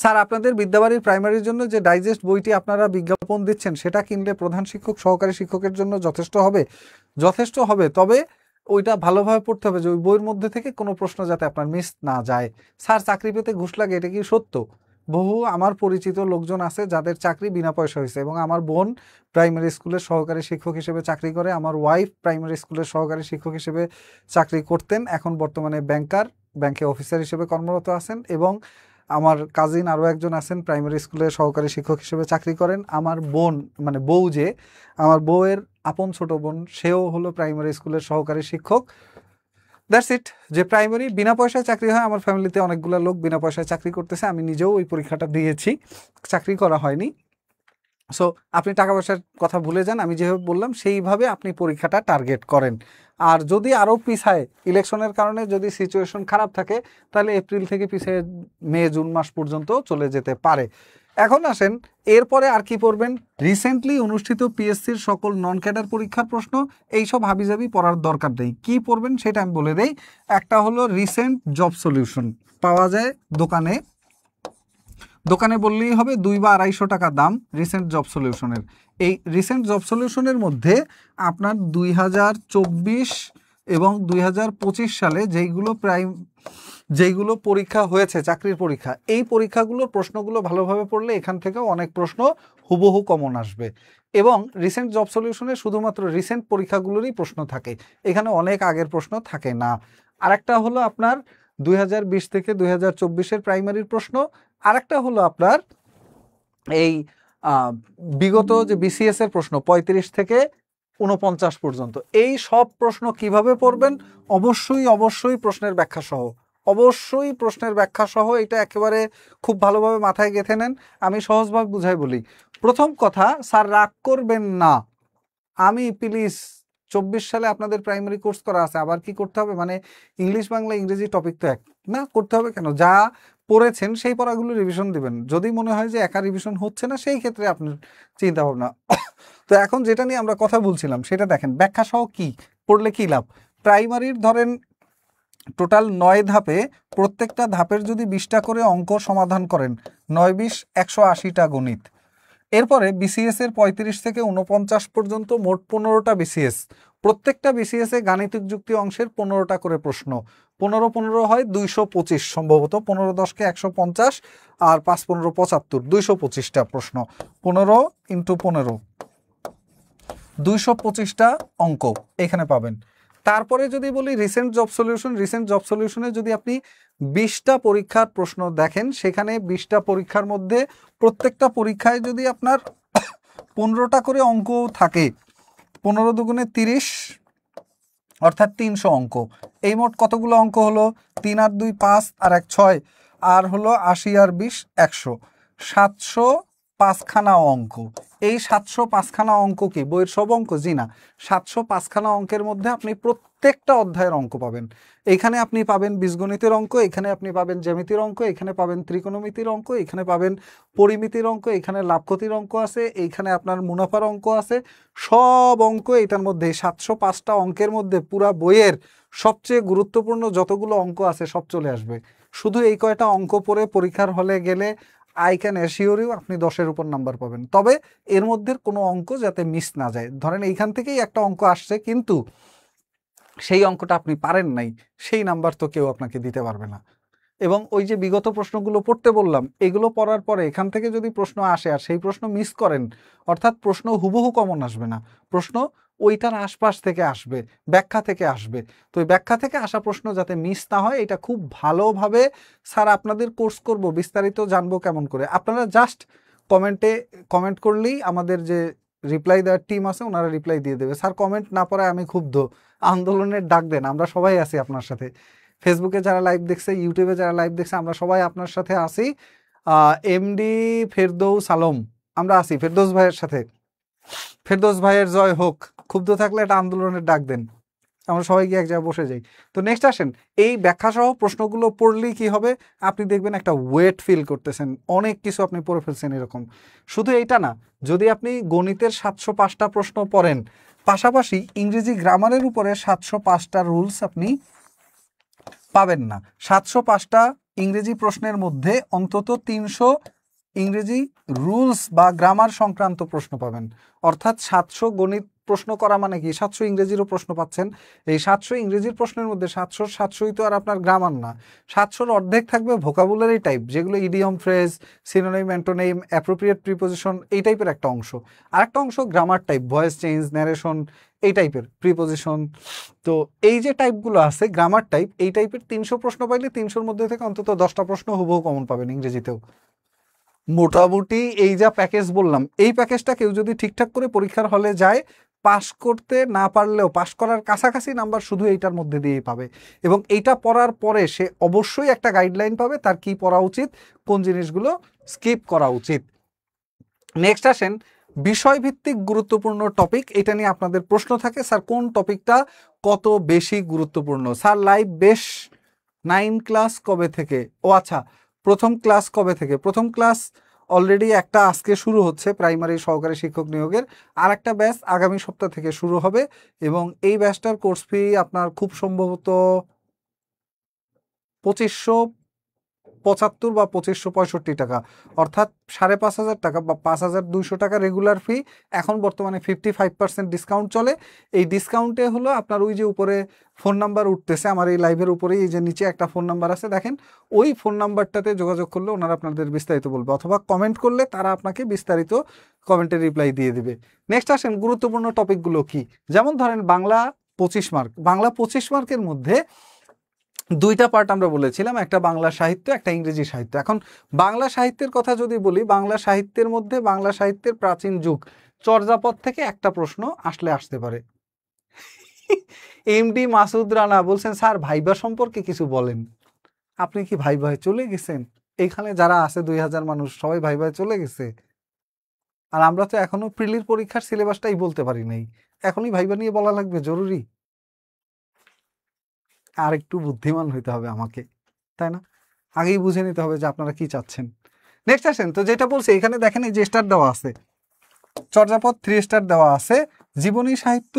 স্যার, আপনাদের বিদ্যাবাড়ির প্রাইমারির জন্য যে ডাইজেস্ট বইটি আপনারা বিজ্ঞাপন দিচ্ছেন সেটা কিনলে প্রধান শিক্ষক, সহকারী শিক্ষকের জন্য যথেষ্ট হবে? যথেষ্ট হবে, তবে ওইটা ভালোভাবে পড়তে হবে যে ওই বইয়ের মধ্যে থেকে কোনো প্রশ্ন যাতে আপনার মিস না যায়। স্যার, চাকরি পেতে ঘুষ লাগে, এটা কি সত্য? বহু আমার পরিচিত লোকজন আছে যাদের চাকরি বিনা পয়সা হয়েছে, এবং আমার বোন প্রাইমারি স্কুলের সহকারী শিক্ষক হিসেবে চাকরি করে, আমার ওয়াইফ প্রাইমারি স্কুলের সহকারী শিক্ষক হিসেবে চাকরি করতেন, এখন বর্তমানে ব্যাংকে অফিসার হিসেবে কর্মরত আছেন, এবং আমার কাজিন আরও একজন আছেন প্রাইমারি স্কুলে সহকারী শিক্ষক হিসেবে চাকরি করেন। আমার বোন মানে বউ, যে আমার বউয়ের আপন ছোট বোন, সেও হলো প্রাইমারি স্কুলের সহকারী শিক্ষক। That's it. যে প্রাইমারি বিনা পয়সায় চাকরি হয়, আমার ফ্যামিলিতে অনেকগুলো লোক বিনা পয়সায় চাকরি করতেছে, আমি নিজেও ওই পরীক্ষাটা দিয়েছি, চাকরি করা হয়নি। সো আপনি টাকা পয়সার কথা ভুলে যান, আমি যেভাবে বললাম সেইভাবে আপনি পরীক্ষাটা টার্গেট করেন। আর যদি আরও পিছায় ইলেকশনের কারণে যদি সিচুয়েশন খারাপ থাকে, তাহলে এপ্রিল থেকে পিছিয়ে মে জুন মাস পর্যন্ত চলে যেতে পারে। এখন আসেন এরপরে আর কি পড়বেন। রিসেন্টলি অনুষ্ঠিত পিএসসির সকল নন ক্যাডার পরীক্ষার প্রশ্ন, এইসব হাবিজাবি পড়ার দরকার নেই। কি পড়বেন সেটা আমি বলে দেই। একটা হলো রিসেন্ট জব সলিউশন, পাওয়া যায় দোকানে, দোকানে বললেই হবে 2 বা 250 টাকা দাম রিসেন্ট জব সলিউশনের। এই রিসেন্ট জব সলিউশনের মধ্যে আপনার 2024 এবং 2025 সালে যেইগুলো পরীক্ষা হয়েছে, চাকরির পরীক্ষা, এই পরীক্ষাগুলোর প্রশ্নগুলো ভালোভাবে পড়লে এখান থেকেও অনেক প্রশ্ন হুবহু কমন আসবে। এবং রিসেন্ট জব সলিউশনে শুধুমাত্র রিসেন্ট পরীক্ষাগুলোরই প্রশ্ন থাকে, এখানে অনেক আগের প্রশ্ন থাকে না। আরেকটা হলো আপনার 2020 থেকে 2024-এর প্রাইমারির প্রশ্ন, আরেকটা হলো আপনার এই বিগত যে বিসিএস এর প্রশ্ন 35 থেকে 49 পর্যন্ত। এই সব প্রশ্ন কিভাবে পড়বেন, অবশ্যই প্রশ্নের ব্যাখ্যা সহ, অবশ্যই প্রশ্নের ব্যাখ্যা সহ। এটা একেবারে খুব ভালোভাবে মাথায় গেঁথে নেন। আমি সহজভাবে বুঝাই বলি। প্রথম কথা, স্যার রাগ করবেন না, আমি প্লিজ 24 সালে আপনাদের প্রাইমারি কোর্স করা আছে, আবার কি করতে হবে, মানে ইংলিশ বাংলা ইংরেজি টপিক তো এক না, করতে হবে কেন? যা পড়েছেন সেই পড়াগুলো রিভিশন দিবেন। যদি মনে হয় যে একা রিভিশন হচ্ছে না, সেই ক্ষেত্রে আপনার চিন্তা ভাবনা। তো এখন যেটা নিয়ে আমরা কথা বলছিলাম সেটা দেখেন, ব্যাখ্যা সহ কি পড়লে কি লাভ। প্রাইমারির ধরেন টোটাল 9 ধাপে, প্রত্যেকটা ধাপের যদি 20টা করে অঙ্ক সমাধান করেন, 9-20 180টা গণিত। এরপরে বিসিএস এর 35 থেকে 49 পর্যন্ত মোট 15টা বিসিএস, প্রত্যেকটা বিসিএস এ গাণিতিক যুক্তি অংশের 15টা করে প্রশ্ন, 15 হয় 225, সম্ভবত 15×10 150, আর 5×15 75, 225টা প্রশ্ন, 15 × 15 225টা অঙ্ক এখানে পাবেন। তারপরে যদি বলি recent job solution, recent job সলিউশনে যদি আপনি 20টা পরীক্ষার প্রশ্ন দেখেন, সেখানে 20টা পরীক্ষার মধ্যে প্রত্যেকটা পরীক্ষায় যদি আপনার 15টা করে অঙ্ক থাকে, 15 দুগুণে 30 অর্থাৎ 300 অঙ্ক। এই মোট কতগুলো অঙ্ক হলো? 3 আর 2 5 আর 1 6 আর হলো 80 আর 20 100, 705খানা অঙ্ক। এই 705খানা অঙ্ক কি বইয়ের সব অঙ্ক? জি না, 705খানা অঙ্কের মধ্যে আপনি প্রত্যেকটা অধ্যায়ের অঙ্ক পাবেন। এখানে আপনি পাবেন বীজগণিতের অঙ্ক, এখানে আপনি পাবেন জ্যামিতির অঙ্ক, এখানে পাবেন ত্রিকোণমিতির অঙ্ক, এখানে পাবেন পরিমিতির অঙ্ক, এখানে লাভ ক্ষতির অঙ্ক আছে, এইখানে আপনার মুনাফার অঙ্ক আছে। সব অঙ্ক এটার মধ্যে, 705টা অঙ্কের মধ্যে পুরা বইয়ের সবচেয়ে গুরুত্বপূর্ণ যতগুলো অঙ্ক আছে সব চলে আসবে। শুধু এই কয়টা অঙ্ক পড়ে পরীক্ষার হলে গেলে আই ক্যান অ্যাসিওর ইউ আপনি 10-এর উপর নাম্বার পাবেন। তবে এর মধ্যে কোনো অঙ্ক যাতে মিস না যায়। ধরেন এইখান থেকেই একটা অঙ্ক আসছে কিন্তু সেই অঙ্কটা আপনি পারেন নাই, সেই নাম্বার তো কেউ আপনাকে দিতে পারবে না। এবং ওই যে বিগত প্রশ্নগুলো পড়তে বললাম, এগুলো পড়ার পরে এখান থেকে যদি প্রশ্ন আসে আর সেই প্রশ্ন মিস করেন, অর্থাৎ প্রশ্ন হুবহু কমন আসবে না, প্রশ্ন ওইটার আশপাশ থেকে আসবে, ব্যাখ্যা থেকে আসবে। তো ওই ব্যাখ্যা থেকে আসা প্রশ্ন যাতে মিস না হয়, এটা খুব ভালোভাবে স্যার আপনাদের কোর্স করব, বিস্তারিত জানবো কেমন করে, আপনারা জাস্ট কমেন্ট করলেই আমাদের যে রিপ্লাই দেওয়ার টিম আছে ওনারা রিপ্লাই দিয়ে দেবে। স্যার কমেন্ট না পড়ায় আমি ক্ষুব্ধ, আন্দোলনের ডাক দেন, আমরা সবাই আছি আপনার সাথে। ফেসবুকে যারা লাইভ দেখছে, ইউটিউবে যারা লাইভ দেখছে, আমরা সবাই আপনার সাথে আছি। এমডি ফেরদৌস আলম, আমরা আছি ফেরদৌস ভাইয়ের সাথে। ফেরদৌস ভাইয়ের জয় হোক। ক্ষুব্ধ থাকলে একটা আন্দোলনের ডাক দেন, আমরা সবাই গিয়ে এক জায়গায় বসে যাই। তো নেক্সট আসেন, এই ব্যাখ্যা সহ প্রশ্নগুলো পড়লেই কি হবে, আপনি দেখবেন একটা ওয়েট ফিল করতেছেন, অনেক কিছু আপনি পড়ে ফেলছেন এরকম। শুধু এইটা না, যদি আপনি গণিতের 705টা প্রশ্ন পড়েন, পাশাপাশি ইংরেজি গ্রামারের উপরে 705টা রুলস আপনি পাবেন না। 705টা ইংরেজি প্রশ্নের মধ্যে অন্তত 300 ইংরেজি রুলস বা গ্রামার সংক্রান্ত প্রশ্ন পাবেন। অর্থাৎ 700 গণিত প্রশ্ন করা মানে কি 700 ইংরেজিরও প্রশ্ন পাচ্ছেন। এই 700 ইংরেজির প্রশ্নের মধ্যে 700 তো আর আপনার গ্রামার না, 700-র অর্ধেক থাকবে ভোকাবুলারি টাইপ, যেগুলো idiom phrase, synonym, antonym, appropriate preposition, এই টাইপের একটা অংশ। আরেকটা অংশ grammar type, voice change, narration, এই টাইপের প্রিপোজিশন। তো এই যে টাইপগুলো আছে গ্রামার টাইপ, এই টাইপের 300 প্রশ্ন পাইলে 300-র মধ্যে থেকে অন্তত 10টা প্রশ্ন হুবহু কমন পাবেন ইংরেজিতেও। মোটামুটি এই যা প্যাকেজ বললাম, এই প্যাকেজটা কেউ যদি ঠিকঠাক করে পরীক্ষার হলে যায়, পাস করতে না পারলেও পাস করার কাছাকাছি নাম্বার শুধু এইটার মধ্যে দিয়েই পাবে। এবং এইটা পড়ার পরে সে অবশ্যই একটা গাইডলাইন পাবে তার কি পড়া উচিত, কোন জিনিসগুলো স্কিপ করা উচিত। নেক্সট আসেন বিষয়ভিত্তিক গুরুত্বপূর্ণ টপিক। এটা নিয়ে আপনাদের প্রশ্ন থাকে, স্যার কোন টপিকটা কত বেশি গুরুত্বপূর্ণ, স্যার লাইভ বেশ 9 ক্লাস কবে থেকে? ও আচ্ছা, প্রথম ক্লাস কবে থেকে? প্রথম ক্লাস অলরেডি একটা আজকে শুরু হচ্ছে প্রাইমারি সহকারী শিক্ষক নিয়োগের, আর একটা ব্যাচ আগামী সপ্তাহ থেকে শুরু হবে। এবং এই ব্যাচটার কোর্স ফি আপনার খুব সম্ভবত 2575 বা 2565 টাকা, অর্থাৎ 5500 টাকা বা 5200 টাকা রেগুলার ফি। এখন বর্তমানে 55% ডিসকাউন্ট চলে। এই ডিসকাউন্টে হলো আপনার ওই যে উপরে ফোন নাম্বার উঠতেছে আমার এই লাইভের উপরেই, এই যে নিচে একটা ফোন নাম্বার আছে দেখেন, ওই ফোন নাম্বারটাতে যোগাযোগ করলে ওনারা আপনাদের বিস্তারিত বলবে, অথবা কমেন্ট করলে তারা আপনাকে বিস্তারিত কমেন্টের রিপ্লাই দিয়ে দিবে। নেক্সট আসেন গুরুত্বপূর্ণ টপিকগুলো কি, যেমন ধরেন বাংলা 25 মার্ক। বাংলা 25 মার্কের মধ্যে দুইটা পার্ট আমরা বলেছিলাম, একটা বাংলা সাহিত্য, একটা ইংরেজি সাহিত্য। এখন বাংলা সাহিত্যের কথা যদি বলি, বাংলা সাহিত্যের মধ্যে বাংলা সাহিত্যের প্রাচীন যুগ চর্যাপদ থেকে একটা প্রশ্ন আসতে পারে। এমডি মাসুদ রানা বলছেন স্যার ভাইবা সম্পর্কে কিছু বলেন। আপনি কি ভাইভায় চলে গেছেন? এখানে যারা আছে 2000 মানুষ সবাই ভাইভায় চলে গেছে, আর আমরা তো এখনো প্রিলির পরীক্ষার সিলেবাসটাই বলতে পারি নাই, এখনই ভাইবা নিয়ে বলা লাগবে জরুরি? আর একটু বুদ্ধিমান হইতে হবে আমাকে, তাই না? আগেই বুঝে নিতে হবে যে আপনারা কি চাচ্ছেন। নেক্সট আসেন, তো যেটা বলছে এখানে দেখেন এই যে স্টার দেওয়া আছে, চর্যাপদ 3 স্টার দেওয়া আছে, জীবনী সাহিত্য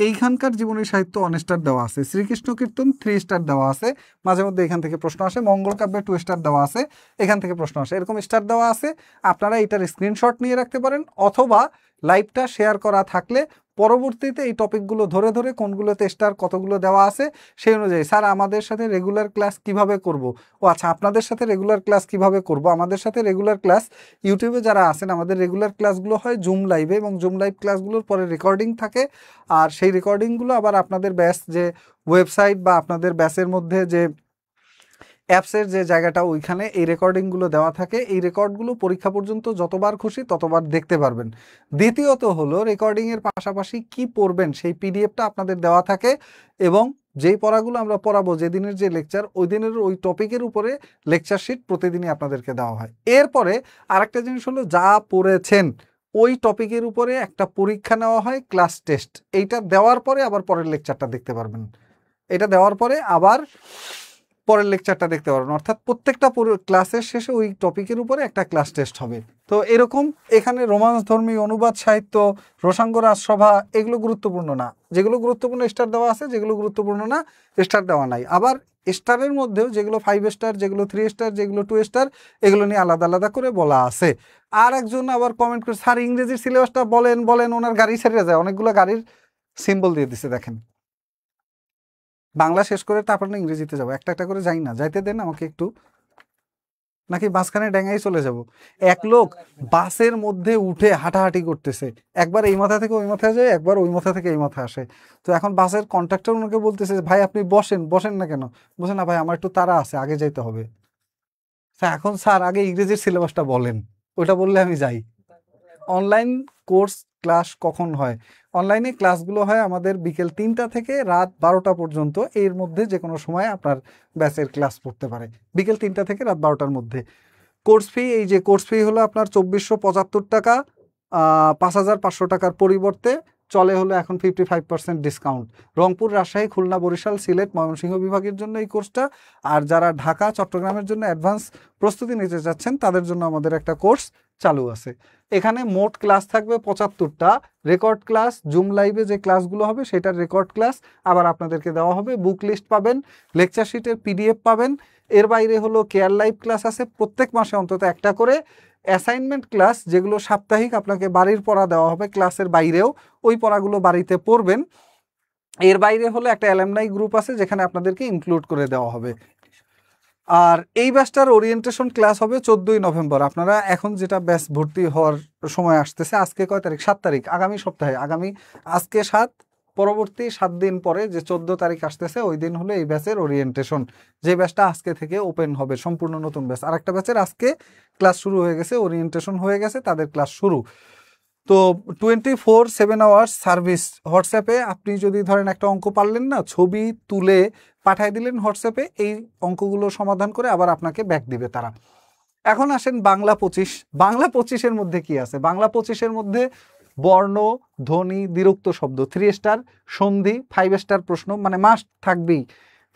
এইখানকার জীবনী সাহিত্য 1 স্টার দেওয়া আছে, শ্রীকৃষ্ণ কীর্তন 3 স্টার দেওয়া আছে, মাঝে মধ্যে এখান থেকে প্রশ্ন আসে, মঙ্গল কাব্যে 2 স্টার দেওয়া আছে, এখান থেকে প্রশ্ন আসে, এরকম স্টার দেওয়া আছে। আপনারা এটার স্ক্রিনশট নিয়ে রাখতে পারেন, অথবা লাইভটা শেয়ার করা থাকলে পরবর্তীতে এই টপিকগুলো ধরে ধরে কোনগুলোতে স্টার কতগুলো দেওয়া আছে সেই অনুযায়ী, স্যার আমাদের সাথে রেগুলার ক্লাস কিভাবে করব, ও আচ্ছা আপনাদের সাথে রেগুলার ক্লাস কিভাবে করব, আমাদের সাথে রেগুলার ক্লাস ইউটিউবে যারা আছেন আমাদের রেগুলার ক্লাসগুলো হয় জুম লাইভে, এবং জুম লাইভ ক্লাসগুলোর পরে রেকর্ডিং থাকে, আর সেই রেকর্ডিংগুলো আবার আপনাদের ব্যাচ যে ওয়েবসাইট বা আপনাদের ব্যাচের মধ্যে যে অ্যাপসের যে জায়গাটা ওইখানে এই রেকর্ডিংগুলো দেওয়া থাকে। এই রেকর্ডগুলো পরীক্ষা পর্যন্ত যতবার খুশি ততবার দেখতে পারবেন। দ্বিতীয়ত হলো রেকর্ডিংয়ের পাশাপাশি কি পড়বেন সেই পিডিএফটা আপনাদের দেওয়া থাকে, এবং যেই পড়াগুলো আমরা পড়াবো যেদিনের যে লেকচার ওই দিনের ওই টপিকের উপরে লেকচার শিট প্রতিদিনই আপনাদেরকে দেওয়া হয়। এরপরে আরেকটা জিনিস হলো যা পড়েছেন ওই টপিকের উপরে একটা পরীক্ষা নেওয়া হয়, ক্লাস টেস্ট। এইটা দেওয়ার পরে আবার পরের লেকচারটা দেখতে পারবেন, এটা দেওয়ার পরে আবার পরের লেকচারটা দেখতে পারবেন, অর্থাৎ প্রত্যেকটা ক্লাসের শেষে ওই টপিকের উপরে একটা ক্লাস টেস্ট হবে। তো এরকম এখানে রোমান্সধর্মী, অনুবাদ সাহিত্য, রসাঙ্গ রাজসভা এগুলো গুরুত্বপূর্ণ না, যেগুলো গুরুত্বপূর্ণ স্টার দেওয়া আছে, যেগুলো গুরুত্বপূর্ণ না স্টার দেওয়া নাই। আবার স্টারের মধ্যেও যেগুলো 5 স্টার, যেগুলো 3 স্টার, যেগুলো 2 স্টার, এগুলো নিয়ে আলাদা আলাদা করে বলা আছে। আর একজন আবার কমেন্ট করে, স্যার ইংরেজির সিলেবাসটা বলেন বলেন, ওনার গাড়ি ছেড়ে যায়, অনেকগুলো গাড়ির সিম্বল দিয়ে দিছে দেখেন। বাংলা শেষ করে তারপর না ইংরেজিতে যাবো, একটা একটা করে যাই না, যাইতে দেন আমাকে একটু, নাকি মাঝখানে ডেঙ্গাই চলে যাব। এক লোক বাসের মধ্যে উঠে হাঁটাহাঁটি করতেছে, একবার এই মাথা থেকে ওই মাথায় যায়, একবার ওই মাথা থেকে এই মাথায় আসে। তো এখন বাসের কন্ট্রাক্টর ওনাকে বলতেছে, ভাই আপনি বসেন, বসেন না কেন? বলছে না ভাই আমার একটু তাড়া আছে, আগে যাইতে হবে। এখন স্যার আগে ইংরেজির সিলেবাসটা বলেন, ওটা বললে আমি যাই। অনলাইন কোর্স ক্লাস কখন হয়? অনলাইনে ক্লাসগুলো হয় আমাদের বিকেল 3টা থেকে রাত 12টা পর্যন্ত, এর মধ্যে যে কোনো সময় আপনার ব্যাচের ক্লাস পড়তে পারে, বিকেল 3টা থেকে রাত 12টার মধ্যে। কোর্স ফি, এই যে কোর্স ফি হলো আপনার 2475 টাকা, 5500 টাকার পরিবর্তে চলে হলো এখন 55% ডিসকাউন্ট। রংপুর, রাজশাহী, খুলনা, বরিশাল, সিলেট, ময়মনসিংহ বিভাগের জন্য এই কোর্সটা, আর যারা ঢাকা, চট্টগ্রামের জন্য অ্যাডভান্স প্রস্তুতি নিতে যাচ্ছেন তাদের জন্য আমাদের একটা কোর্স চালু আছে। এখানে মোট ক্লাস থাকবে 75টা, রেকর্ড ক্লাস, জুম লাইভে যে ক্লাসগুলো হবে সেটার রেকর্ড ক্লাস আবার আপনাদেরকে দেওয়া হবে, বুক লিস্ট পাবেন, লেকচার শিটের পিডিএফ পাবেন। এর বাইরে হলো কেয়ার লাইভ ক্লাস আছে প্রত্যেক মাসে অন্তত একটা করে, অ্যাসাইনমেন্ট ক্লাস যেগুলো সাপ্তাহিক আপনাকে বাড়ির পড়া দেওয়া হবে ক্লাসের বাইরেও, ওই পড়াগুলো বাড়িতে পড়বেন। এর বাইরে হলো একটা অ্যালামনাই গ্রুপ আছে যেখানে আপনাদেরকে ইনক্লুড করে দেওয়া হবে। আর এই ব্যাচটার ওরিয়েন্টেশন ক্লাস হবে 14ই নভেম্বর। আপনারা এখন যেটা ব্যাচ ভর্তি হওয়ার সময় আসতেছে, আজকে কয় তারিখ? 7 তারিখ, আগামী সপ্তাহে, আজকে 7, পরবর্তী 7 দিন পরে যে 14 তারিখ আসতেছে ওই দিন হলো এই ব্যাচের ওরিয়েন্টেশন, যে ব্যাচটা আজকে থেকে ওপেন হবে, সম্পূর্ণ নতুন ব্যাচ। আর একটা ব্যাচের আজকে ক্লাস শুরু হয়ে গেছে, ওরিয়েন্টেশন হয়ে গেছে, তাদের ক্লাস শুরু। তো 24/7 আওয়ার্স সার্ভিস। হোয়াটসঅ্যাপে আপনি যদি ধরেন একটা অঙ্ক পারলেন না, ছবি তুলে পাঠিয়ে দিলেন হোয়াটসঅ্যাপে, এই অঙ্কগুলো সমাধান করে আবার আপনাকে ব্যাক দিবে তারা। এখন আসেন বাংলা 25। বাংলা 25-এর মধ্যে কি আছে? বাংলা 25-এর মধ্যে বর্ণ, ধ্বনি, দ্বিরুক্ত শব্দ, 3 স্টার, সন্ধি, 5 স্টার প্রশ্ন, মানে মাস্ট থাকবেই।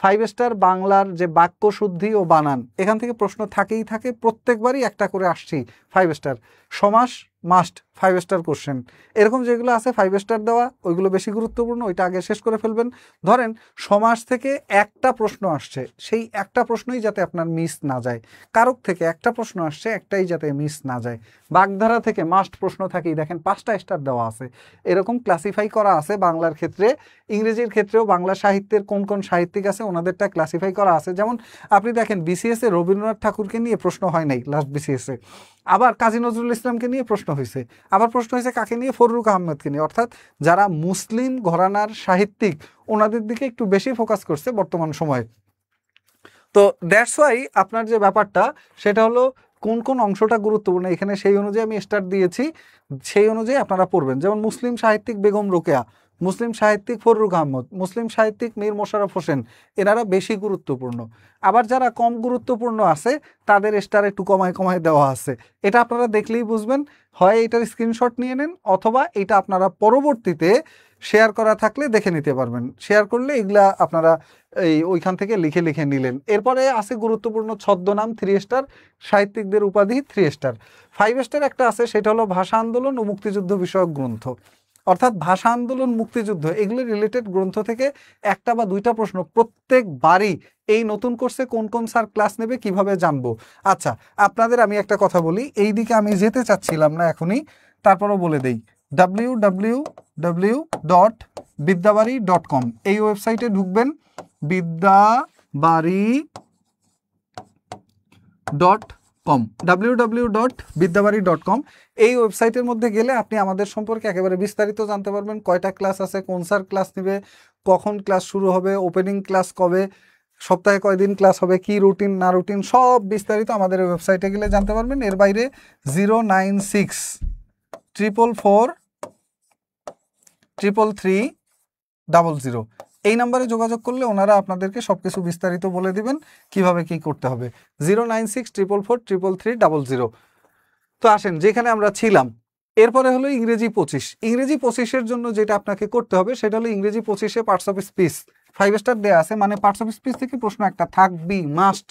5 স্টার বাংলার যে বাক্য শুদ্ধি ও বানান, এখান থেকে প্রশ্ন থাকেই থাকে, প্রত্যেকবারই একটা করে আসছি 5 স্টার। সমাস মাস্ট 5 স্টার কোশ্চেন। এরকম যেগুলো আছে 5 স্টার দেওয়া, ওইগুলো বেশি গুরুত্বপূর্ণ, ওইটা আগে শেষ করে ফেলবেন। ধরেন সমাস থেকে একটা প্রশ্ন আসছে, সেই একটা প্রশ্নই যাতে আপনার মিস না যায়। কারক থেকে একটা প্রশ্ন আসছে, একটাই যাতে মিস না যায়। বাগধারা থেকে মাস্ট প্রশ্ন থাকেই, দেখেন 5টা স্টার দেওয়া আছে। এরকম ক্লাসিফাই করা আছে বাংলার ক্ষেত্রে। ইংরেজির ক্ষেত্রেও বাংলা সাহিত্যের কোন কোন সাহিত্যিক আছে ওনাদেরটা ক্লাসিফাই করা আছে। যেমন আপনি দেখেন বিসিএসে রবীন্দ্রনাথ ঠাকুরকে নিয়ে প্রশ্ন হয় নাই লাস্ট বিসিএসে, আবার কাজী নজরুল ইসলামকে নিয়ে প্রশ্ন হয়েছে, আবার প্রশ্ন হয়েছে কাকে নিয়ে? ফররুখ আহমেদকে নিয়ে। অর্থাৎ যারা মুসলিম ঘরানার সাহিত্যিক ওনাদের দিকে একটু বেশি ফোকাস করছে বর্তমান সময়ে। তো দ্যাটস ওয়াই আপনার যে ব্যাপারটা সেটা হলো কোন কোন অংশটা গুরুত্বপূর্ণ, এখানে সেই অনুযায়ী আমি স্টার্ট দিয়েছি, সেই অনুযায়ী আপনারা পড়বেন। যেমন মুসলিম সাহিত্যিক বেগম রোকেয়া, মুসলিম সাহিত্যিক ফররুখ আহমদ, মুসলিম সাহিত্যিক মীর মোশাররফ হোসেন, এনারা বেশি গুরুত্বপূর্ণ। আবার যারা কম গুরুত্বপূর্ণ আছে তাদের স্টার একটু কমায় কমায় দেওয়া আছে। এটা আপনারা দেখলেই বুঝবেন, হয় এটার স্ক্রিনশট নিয়ে নেন, অথবা এটা আপনারা পরবর্তীতে শেয়ার করা থাকলে দেখে নিতে পারবেন। শেয়ার করলে এগুলা আপনারা ওইখান থেকে লিখে লিখে নিলেন। এরপরে আছে গুরুত্বপূর্ণ ছদ্মনাম 3 স্টার, সাহিত্যিকদের উপাধি 3 স্টার। 5 স্টার একটা আছে, সেটা হলো ভাষা আন্দোলন ও মুক্তিযুদ্ধ বিষয়ক গ্রন্থ। অর্থাৎ ভাষা আন্দোলন, মুক্তিযুদ্ধ এগুলো রিলেটেড গ্রন্থ থেকে একটা বা দুইটা প্রশ্ন প্রত্যেকবারই এই নতুন কোর্সে কোন কোন স্যার ক্লাস নেবে কিভাবে জানবো। আচ্ছা আপনাদের আমি একটা কথা বলি, এই দিকে আমি যেতে চাচ্ছিলাম না এখনই, তারপরও বলে দেই। www.বিদ্যাবাড়ি.com এই ওয়েবসাইটে ঢুকবেন, বিদ্যাবাড়ি.com www.বিদ্যাবাড়ি.com এই ওয়েবসাইটের মধ্যে গেলে আপনি আমাদের সম্পর্কে একেবারে বিস্তারিত জানতে পারবেন। কয়টা ক্লাস আছে, কোন স্যার ক্লাস নেবে, কখন ক্লাস শুরু হবে, ওপেনিং ক্লাস কবে, সপ্তাহে কয়দিন ক্লাস হবে, কি রুটিন না রুটিন, সব বিস্তারিত আমাদের ওয়েবসাইটে গেলে জানতে পারবেন। এর বাইরে 09644333300 এই নাম্বারে যোগাযোগ করলে ওনারা আপনাদেরকে সবকিছু বিস্তারিত বলে দিবেন কিভাবে কি করতে হবে। 09644333300। তো আসেন যেখানে আমরা ছিলাম, এরপরে হলো ইংরেজি 25। ইংরেজি 25-এর জন্য যেটা আপনাকে করতে হবে সেটা হলো ইংরেজি 25-এ পার্টস অফ স্পিচ 5 স্টার দেয়া আছে, মানে পার্টস অফ স্পিচ থেকে প্রশ্ন একটা থাকবেই, মাস্ট।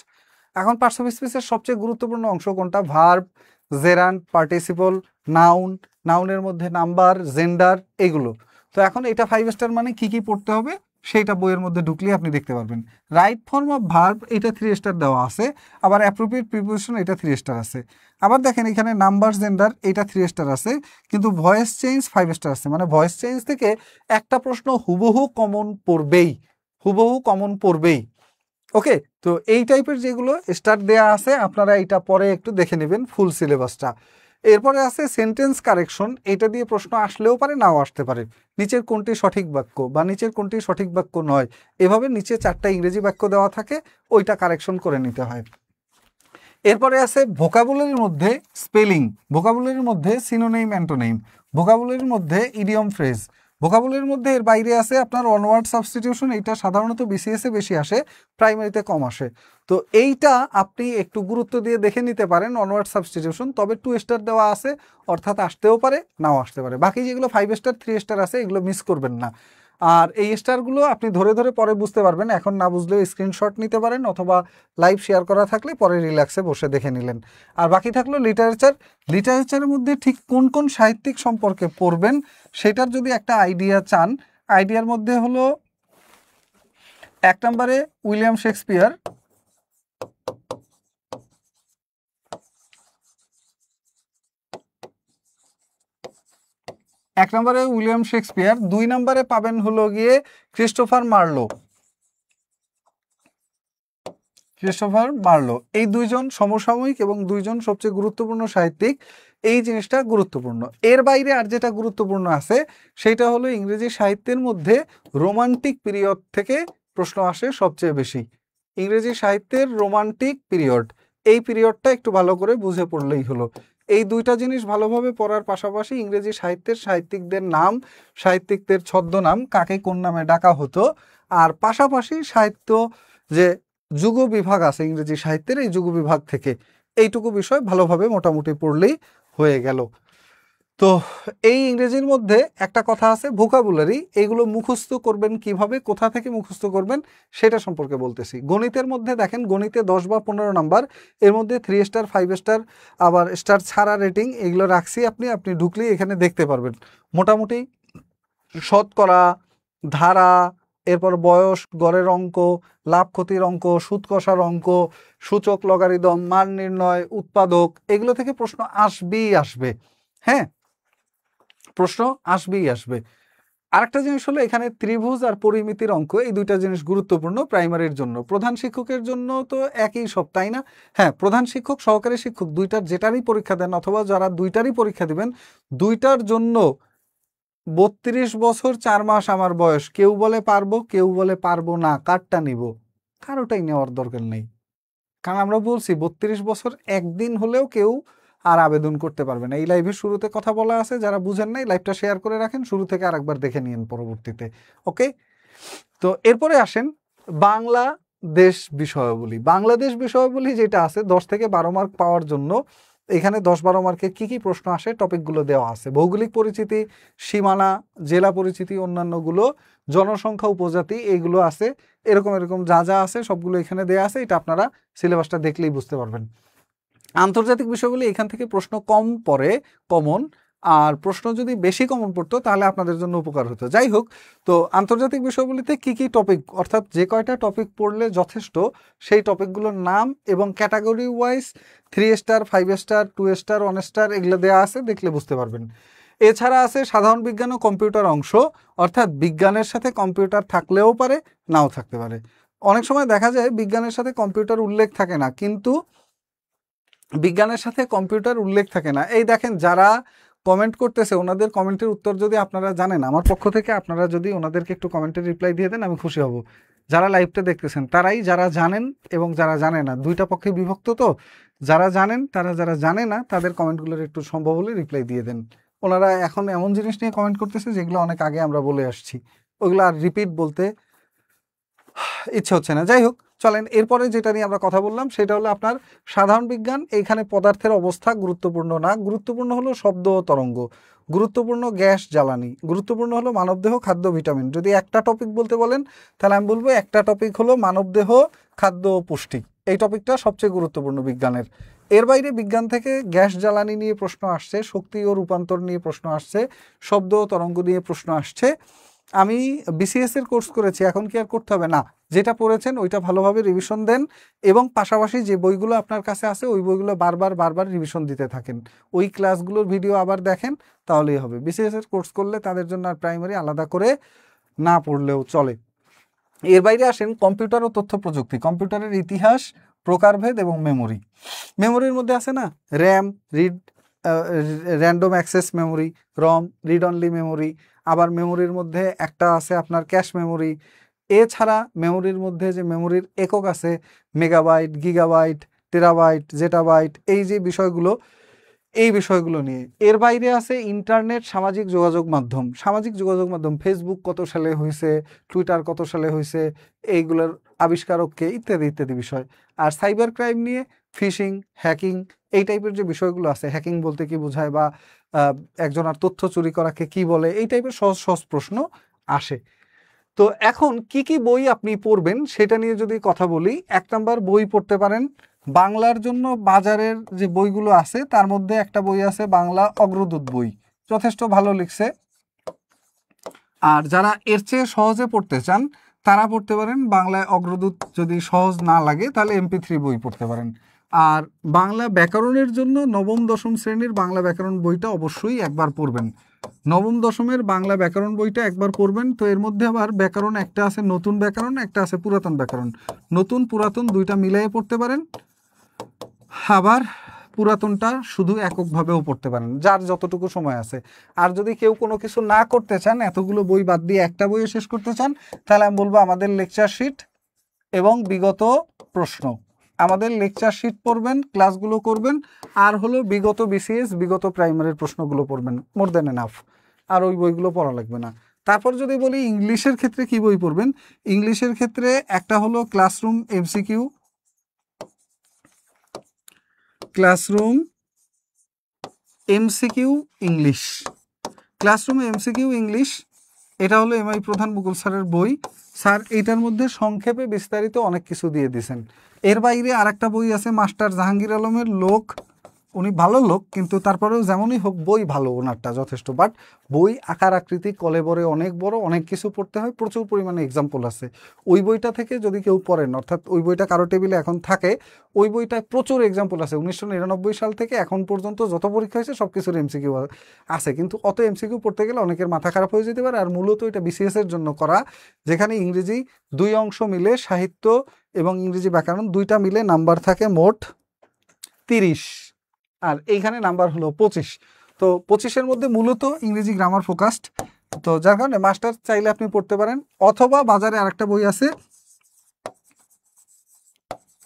এখন পার্টস অফ স্পিচের সবচেয়ে গুরুত্বপূর্ণ অংশ কোনটা? ভার্ব, জেরান্ড, পার্টিসিপল, নাউন, নাউনের মধ্যে নাম্বার, জেন্ডার, এগুলো। তো এখন এটা 5 স্টার মানে কি কি পড়তে হবে সেইটা বইয়ের মধ্যে ঢুকলে আপনি দেখতে পারবেন। রাইট ফর্ম অফ ভার্ব এটা 3 স্টার দেওয়া আছে, আবার অ্যাপ্রোপ্রিয়েট প্রিপোজিশন এটা 3 স্টার আছে। আবার দেখেন এখানে নাম্বার, জেন্ডার এটা 3 স্টার আছে, কিন্তু ভয়েস চেঞ্জ 5 স্টার আছে, মানে ভয়েস চেঞ্জ থেকে একটা প্রশ্ন হুবহু কমন পড়বেই, হুবহু কমন পড়বেই। ওকে, তো এই টাইপের যেগুলো স্টার দেয়া আছে আপনারা এটা পরে একটু দেখে নেবেন ফুল সিলেবাসটা। এরপরে আছে সেন্টেন্স কারেকশন, এটা দিয়ে প্রশ্ন আসলেও পারে, নাও আসতে পারে। নিচের কোনটি সঠিক বাক্য বা নিচের কোনটি সঠিক বাক্য নয়, এভাবে নিচে 4টা ইংরেজি বাক্য দেওয়া থাকে, ওইটা কারেকশন করে নিতে হয়। এরপরে আছে ভোকাবুলারির মধ্যে স্পেলিং, ভোকাবুলারির মধ্যে সিনোনিম, অ্যান্টোনিম, ভোকাবুলারির মধ্যে ইডিয়ম ফ্রেজ, ভোকাবুলারির মধ্যে এর বাইরে আছে আপনার ওয়ান ওয়ার্ড সাবস্টিটিউশন, এইটা সাধারণত বিসিএস এ বেশি আসে, প্রাইমারিতে কম আসে। তো এইটা আপনি একটু গুরুত্ব দিয়ে দেখে নিতে পারেন ওয়ান ওয়ার্ড সাবস্টিটিউশন, তবে 2 স্টার দেওয়া আছে, অর্থাৎ আসতেও পারে নাও আসতে পারে। বাকি যেগুলো 5 স্টার 3 স্টার আছে এগুলো মিস করবেন না। আর এই স্টারগুলো আপনি ধরে ধরে পরে বুঝতে পারবেন, এখন না বুঝলেও স্ক্রিনশট নিতে পারেন, অথবা লাইভ শেয়ার করা থাকলে পরে রিল্যাক্সে বসে দেখে নিলেন। আর বাকি থাকলো লিটারেচার। লিটারেচারের মধ্যে ঠিক কোন কোন সাহিত্যিক সম্পর্কে পড়বেন সেটার যদি একটা আইডিয়া চান, আইডিয়ার মধ্যে হলো 1 নম্বরে উইলিয়াম শেক্সপিয়ার, 1 নম্বরে উইলিয়াম শেক্সপিয়ার, 2 নম্বরে পাবেন হলো গিয়ে ক্রিস্টোফার মার্লো, ক্রিস্টোফার মার্লো। এই 2 জন সমসাময়িক এবং 2 জন সবচেয়ে গুরুত্বপূর্ণ সাহিত্যিক, এই জিনিসটা গুরুত্বপূর্ণ। এর বাইরে আর যেটা গুরুত্বপূর্ণ আছে সেটা হলো ইংরেজি সাহিত্যের মধ্যে রোমান্টিক পিরিয়ড থেকে প্রশ্ন আসে সবচেয়ে বেশি। ইংরেজি সাহিত্যের রোমান্টিক পিরিয়ড, এই পিরিয়ডটা একটু ভালো করে বুঝে পড়লেই হলো। এই 2টা জিনিস ভালোভাবে পড়ার পাশাপাশি ইংরেজি সাহিত্যের সাহিত্যিকদের নাম, সাহিত্যিকদের ছদ্মনাম, কাকে কোন নামে ডাকা হতো, আর পাশাপাশি সাহিত্য যে যুগ বিভাগ আছে ইংরেজি সাহিত্যের, এই যুগ বিভাগ থেকে এইটুকু বিষয় ভালোভাবে মোটামুটি পড়লেই হয়ে গেল। তো এই ইংরেজির মধ্যে একটা কথা আছে ভোকাবুলারি, এইগুলো মুখস্থ করবেন কিভাবে, কোথা থেকে মুখস্থ করবেন সেটা সম্পর্কে বলতেছি। গণিতের মধ্যে দেখেন, গণিতে 10 বা 15 নাম্বার, এর মধ্যে 3 স্টার 5 স্টার আবার স্টার ছাড়া রেটিং এগুলো রাখছি, আপনি ঢুকলেই এখানে দেখতে পারবেন। মোটামুটি শতকরা, ধারা, এরপর বয়স, গড়ের অঙ্ক, লাভ ক্ষতির অঙ্ক, সুদ কষার অঙ্ক, সূচক, লগারিদম, মান নির্ণয়, উৎপাদক, এগুলো থেকে প্রশ্ন আসবেই আসবে। হ্যাঁ, প্রশ্ন আসবেই আসবে। আরেকটা জিনিস হলো এখানে ত্রিভুজ আর পরিমিতির অঙ্ক, এই 2টা জিনিস গুরুত্বপূর্ণ প্রাইমারির জন্য। প্রধান শিক্ষকের জন্য তো একই সব, তাই না? হ্যাঁ, প্রধান শিক্ষক, সহকারী শিক্ষক 2টার যেটারই পরীক্ষা দেন, অথবা যারা 2টারই পরীক্ষা দিবেন, 2টার জন্য 32 বছর 4 মাস আমার বয়স, কেউ বলে পারবো, কেউ বলে পারবো না, কারটা নিব? কারোটাই নেওয়ার দরকার নেই, কারণ আমরা বলছি 32 বছর একদিন হলেও কেউ আর আবেদন করতে পারবে না। এই লাইভের শুরুতে কথা বলা আছে, যারা বুঝেন নাই লাইভটা শেয়ার করে রাখেন, শুরু থেকে আরেকবার দেখে নিন পরবর্তীতে। ওকে, তো এরপরে আসেন বাংলাদেশ বিষয়াবলী। বাংলাদেশ বিষয়াবলী যেটা আছে 10 থেকে 12 মার্ক পাওয়ার জন্য এখানে 10-12 মার্কে কি কি প্রশ্ন আসে টপিকগুলো দেওয়া আছে। ভৌগোলিক পরিচিতি, সীমানা, জেলা পরিচিতি, অন্যান্যগুলো, জনসংখ্যা, উপজাতি, এইগুলো আছে। এরকম যা যা আছে সবগুলো এখানে দেওয়া আছে, এটা আপনারা সিলেবাসটা দেখলেই বুঝতে পারবেন। আন্তর্জাতিক বিষয়গুলি এখান থেকে প্রশ্ন কম পড়ে, কমন, আর প্রশ্ন যদি বেশি কমন পড়তো তাহলে আপনাদের জন্য উপকার হতো। যাই হোক, তো আন্তর্জাতিক বিষয়গুলিতে কি কি টপিক, অর্থাৎ যে কয়টা টপিক পড়লে যথেষ্ট সেই টপিকগুলোর নাম এবং category wise 3 star, 5 star, 2 star, 1 star এগুলো দেওয়া আছে, দেখলে বুঝতে পারবেন। এছাড়া আছে সাধারণ বিজ্ঞান ও কম্পিউটার অংশ, অর্থাৎ বিজ্ঞানের সাথে কম্পিউটার থাকলেও পারে, নাও থাকতে পারে। অনেক সময় দেখা যায় বিজ্ঞানের সাথে কম্পিউটার উল্লেখ থাকে না, কিন্তু বিজ্ঞানের সাথে কম্পিউটার উল্লেখ থাকে না। এই দেখেন যারা কমেন্ট করতেছে ওনাদের কমেন্টের উত্তর যদি আপনারা জানেন, আমার পক্ষ থেকে আপনারা যদি ওনাদেরকে একটু কমেন্টের রিপ্লাই দিয়ে দেন আমি খুশি হব। যারা লাইভটা দেখতেছেন তারাই, যারা জানেন এবং যারা জানে না, দুইটা পক্ষে বিভক্ত। তো যারা জানেন তারা, যারা জানে না তাদের কমেন্টগুলোর একটু সম্ভব হলে রিপ্লাই দিয়ে দেন। ওনারা এখন এমন জিনিস নিয়ে কমেন্ট করতেছে যেগুলো অনেক আগে আমরা বলে আসছি, ওগুলো আর রিপিট বলতে ইচ্ছে হচ্ছে না। যাই হোক, চলেন এরপরে যেটা নিয়ে আমরা কথা বললাম সেটা হলো আপনার সাধারণ বিজ্ঞান। এইখানে পদার্থের অবস্থা গুরুত্বপূর্ণ না, গুরুত্বপূর্ণ হলো শব্দ ও তরঙ্গ, গুরুত্বপূর্ণ গ্যাস জ্বালানি, গুরুত্বপূর্ণ হলো মানবদেহ, খাদ্য, ভিটামিন। যদি একটা টপিক বলতে বলেন তাহলে আমি বলবো একটা টপিক হলো মানবদেহ, খাদ্য ও পুষ্টি। এই টপিকটা সবচেয়ে গুরুত্বপূর্ণ বিজ্ঞানের। এর বাইরে বিজ্ঞান থেকে গ্যাস জ্বালানি নিয়ে প্রশ্ন আসছে, শক্তি ও রূপান্তর নিয়ে প্রশ্ন আসছে, শব্দ ও তরঙ্গ নিয়ে প্রশ্ন আসছে। আমি বিসিএস এর কোর্স করেছি, এখন কি আর করতে হবে না? যেটা পড়েছেন ওইটা ভালোভাবে রিভিশন দেন এবং পাশাপাশি যে বইগুলো আপনার কাছে আছে ওই বইগুলো বারবার বারবার রিভিশন দিতে থাকেন, ওই ক্লাসগুলোর ভিডিও আবার দেখেন, তাহলেই হবে। বিসিএস এর কোর্স করলে তাদের জন্য আর প্রাইমারি আলাদা করে না পড়লেও চলে। এর বাইরে আসেন কম্পিউটার ও তথ্য প্রযুক্তি, কম্পিউটারের ইতিহাস, প্রকারভেদ এবং মেমোরি। মেমোরির মধ্যে আছে না র্যাম, র্যান্ডম অ্যাক্সেস মেমোরি, রম, রিড অনলি মেমোরি। আবার মেমোরির মধ্যে একটা আছে আপনার ক্যাশ মেমোরি। এছাড়া মেমোরির মধ্যে যে মেমোরির একক আছে মেগাবাইট, গিগাবাইট, টেরাবাইট, জেটাবাইট, এই যে বিষয়গুলো, এই বিষয়গুলো নিয়ে। এর বাইরে আছে ইন্টারনেট, সামাজিক যোগাযোগ মাধ্যম। সামাজিক যোগাযোগ মাধ্যম ফেসবুক কত সালে হয়েছে, টুইটার কত সালে হয়েছে, এইগুলোর আবিষ্কারককে, ইত্যাদি ইত্যাদি বিষয়। আর সাইবার ক্রাইম নিয়ে ফিশিং, হ্যাকিং, এই টাইপের যে বিষয়গুলো আছে, হ্যাকিং বলতে কি বোঝায় বা একজনের তথ্য চুরি করাকে কি বলে, এই টাইপের সহজ সহজ প্রশ্ন আসে। তো এখন কি কি বই আপনি পড়বেন সেটা নিয়ে যদি কথা বলি, 1 নাম্বার বই পড়তে পারেন বাংলার জন্য বাজারের যে বইগুলো আছে তার মধ্যে একটা বই আছে বাংলা অগ্রদূত বই, যথেষ্ট ভালো লিখছে। আর যারা এর চেয়ে সহজে পড়তে চান তারা পড়তে পারেন বাংলায় অগ্রদূত, যদি সহজ না লাগে তাহলে MP3 বই পড়তে পারেন। আর বাংলা ব্যাকরণের জন্য নবম দশম শ্রেণীর বাংলা ব্যাকরণ বইটা অবশ্যই একবার পড়বেন। নবম দশমের বাংলা ব্যাকরণ বইটা একবার পড়বেন। তো এর মধ্যে আবার ব্যাকরণ একটা আছে নতুন ব্যাকরণ, একটা আছে পুরাতন ব্যাকরণ। নতুন পুরাতন দুইটা মিলিয়ে পড়তে পারেন, আবার পুরাতনটা শুধু এককভাবেও পড়তে পারেন, যার যতটুকু সময় আছে। আর যদি কেউ কোনো কিছু না করতে চান, এতগুলো বই বাদ দিয়ে একটা বইও শেষ করতে চান, তাহলে আমি বলবো আমাদের লেকচার শিট এবং বিগত প্রশ্ন, আমাদের লেকচার শিট পড়বেন, ক্লাসগুলো করবেন, আর হলো বিগত বিসিএস, বিগত প্রাইমারির প্রশ্নগুলো পড়বেন, মোর দেন এনাফ। আর ওই বইগুলো পড়া লাগবে না। তারপর যদি বলি ইংলিশের ক্ষেত্রে কি বই পড়বেন, ইংলিশের ক্ষেত্রে একটা হলো classroom MCQ, classroom MCQ English, classroom MCQ English. এটা হলো MI প্রধান মুকুল স্যারের বই। স্যার এইটার মধ্যে সংক্ষেপে বিস্তারিত অনেক কিছু দিয়ে দিয়েছেন। এর বাইরে আরেকটা বই আছে মাস্টার জাহাঙ্গীর আলমের লোক, উনি ভালো লোক কিন্তু তারপরেও যেমনই হোক বই ভালো ওনারটা যথেষ্ট। বাট বই আকার আকৃতি কলেবরে অনেক বড়, অনেক কিছু পড়তে হয়, প্রচুর পরিমাণে এক্সাম্পল আছে। ওই বইটা থেকে যদি কেউ পড়েন, অর্থাৎ ওই বইটা কারো টেবিলে এখন থাকে, ওই বইটায় প্রচুর এক্সাম্পল আছে। 1999 সাল থেকে এখন পর্যন্ত যত পরীক্ষা হয়েছে সব কিছুর MCQ আছে, কিন্তু অত MCQ পড়তে গেলে অনেকের মাথা খারাপ হয়ে যেতে পারে। আর মূলত এটা BCS এর জন্য করা, যেখানে ইংরেজি 2 অংশ মিলে সাহিত্য এবং ইংরেজি ব্যাকরণ দুইটা মিলে নাম্বার থাকে মোট 30, আর এইখানে নাম্বার হলো 25। তো 25-এর মধ্যে মূলত ইংরেজি গ্রামার ফোকাসড। তো যার কারণে মাস্টার চাইলে আপনি পড়তে পারেন, অথবা বাজারে আরেকটা বই আছে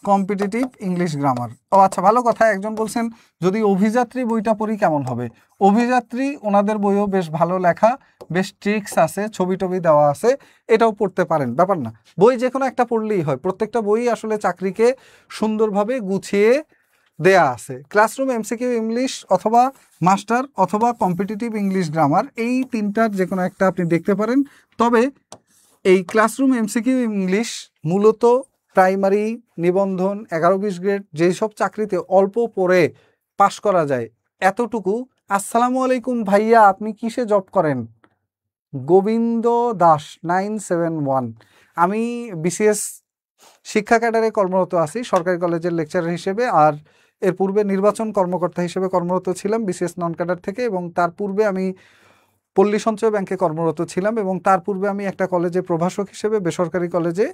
কম্পিটিটিভ ইংলিশ গ্রামার। ও আচ্ছা, ভালো কথা, একজন বলছেন যদি অভিযাত্রী বইটা পড়ি কেমন হবে। অভিযাত্রী ওনাদের বইও বেশ ভালো লেখা, বেশ ট্রিক্স আছে, ছবি টবি দেওয়া আছে, এটাও পড়তে পারেন, ব্যাপার না। বই যে কোনো একটা পড়লেই হয়, প্রত্যেকটা বই আসলে চাকরিকে সুন্দরভাবে গুছিয়ে দেয়া আছে। ক্লাসরুম MCQ ইংলিশ অথবা মাস্টার অথবা কম্পিটিটিভ ইংলিশ গ্রামার, এই তিনটার যে কোনো একটা আপনি দেখতে পারেন। তবে এই ক্লাসরুম MCQ ইংলিশ মূলত প্রাইমারি, নিবন্ধন, 11-20 গ্রেড যেই সব চাকরিতে অল্প পড়ে পাশ করা যায় এতটুকু। আসসালামু আলাইকুম ভাইয়া, আপনি কিসে জব করেন? গোবিন্দ দাস 971। আমি BCS শিক্ষা ক্যাডারে কর্মরত আছি সরকারি কলেজের লেকচারার হিসেবে। আর এর পূর্বে নির্বাচন কর্মকর্তা হিসেবে কর্মরত ছিলাম বিসিএস নন ক্যাডার থেকে, এবং তার পূর্বে আমি পল্লী সঞ্চয় ব্যাংকে কর্মরত ছিলাম, এবং তার পূর্বে আমি একটা কলেজে প্রভাষক হিসেবে বেসরকারি কলেজে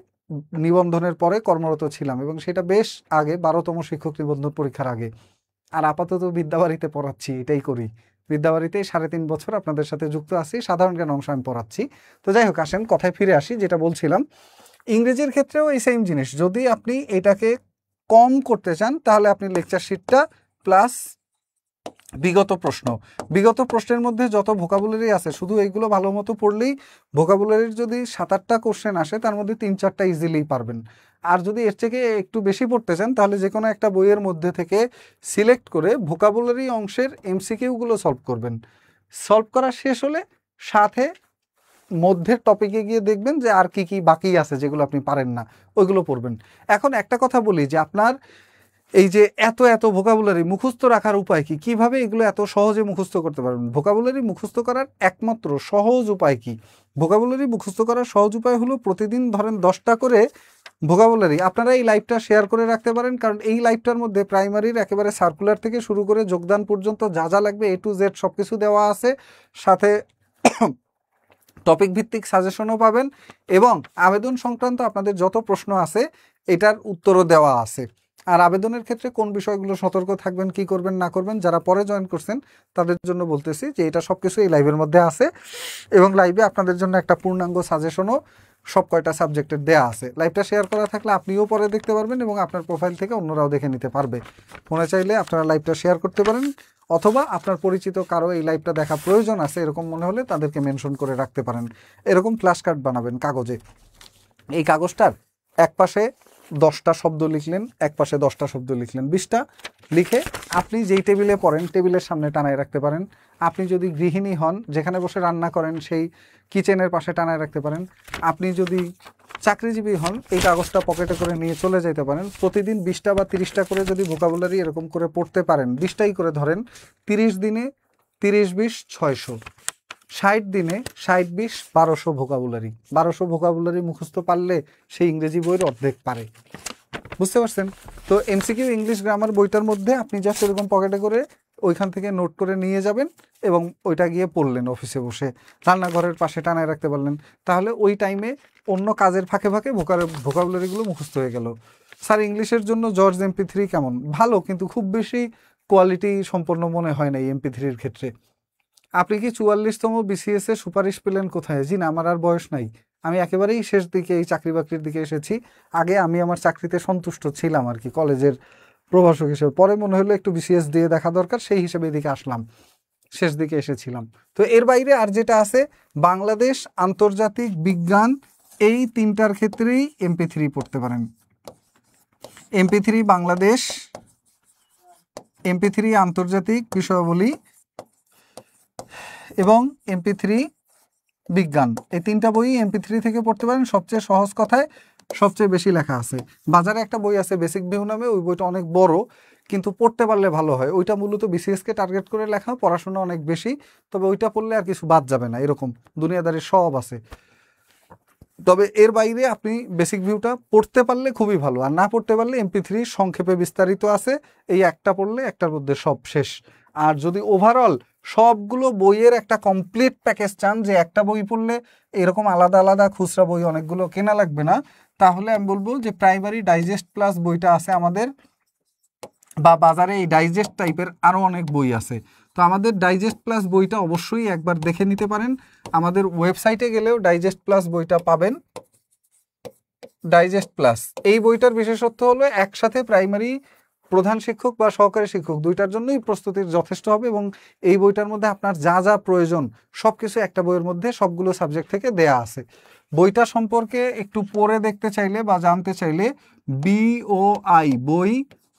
নিবন্ধনের পরে কর্মরত ছিলাম, এবং সেটা বেশ আগে 12তম শিক্ষক নিবন্ধন পরীক্ষার আগে। আর আপাতত বিদ্যাবাড়িতে পড়াচ্ছি, এটাই করি। বিদ্যাবাড়িতে 3.5 বছর আপনাদের সাথে যুক্ত আছি, সাধারণ জ্ঞান অংশ আমি পড়াচ্ছি। তো যাই হোক, আসেন কথায় ফিরে আসি। যেটা বলছিলাম, ইংরেজির ক্ষেত্রেও এই সেম জিনিস। যদি আপনি এটাকে কম করতে চান তাহলে আপনি লেকচার শিটটা প্লাস বিগত প্রশ্নের মধ্যে যত ভোকাবুলারি আছে শুধু এইগুলো ভালো মতো পড়লেই ভোকাবুলারির যদি 7-8টা কোশ্চেন আসে তার মধ্যে 3-4টা ইজিলি পারবেন। আর যদি এর থেকে একটু বেশি পড়তে চান তাহলে যে কোনো একটা বইয়ের মধ্যে থেকে সিলেক্ট করে ভোকাবুলারি অংশের এমসিকিউগুলো সলভ করবেন। সলভ করা শেষ হলে সাথে মধ্যের টপিকে গিয়ে দেখবেন যে আর কি কি বাকি আছে যেগুলো আপনি পারেন না, ওইগুলো পড়বেন। এখন একটা কথা বলি যে আপনার এই যে এত এত ভোকাবুলারি মুখস্থ রাখার উপায় কি, কিভাবে এগুলো এত সহজে মুখস্থ করতে পারবেন? ভোকাবুলারি মুখস্থ করার একমাত্র সহজ উপায় কি? ভোকাবুলারি মুখস্থ করার সহজ উপায় হলো প্রতিদিন ধরেন 10টা করে ভোকাবুলারি আপনারা এই লাইভটা শেয়ার করে রাখতে পারেন, কারণ এই লাইভটার মধ্যে প্রাইমারির একেবারে সার্কুলার থেকে শুরু করে যোগদান পর্যন্ত যা যা লাগবে A to Z সব কিছু দেওয়া আছে, সাথে টপিক ভিত্তিক সাজেশনও পাবেন, এবং আবেদন সংক্রান্ত আপনাদের যত প্রশ্ন আছে এটার উত্তরও দেওয়া আছে। আর আবেদনের ক্ষেত্রে কোন বিষয়গুলো সতর্ক থাকবেন, কি করবেন না করবেন, যারা পরে জয়েন করছেন তাদের জন্য বলতেছি যে এটা সব কিছু এই লাইভের মধ্যে আছে, এবং লাইভে আপনাদের জন্য একটা পূর্ণাঙ্গ সাজেশনও সব কয়টা সাবজেক্টের দেয়া আছে। লাইভটা শেয়ার করা থাকলে আপনিও পরে দেখতে পারবেন, এবং আপনার প্রোফাইল থেকে অন্যরাও দেখে নিতে পারবে। মনে চাইলে আপনারা লাইভটা শেয়ার করতে পারেন, অথবা আপনার পরিচিত কারো এই লাইভটা দেখা প্রয়োজন আছে এরকম মনে হলে তাদেরকে মেনশন করে রাখতে পারেন। এরকম ফ্ল্যাশ কার্ড বানাবেন কাগজে। এই কাগজটার এক পাশে 10টা শব্দ লিখলেন, এক পাশে 10টা শব্দ লিখলেন, 20টা লিখে আপনি যেই টেবিলে পড়েন টেবিলের সামনে টানায় রাখতে পারেন। আপনি যদি গৃহিণী হন, যেখানে বসে রান্না করেন সেই কিচেনের পাশে টানায় রাখতে পারেন। আপনি যদি চাকরিজীবী হন, এই কাগজটা পকেটে করে নিয়ে চলে যেতে পারেন। প্রতিদিন 20টা বা 30টা করে যদি ভোকাবুলারি এরকম করে পড়তে পারেন, 20টাই করে ধরেন, 30 দিনে 30-20 600, 60 দিনে 60-20 1200 ভোকাবুলারি। 1200 ভোকাবুলারি মুখস্থ পারলে সেই ইংরেজি বইয়ের অর্ধেক পারে। বুঝতে পারছেন? তো এমসিকিউ ইংলিশ গ্রামার বইটার মধ্যে আপনি জাস্ট এরকম পকেটে করে ওইখান থেকে নোট করে নিয়ে যাবেন, এবং ওইটা গিয়ে পড়লেন অফিসে বসে, রান্নাঘরের পাশে টানায় রাখতে পারলেন। তাহলে ওই টাইমে অন্য কাজের ফাঁকে ফাঁকে ভোকাবুলারিগুলো মুখস্থ হয়ে গেল। স্যার ইংলিশের জন্য জর্জ MP3 কেমন? ভালো, কিন্তু খুব বেশি কোয়ালিটি সম্পন্ন মনে হয় না এই MP3-র ক্ষেত্রে। আপনি কি 44তম BCS এ সুপারিশ পেলেন কোথায়? জি না, আমার আর বয়স নাই, আমি একেবারেই শেষ দিকে এই চাকরি বাকরির দিকে এসেছি। আগে আমি আমার চাকরিতে সন্তুষ্ট ছিলাম আর কি, কলেজের প্রভাষক হিসেবে। পরে মনে হলো একটু BCS দিয়ে দেখা দরকার, সেই হিসেবে এদিকে আসলাম, শেষ দিকে এসেছিলাম। তো এর বাইরে আর যেটা আছে, বাংলাদেশ, আন্তর্জাতিক, বিজ্ঞান, এই 3টার ক্ষেত্রেই MP3 পড়তে পারেন। MP3 বাংলাদেশ, MP3 আন্তর্জাতিক বিষয়াবলী এবং MP3 বিজ্ঞান, এই 3টা বই MP3 থেকে পড়তে পারেন। সবচেয়ে সহজ কথায় সবচেয়ে বেশি লেখা আছে। বাজারে একটা বই আছে বেসিক ভিউ নামে, ওই বইটা অনেক বড়, কিন্তু পড়তে পারলে ভালো হয়। ওইটা মূলত BCS-কে টার্গেট করে লেখা, পড়াশোনা অনেক বেশি, তবে ওইটা পড়লে আর কিছু বাদ যাবে না, এরকম দুনিয়াদারির সব আছে। তবে এর বাইরে আপনি বেসিক ভিউটা পড়তে পারলে খুবই ভালো, আর না পড়তে পারলে MP3 সংক্ষেপে বিস্তারিত আছে, এই একটা পড়লে একটার মধ্যে সব শেষ। আর যদি ওভারঅল সবগুলো বইয়ের একটা কমপ্লিট প্যাকেজ চান, যে একটা বই পড়লে এরকম আলাদা আলাদা খুচরা বই অনেকগুলো কেনা লাগবে না, তাহলে আমি বলবো যে প্রাইমারি ডাইজেস্ট প্লাস বইটা আছে আমাদের, বা বাজারে এই ডাইজেস্ট টাইপের আরও অনেক বই আছে। তো আমাদের ডাইজেস্ট প্লাস বইটা অবশ্যই একবার দেখে নিতে পারেন। আমাদের ওয়েবসাইটে গেলেও ডাইজেস্ট প্লাস বইটা পাবেন। ডাইজেস্ট প্লাস এই বইটার বিশেষত্ব হলো একসাথে প্রাইমারি প্রধান শিক্ষক বা সহকারী শিক্ষক দুইটার জন্যই প্রস্তুতির যথেষ্ট হবে, এবং এই বইটার মধ্যে আপনার যা যা প্রয়োজন সব কিছু একটা বইয়ের মধ্যে সবগুলো সাবজেক্ট থেকে দেয়া আছে। বইটা সম্পর্কে একটু পড়ে দেখতে চাইলে বা জানতে চাইলে BOI বই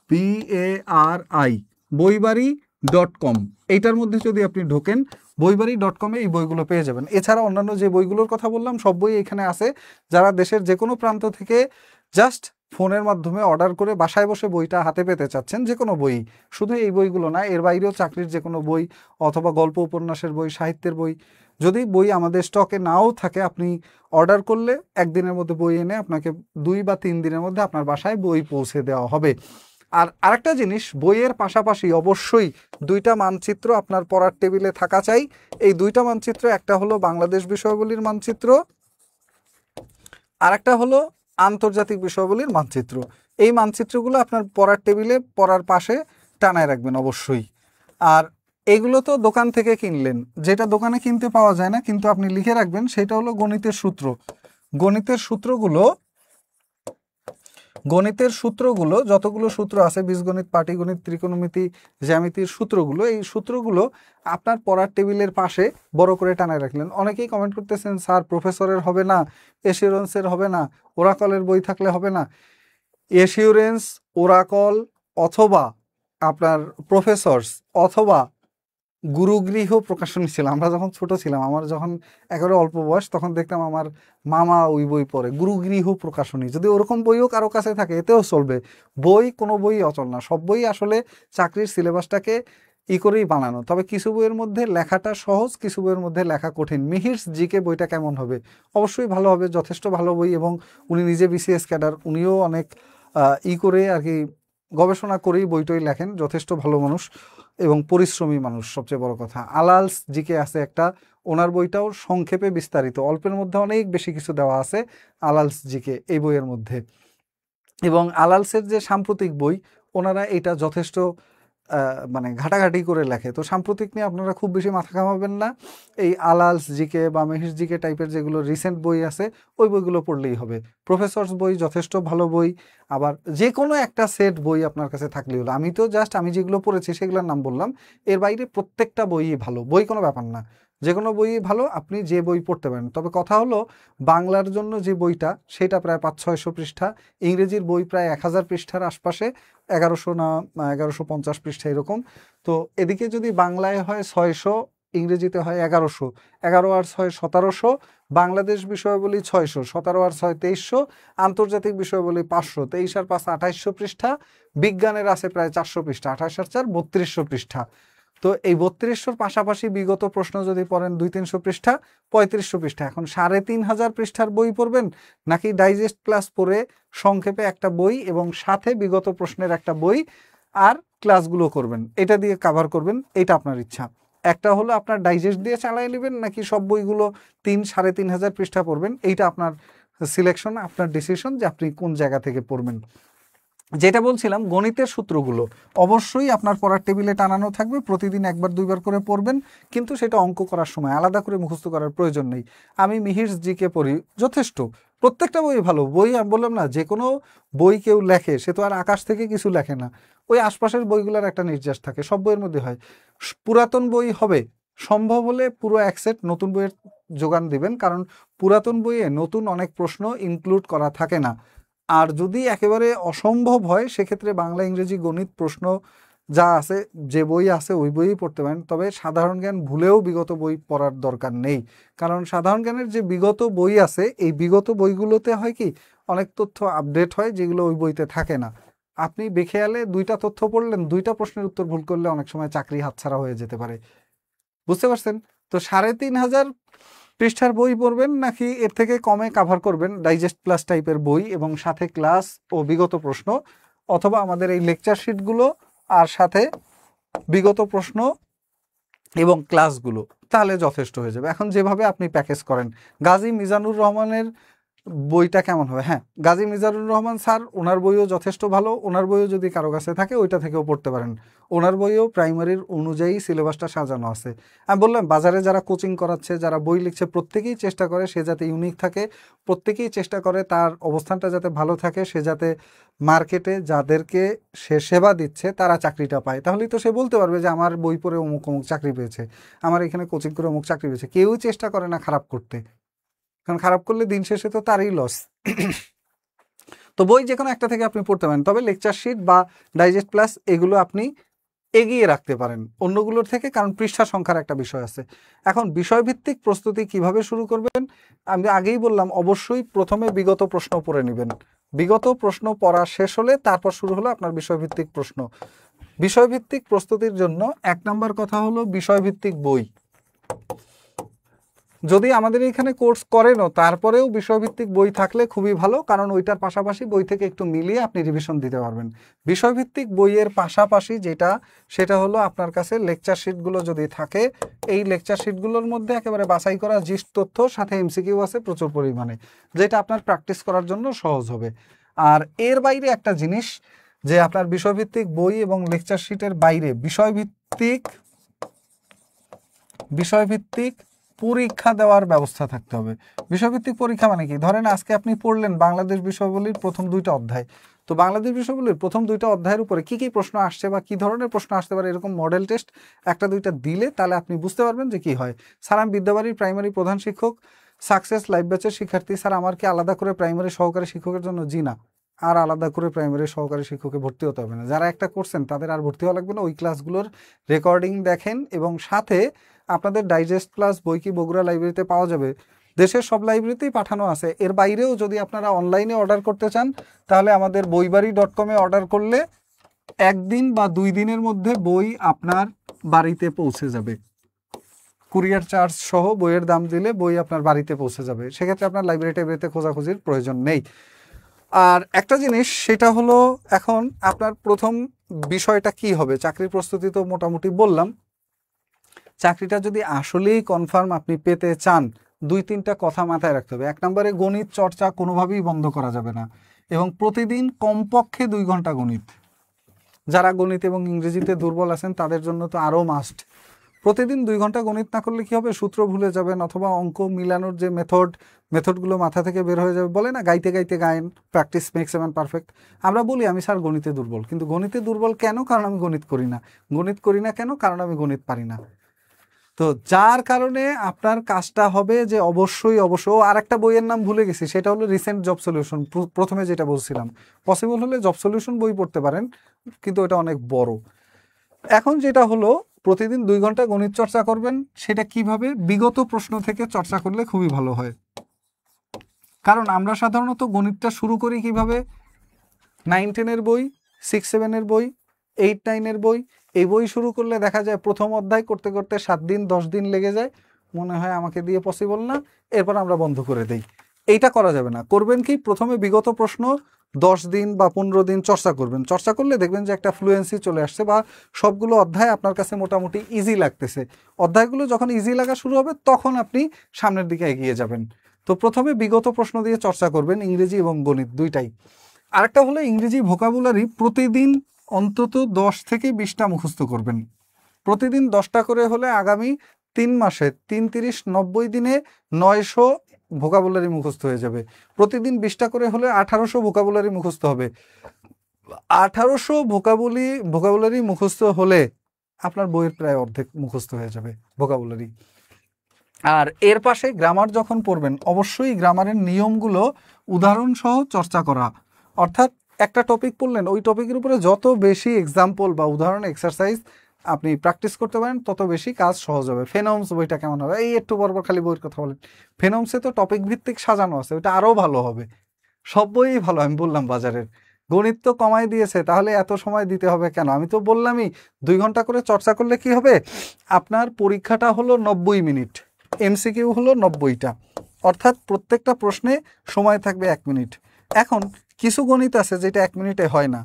BARI বইবাড়ি.com, এইটার মধ্যে যদি আপনি ঢোকেন বইবাড়ি.com-এ এই বইগুলো পেয়ে যাবেন। এছাড়া অন্যান্য যে বইগুলোর কথা বললাম সব বই এখানে আছে। যারা দেশের যে কোনো প্রান্ত থেকে জাস্ট ফোনের মাধ্যমে অর্ডার করে বাসায় বসে বইটা হাতে পেতে চাচ্ছেন, যে কোনো বই, শুধু এই বইগুলো না, এর বাইরেও চাকরির যে কোনো বই অথবা গল্প উপন্যাসের বই, সাহিত্যের বই, যদি বই আমাদের স্টকে নাও থাকে আপনি অর্ডার করলে একদিনের মধ্যে বই এনে আপনাকে 2 বা 3 দিনের মধ্যে আপনার বাসায় বই পৌঁছে দেওয়া হবে। আর আরেকটা জিনিস, বইয়ের পাশাপাশি অবশ্যই দুইটা মানচিত্র আপনার পড়ার টেবিলে থাকা চাই। এই দুইটা মানচিত্র, একটা হলো বাংলাদেশ বিষয়াবলীর মানচিত্র, আর একটা হলো আন্তর্জাতিক বিষয়াবলীর মানচিত্র। এই মানচিত্রগুলো আপনার পড়ার টেবিলে পড়ার পাশে টানায় রাখবেন অবশ্যই। আর এগুলো তো দোকান থেকে কিনলেন, যেটা দোকানে কিনতে পাওয়া যায় না কিন্তু আপনি লিখে রাখবেন, সেটা হলো গণিতের সূত্র। গণিতের সূত্রগুলো যতগুলো সূত্র আছে, বীজগণিত, পাটিগণিত, ত্রিকোণমিতি, জ্যামিতির সূত্রগুলো, এই সূত্রগুলো আপনার পড়ার টেবিলের পাশে বড় করে টানায় রাখলেন। অনেকেই কমেন্ট করতেছেন, স্যার প্রফেসরের হবে না, এসিউরেন্সের হবে না, ওরাকলের বই থাকলে হবে না। এসিউরেন্স, ওরাকল অথবা আপনার প্রফেসরস অথবা গুরুগৃহ প্রকাশনী ছিল। আমরা যখন ছোট ছিলাম, আমার যখন একেবারে অল্প বয়স, তখন দেখতাম আমার মামা ওই বই পড়ে, গুরুগৃহ প্রকাশনী। যদি ওরকম বইও কারো কাছে থাকে এতেও চলবে। বই, কোনো বই অচল না, সব বই আসলে চাকরির সিলেবাসটাকে করেই বানানো। তবে কিছু বইয়ের মধ্যে লেখাটা সহজ, কিছু বইয়ের মধ্যে লেখা কঠিন। মিহিরস জিকে বইটা কেমন হবে? অবশ্যই ভালো হবে, যথেষ্ট ভালো বই। এবং উনি নিজে বিসিএস ক্যাডার, উনিও অনেক করে আর কি গবেষণা করেই বইটই লেখেন, যথেষ্ট ভালো মানুষ এবং পরিশ্রমী মানুষ। সবচেয়ে বড় কথা, আলালস জিকে আছে একটা, ওনার বইটাও সংক্ষেপে বিস্তারিত, অল্পের মধ্যে অনেক বেশি কিছু দেওয়া আছে আলালস জিকে এই বইয়ের মধ্যে। এবং আলালসের যে সাম্প্রতিক বই, ওনারা এটা যথেষ্ট মানে ঘাটাঘাটি করে লেখে। তো সাম্প্রতিক নিয়ে আপনারা খুব বেশি মাথা ঘামাবেন না। এই আলালস জিকে বা মেহিস জিকে টাইপের যেগুলো রিসেন্ট বই আছে, ওই বইগুলো পড়লেই হবে। প্রফেসরস বই যথেষ্ট ভালো বই। আবার যে কোনো একটা সেট বই আপনার কাছে থাকলেই হলো। আমি তো জাস্ট আমি যেগুলো পড়েছি সেগুলোর নাম বললাম, এর বাইরে প্রত্যেকটা বইই ভালো। বই কোনো ব্যাপার না, যে কোনো বইই ভালো, আপনি যে বই পড়তে পারেন। তবে কথা হলো, বাংলার জন্য যে বইটা, সেটা প্রায় 500-600 পৃষ্ঠা, ইংরেজির বই প্রায় 1000 পৃষ্ঠার আশপাশে, 1100 না 1150 পৃষ্ঠা এরকম। তো এদিকে যদি বাংলায় হয় 600, ইংরেজিতে হয় 1100, 11 আর 6 1700, বাংলাদেশ বিষয়াবলী 600, 17 আর 6 2300, আন্তর্জাতিক বিষয়াবলী 500, 23 আর 5 2800 পৃষ্ঠা, বিজ্ঞানের আছে প্রায় 400 পৃষ্ঠা, 28 আর 4 3200 পৃষ্ঠা। তো এই 3200-র পাশাপাশি বিগত প্রশ্ন যদি পড়েন 200-300 পৃষ্ঠা, 3500 পৃষ্ঠা। এখন 3500 পৃষ্ঠার বই পড়বেন, নাকি ডাইজেস্ট ক্লাস পড়ে সংক্ষেপে একটা বই এবং সাথে বিগত প্রশ্নের একটা বই আর ক্লাসগুলো করবেন, এটা দিয়ে কাভার করবেন, এটা আপনার ইচ্ছা। একটা হলো আপনার ডাইজেস্ট দিয়ে চালাই নেবেন, নাকি সব বইগুলো 3-3500 পৃষ্ঠা পড়বেন, এইটা আপনার সিলেকশন, আপনার ডিসিশন যে আপনি কোন জায়গা থেকে পড়বেন। যেটা বলছিলাম, গণিতের সূত্রগুলো অবশ্যই আপনার পড়ার টেবিলে টানানো থাকবে, প্রতিদিন 1-2 বার করে পড়বেন, কিন্তু সেটা অঙ্ক করার সময় আলাদা করে মুখস্থ করার প্রয়োজন নেই। আমি মিহিরস জিকে পড়ি, যথেষ্ট, প্রত্যেকটা বই ভালো বই। আমি বললাম না, যে কোনো বই কেউ লেখে, সে তো আর আকাশ থেকে কিছু লেখে না, ওই আশপাশের বইগুলোর একটা নির্যাস থাকে, সব বইয়ের মধ্যে হয়। পুরাতন বই হবে, সম্ভব হলে পুরো এক সেট নতুন বইয়ের যোগান দিবেন, কারণ পুরাতন বইয়ে নতুন অনেক প্রশ্ন ইনক্লুড করা থাকে না। আর যদি একেবারে অসম্ভব হয়, সেক্ষেত্রে বাংলা, ইংরেজি, গণিত প্রশ্ন যা আছে, যে বই আছে ওই বইই পড়তে পারেন। তবে সাধারণ জ্ঞান ভুলেও বিগত বই পড়ার দরকার নেই, কারণ সাধারণ জ্ঞানের যে বিগত বই আছে, এই বিগত বইগুলোতে হয় কি, অনেক তথ্য আপডেট হয় যেগুলো ওই বইতে থাকে না। আপনি বেখেয়ালে 2টা তথ্য পড়লেন, 2টা প্রশ্নের উত্তর ভুল করলে অনেক সময় চাকরি হাতছাড়া হয়ে যেতে পারে। বুঝতে পারছেন? তো 3500 পৃষ্ঠার বই পড়বেন, নাকি এর থেকে কমে কাভার করবেন ডাইজেস্ট প্লাস টাইপের বই এবং সাথে ক্লাস ও বিগত প্রশ্ন, অথবা আমাদের এই লেকচার শিটগুলো আর সাথে বিগত প্রশ্ন এবং ক্লাসগুলো, তাহলে যথেষ্ট হয়ে যাবে। এখন যেভাবে আপনি প্যাকেজ করেন, গাজী মিজানুর রহমানের বইটা কেমন হবে? হ্যাঁ, গাজী মিজানুর রহমান স্যার, ওনার বইও যথেষ্ট ভালো। ওনার বইও যদি কারো কাছে থাকে, ওইটা থেকেও পড়তে পারেন। ওনার বইও প্রাইমারির অনুযায়ী সিলেবাসটা সাজানো আছে। আমি বললাম, বাজারে যারা কোচিং করাচ্ছে, যারা বই লিখছে, প্রত্যেকেই চেষ্টা করে সে যাতে ইউনিক থাকে, প্রত্যেকেই চেষ্টা করে তার অবস্থানটা যাতে ভালো থাকে, সে যাতে মার্কেটে যাদেরকে সে সেবা দিচ্ছে তারা চাকরিটা পায়। তাহলেই তো সে বলতে পারবে যে আমার বই পড়ে অমুক অমুক চাকরি পেয়েছে, আমার এখানে কোচিং করে অমুক চাকরি পেয়েছে। কেউই চেষ্টা করে না খারাপ করতে, কারণ খারাপ করলে দিন শেষে তো তারই লস। তো বই যে কোনো একটা থেকে আপনি পড়তে পারেন, তবে লেকচার শিট বা ডাইজেস্ট প্লাস এগুলো আপনি এগিয়ে রাখতে পারেন অন্যগুলোর থেকে, কারণ পৃষ্ঠা সংখ্যার একটা বিষয় আছে। এখন বিষয়ভিত্তিক প্রস্তুতি কিভাবে শুরু করবেন? আমি আগেই বললাম, অবশ্যই প্রথমে বিগত প্রশ্ন পড়ে নেবেন। বিগত প্রশ্ন পড়া শেষ হলে তারপর শুরু হলো আপনার বিষয়ভিত্তিক প্রশ্ন। বিষয়ভিত্তিক প্রস্তুতির জন্য 1 নম্বর কথা হলো বিষয়ভিত্তিক বই। যদি আমাদের এখানে কোর্স করেনও তারপরেও বিষয়ভিত্তিক বই থাকলে খুবই ভালো, কারণ ওইটার পাশাপাশি বই থেকে একটু মিলিয়ে আপনি রিভিশন দিতে পারবেন। বিষয়ভিত্তিক বইয়ের পাশাপাশি সেটা হলো আপনার কাছে লেকচার শিটগুলো যদি থাকে, এই লেকচার শিটগুলোর মধ্যে একেবারে বাছাই করা জিস্ট তথ্য সাথে এমসিকিউ আছে প্রচুর পরিমাণে, যেটা আপনার প্র্যাকটিস করার জন্য সহজ হবে। আর এর বাইরে একটা জিনিস, যে আপনার বিষয়ভিত্তিক বই এবং লেকচার শিটের বাইরে বিষয়ভিত্তিক পরীক্ষা দেওয়ার ব্যবস্থা থাকতে হবে। বিষয়ভিত্তিক পরীক্ষা মানে কি? ধরেন আজকে আপনি পড়লেন বাংলাদেশ বিষয়াবলীর প্রথম 2টা অধ্যায়, তো বাংলাদেশ বিষয়াবলীর প্রথম 2টা অধ্যায়ের উপরে কি কি প্রশ্ন আসছে বা কি ধরনের প্রশ্ন আসতে পারে এরকম মডেল টেস্ট 1টা 2টা দিলে তাহলে আপনি বুঝতে পারবেন যে কি হয়। স্যার আমি বিদ্যাবাড়ির প্রাইমারি প্রধান শিক্ষক, সাকসেস লাইভ ব্যাচের শিক্ষার্থী, স্যার আমার কি আলাদা করে প্রাইমারি সহকারী শিক্ষকের জন্য? জি না, আর আলাদা করে প্রাইমারি সহকারী শিক্ষকে ভর্তি হতে হবে না। যারা একটা করছেন তাদের আর ভর্তি হওয়া লাগবে না, ওই ক্লাসগুলোর রেকর্ডিং দেখেন এবং সাথে আপনাদের ডাইজেস্ট ক্লাস বই কি বগুড়া লাইব্রেরিতে পাওয়া যাবে, দেশের সব লাইব্রেরিতেই পাঠানো আছে। এর বাইরেও যদি আপনারা অনলাইনে অর্ডার করতে চান তাহলে আমাদের বইবাড়ি.com-এ অর্ডার করলে 1 দিন বা 2 দিনের মধ্যে বই আপনার বাড়িতে পৌঁছে যাবে। কুরিয়ার চার্জ সহ বইয়ের দাম দিলে বই আপনার বাড়িতে পৌঁছে যাবে, সেক্ষেত্রে আপনার লাইব্রেরিতে খোঁজাখুঁজির প্রয়োজন নেই। আর একটা জিনিস, সেটা হলো এখন আপনার প্রথম বিষয়টা কি হবে। চাকরির প্রস্তুতি তো মোটামুটি বললাম। চাকরিটা যদি আসলেই কনফার্ম আপনি পেতে চান, 2-3টা কথা মাথায় রাখতে হবে। 1 নম্বরে গণিত চর্চা কোনোভাবেই বন্ধ করা যাবে না, এবং প্রতিদিন কমপক্ষে 2 ঘন্টা গণিত। যারা গণিত এবং ইংরেজিতে দুর্বল আছেন তাদের জন্য তো আরও মাস্ট। প্রতিদিন 2 ঘন্টা গণিত না করলে কি হবে, সূত্র ভুলে যাবেন, অথবা অঙ্ক মিলানোর যে মেথডগুলো মাথা থেকে বের হয়ে যাবে। বলে না, গাইতে গাইতে গায়েন, practice makes a man perfect. আমরা বলি আমি স্যার গণিতে দুর্বল, কিন্তু গণিতে দুর্বল কেন? কারণ আমি গণিত করি না। গণিত করি না কেন? কারণ আমি গণিত পারি না। তো যার কারণে আপনার কাজটা হবে যে অবশ্যই আর একটা বইয়ের নাম ভুলে গেছি, সেটা হলো রিসেন্ট জব সলিউশন। প্রথমে যেটা বলছিলাম, পসিবল হলে জব সলিউশন বই পড়তে পারেন, কিন্তু এটা অনেক বড়। এখন যেটা হলো, প্রতিদিন 2 ঘন্টা গণিত চর্চা করবেন। সেটা কিভাবে? বিগত প্রশ্ন থেকে চর্চা করলে খুবই ভালো হয়। কারণ আমরা সাধারণত গণিতটা শুরু করি কিভাবে? 9-10-এর বই, 6-7-এর বই, 8-9-এর বই। এই বই শুরু করলে দেখা যায় প্রথম অধ্যায় করতে করতে 7 দিন 10 দিন লেগে যায়, মনে হয় আমাকে দিয়ে পসিবল না, এরপর আমরা বন্ধ করে দেই। এইটা করা যাবে না। করবেন কি, প্রথমে বিগত প্রশ্ন 10 দিন বা 15 দিন চর্চা করবেন। চর্চা করলে দেখবেন যে একটা ফ্লুয়েন্সি চলে আসছে, বা সবগুলো অধ্যায় আপনার কাছে মোটামুটি ইজি লাগতেছে। অধ্যায়গুলো যখন ইজি লাগা শুরু হবে তখন আপনি সামনের দিকে এগিয়ে যাবেন। তো প্রথমে বিগত প্রশ্ন দিয়ে চর্চা করবেন, ইংরেজি এবং গণিত দুইটাই। আরেকটা হলো ইংরেজি ভোকাবুলারি প্রতিদিন অন্তত 10 থেকে 20টা মুখস্থ করবেন। প্রতিদিন 10টা করে হলে আগামী 3 মাসে 3-30-90 দিনে 900 ভোকাবুলারি মুখস্থ হয়ে যাবে। প্রতিদিন 20টা করে হলে 1800 ভোকাবুলারি মুখস্থ হবে। 1800 ভোকাবুলারি মুখস্থ হলে আপনার বইয়ের প্রায় অর্ধেক মুখস্থ হয়ে যাবে ভোকাবুলারি। আর এর পাশে গ্রামার যখন পড়বেন, অবশ্যই গ্রামারের নিয়মগুলো উদাহরণ সহ চর্চা করা। অর্থাৎ একটা টপিক পড়লেন, ওই টপিকের উপরে যত বেশি এক্সাম্পল বা উদাহরণ এক্সারসাইজ আপনি প্র্যাকটিস করতে পারেন, তত বেশি কাজ সহজ হবে। ফেনমস বইটা কেমন হবে? এই একটু পরপর খালি বইয়ের কথা বলেন। ফেনমসে তো টপিক ভিত্তিক সাজানো আছে, ওইটা আরও ভালো হবে। সব বইই ভালো, আমি বললাম বাজারের। গণিত তো কমাই দিয়েছে, তাহলে এত সময় দিতে হবে কেন? আমি তো বললামই 2 ঘন্টা করে চর্চা করলে কি হবে, আপনার পরীক্ষাটা হলো 90 মিনিট, এমসিকিউ হলো 90টা, অর্থাৎ প্রত্যেকটা প্রশ্নে সময় থাকবে 1 মিনিট। এখন কিছু গণিত আছে যেটা 1 মিনিটে হয় না,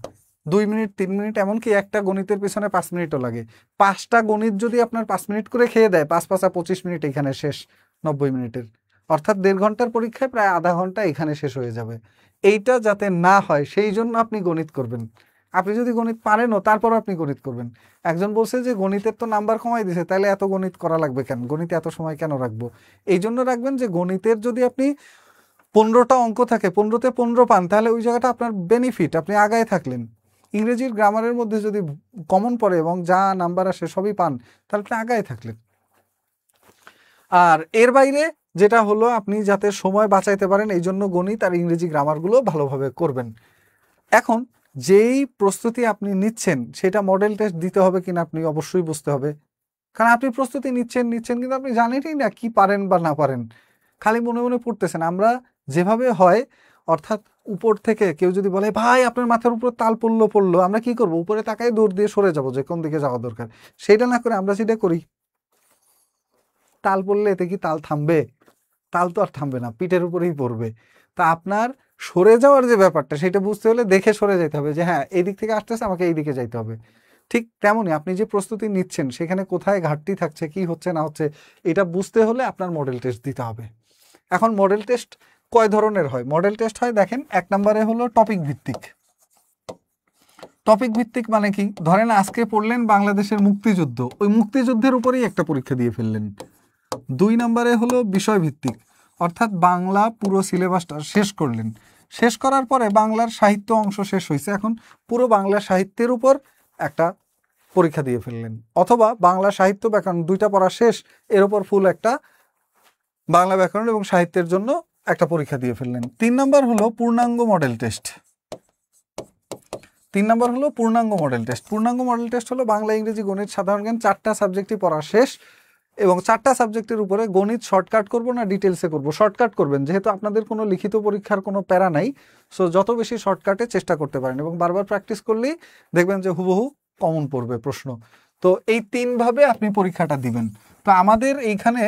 2 মিনিট 3 মিনিট, এমনকি একটা গণিতের পিছনে 5 মিনিটও লাগে। 5টা গণিত যদি আপনার 5 মিনিট করে খেয়ে দেয়, 5-5 25 মিনিট এখানে শেষ 90 মিনিটের। অর্থাৎ 1.5 ঘন্টার পরীক্ষায় প্রায় আধা ঘন্টা এখানে শেষ হয়ে যাবে। এইটা যাতে না হয় সেই জন্য আপনি গণিত করবেন। আপনি যদি গণিত পারেনও তারপর আপনি গণিত করবেন। একজন বলছে যে গণিতের তো নাম্বার কমাই দিছে, তাহলে এত গণিত করা লাগবে কেন, গণিতে এত সময় কেন রাখবো? এই জন্য রাখবেন যে গণিতের যদি আপনি 15টা অঙ্ক থাকে, 15তে 15 পান, তাহলে ওই জায়গাটা আপনার বেনিফিট, আপনি আগায় থাকলেন। ইংরেজির গ্রামারের মধ্যে যদি কমন পড়ে এবং যা নাম্বার আসে সবই পান, তাহলে আপনি আগায় থাকলেন। আর এর বাইরে যেটা হলো, আপনি যাতে সময় বাঁচাইতে পারেন এই জন্য গণিত আর ইংরেজি গ্রামারগুলো ভালোভাবে করবেন। এখন যেই প্রস্তুতি আপনি নিচ্ছেন সেটা মডেল টেস্ট দিতে হবে কিনা আপনি অবশ্যই বুঝতে হবে। কারণ আপনি প্রস্তুতি নিচ্ছেন কিন্তু আপনি জানেনই না কি পারেন বা না পারেন, খালি মনে মনে পড়তেছেন। আমরা যেভাবে হয়, অর্থাৎ উপর থেকে কেউ যদি বলে ভাই আপনার মাথার উপর তাল পড়লো, আমরা কি করব? উপরে তাকাই দৌড় দিয়ে সরে যাব যে কোন দিকে যাওয়া দরকার। সেটা না করে আমরা যেটা করি, তাল পড়লে এতে কি তাল থামবে? তাল তো আর থামবে না, পিঠের উপরেই পড়বে। তা আপনার সরে যাওয়ার যে ব্যাপারটা সেটা বুঝতে হলে দেখে সরে যেতে হবে, যে হ্যাঁ এই দিক থেকে আসতেছে, আমাকে এই দিকে যাইতে হবে। ঠিক তেমনই আপনি যে প্রস্তুতি নিচ্ছেন সেখানে কোথায় ঘাটতি থাকছে, কি হচ্ছে না হচ্ছে, এটা বুঝতে হলে আপনার মডেল টেস্ট দিতে হবে। এখন মডেল টেস্ট কয় ধরনের হয়? মডেল টেস্ট হয় দেখেন, এক নম্বরে হলো টপিক ভিত্তিক। টপিক ভিত্তিক মানে কি, ধরেন আজকে পড়লেন বাংলাদেশের মুক্তিযুদ্ধ, ওই মুক্তিযুদ্ধের উপরেই একটা পরীক্ষা দিয়ে ফেললেন। 2 নম্বরে হলো বিষয় ভিত্তিক, অর্থাৎ বাংলা পুরো সিলেবাসটা শেষ করলেন, শেষ করার পরে বাংলার সাহিত্য অংশ শেষ হয়েছে, এখন পুরো বাংলা সাহিত্যের উপর একটা পরীক্ষা দিয়ে ফেললেন। অথবা বাংলা সাহিত্য ব্যাকরণ দুইটা পড়া শেষ, এর উপর ফুল একটা বাংলা ব্যাকরণ এবং সাহিত্যের জন্য একটা পরীক্ষা দিয়ে ফেললেন। 3 নম্বর হলো পূর্ণাঙ্গ মডেল টেস্ট। 3 নম্বর হলো পূর্ণাঙ্গ মডেল টেস্ট। পূর্ণাঙ্গ মডেল টেস্ট হলো বাংলা, ইংরেজি, গণিত, সাধারণ জ্ঞান 4টা সাবজেক্টই পড়া শেষ, এবং 4টা সাবজেক্টের উপরে গণিত শর্টকাট করবো না ডিটেলসে করবো? শর্টকাট করবেন, যেহেতু আপনাদের কোনো লিখিত পরীক্ষার কোনো প্যারা নাই, সো যত বেশি শর্টকাটে চেষ্টা করতে পারেন, এবং বারবার প্র্যাকটিস করলেই দেখবেন যে হুবহু কমন পড়বে প্রশ্ন। তো এই 3 ভাবে আপনি পরীক্ষাটা দিবেন। তো আমাদের এইখানে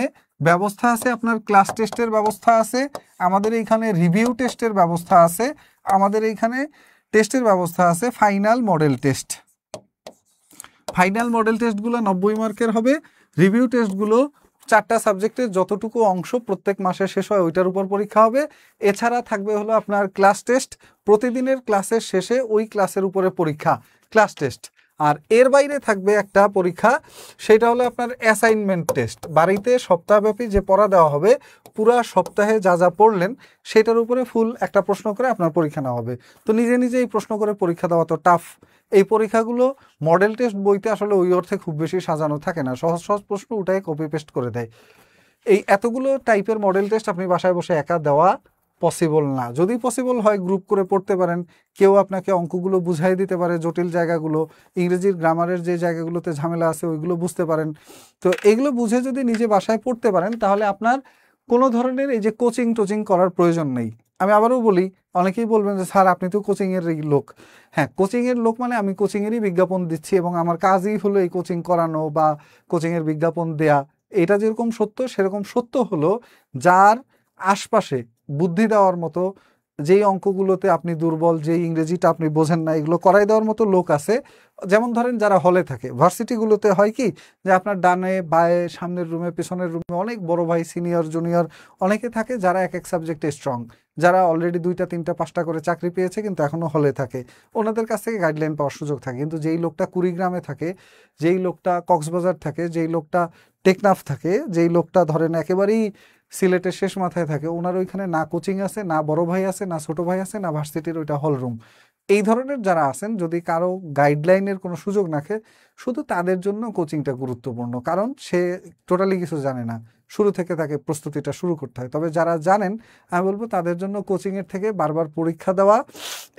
ব্যবস্থা আছে, আপনার ক্লাস টেস্টের ব্যবস্থা আছে, আমাদের এইখানে রিভিউ টেস্টের ব্যবস্থা আছে, আমাদের এইখানে টেস্টের ব্যবস্থা আছে final model test. Final model টেস্টগুলো 90 মার্কের হবে। রিভিউ টেস্টগুলো 4টা সাবজেক্টের যতটুকু অংশ প্রত্যেক মাসে শেষ হয় ওইটার উপর পরীক্ষা হবে। এছাড়া থাকবে হলো আপনার ক্লাস টেস্ট, প্রতিদিনের ক্লাসের শেষে ওই ক্লাসের উপরে পরীক্ষা, ক্লাস টেস্ট। আর এর বাইরে থাকবে একটা পরীক্ষা, সেটা হলো আপনার অ্যাসাইনমেন্ট টেস্ট। বাড়িতে সপ্তাহব্যাপী যে পড়া দেওয়া হবে, পুরা সপ্তাহে যা যা পড়লেন সেটার উপরে ফুল একটা প্রশ্ন করে আপনার পরীক্ষা নেওয়া হবে। তো নিজে নিজে এই প্রশ্ন করে পরীক্ষা দেওয়া তো টাফ। এই পরীক্ষাগুলো মডেল টেস্ট বইতে আসলে ওই অর্থে খুব বেশি সাজানো থাকে না, সহজ সহজ প্রশ্ন উঠায় কপি পেস্ট করে দেয়। এই এতগুলো টাইপের মডেল টেস্ট আপনি বাসায় বসে একা দেওয়া পসিবল না। যদি পসিবল হয় গ্রুপ করে পড়তে পারেন, কেউ আপনাকে অঙ্কগুলো বুঝাই দিতে পারে, জটিল জায়গাগুলো, ইংরেজির গ্রামারের যে জায়গাগুলোতে ঝামেলা আছে ওইগুলো বুঝতে পারেন। তো এগুলো বুঝে যদি নিজে বাসায় পড়তে পারেন, তাহলে আপনার কোনো ধরনের এই যে কোচিং টোচিং করার প্রয়োজন নেই। আমি আবারও বলি, অনেকেই বলবেন যে স্যার আপনি তো কোচিংয়ের লোক। হ্যাঁ, কোচিংয়ের লোক মানে আমি কোচিংয়েরই বিজ্ঞাপন দিচ্ছি, এবং আমার কাজই হলো এই কোচিং করানো বা কোচিংয়ের বিজ্ঞাপন দেয়া। এটা যেরকম সত্য, সেরকম সত্য হলো যার আশপাশে বুদ্ধি দেওয়ার মতো, যেই অঙ্কগুলোতে আপনি দুর্বল, যেই ইংরেজিটা আপনি বোঝেন না, এগুলো করাই দেওয়ার মতো লোক আছে। যেমন ধরেন যারা হলে থাকে, ভার্সিটিগুলোতে হয় কি যে আপনার ডানে বায়ে সামনের রুমে পেছনের রুমে অনেক বড় ভাই, সিনিয়র জুনিয়র অনেকে থাকে, যারা এক এক সাবজেক্টে স্ট্রং, যারা অলরেডি 2টা 3টা 5টা করে চাকরি পেয়েছে কিন্তু এখনো হলে থাকে, ওনাদের কাছ থেকে গাইডলাইন পাওয়ার সুযোগ থাকে। কিন্তু যেই লোকটা কুড়িগ্রামে থাকে, যেই লোকটা কক্সবাজার থাকে, যেই লোকটা টেকনাফ থাকে, যেই লোকটা ধরেন একেবারেই সিলেটের শেষ মাথায় থাকে, ওনার ওইখানে না কোচিং আছে, না বড় ভাই আছে, না ছোট ভাই আছে, না ভার্সিটির ওইটা হল রুম। এই ধরনের যারা আছেন, যদি কারো গাইডলাইনের কোনো সুযোগ নাকে, শুধু তাদের জন্য কোচিংটা গুরুত্বপূর্ণ, কারণ সে টোটালি কিছু জানে না, শুরু থেকে তাকে প্রস্তুতিটা শুরু করতে হয়। তবে যারা জানেন, আমি বলবো তাদের জন্য কোচিংয়ের থেকে বারবার পরীক্ষা দেওয়া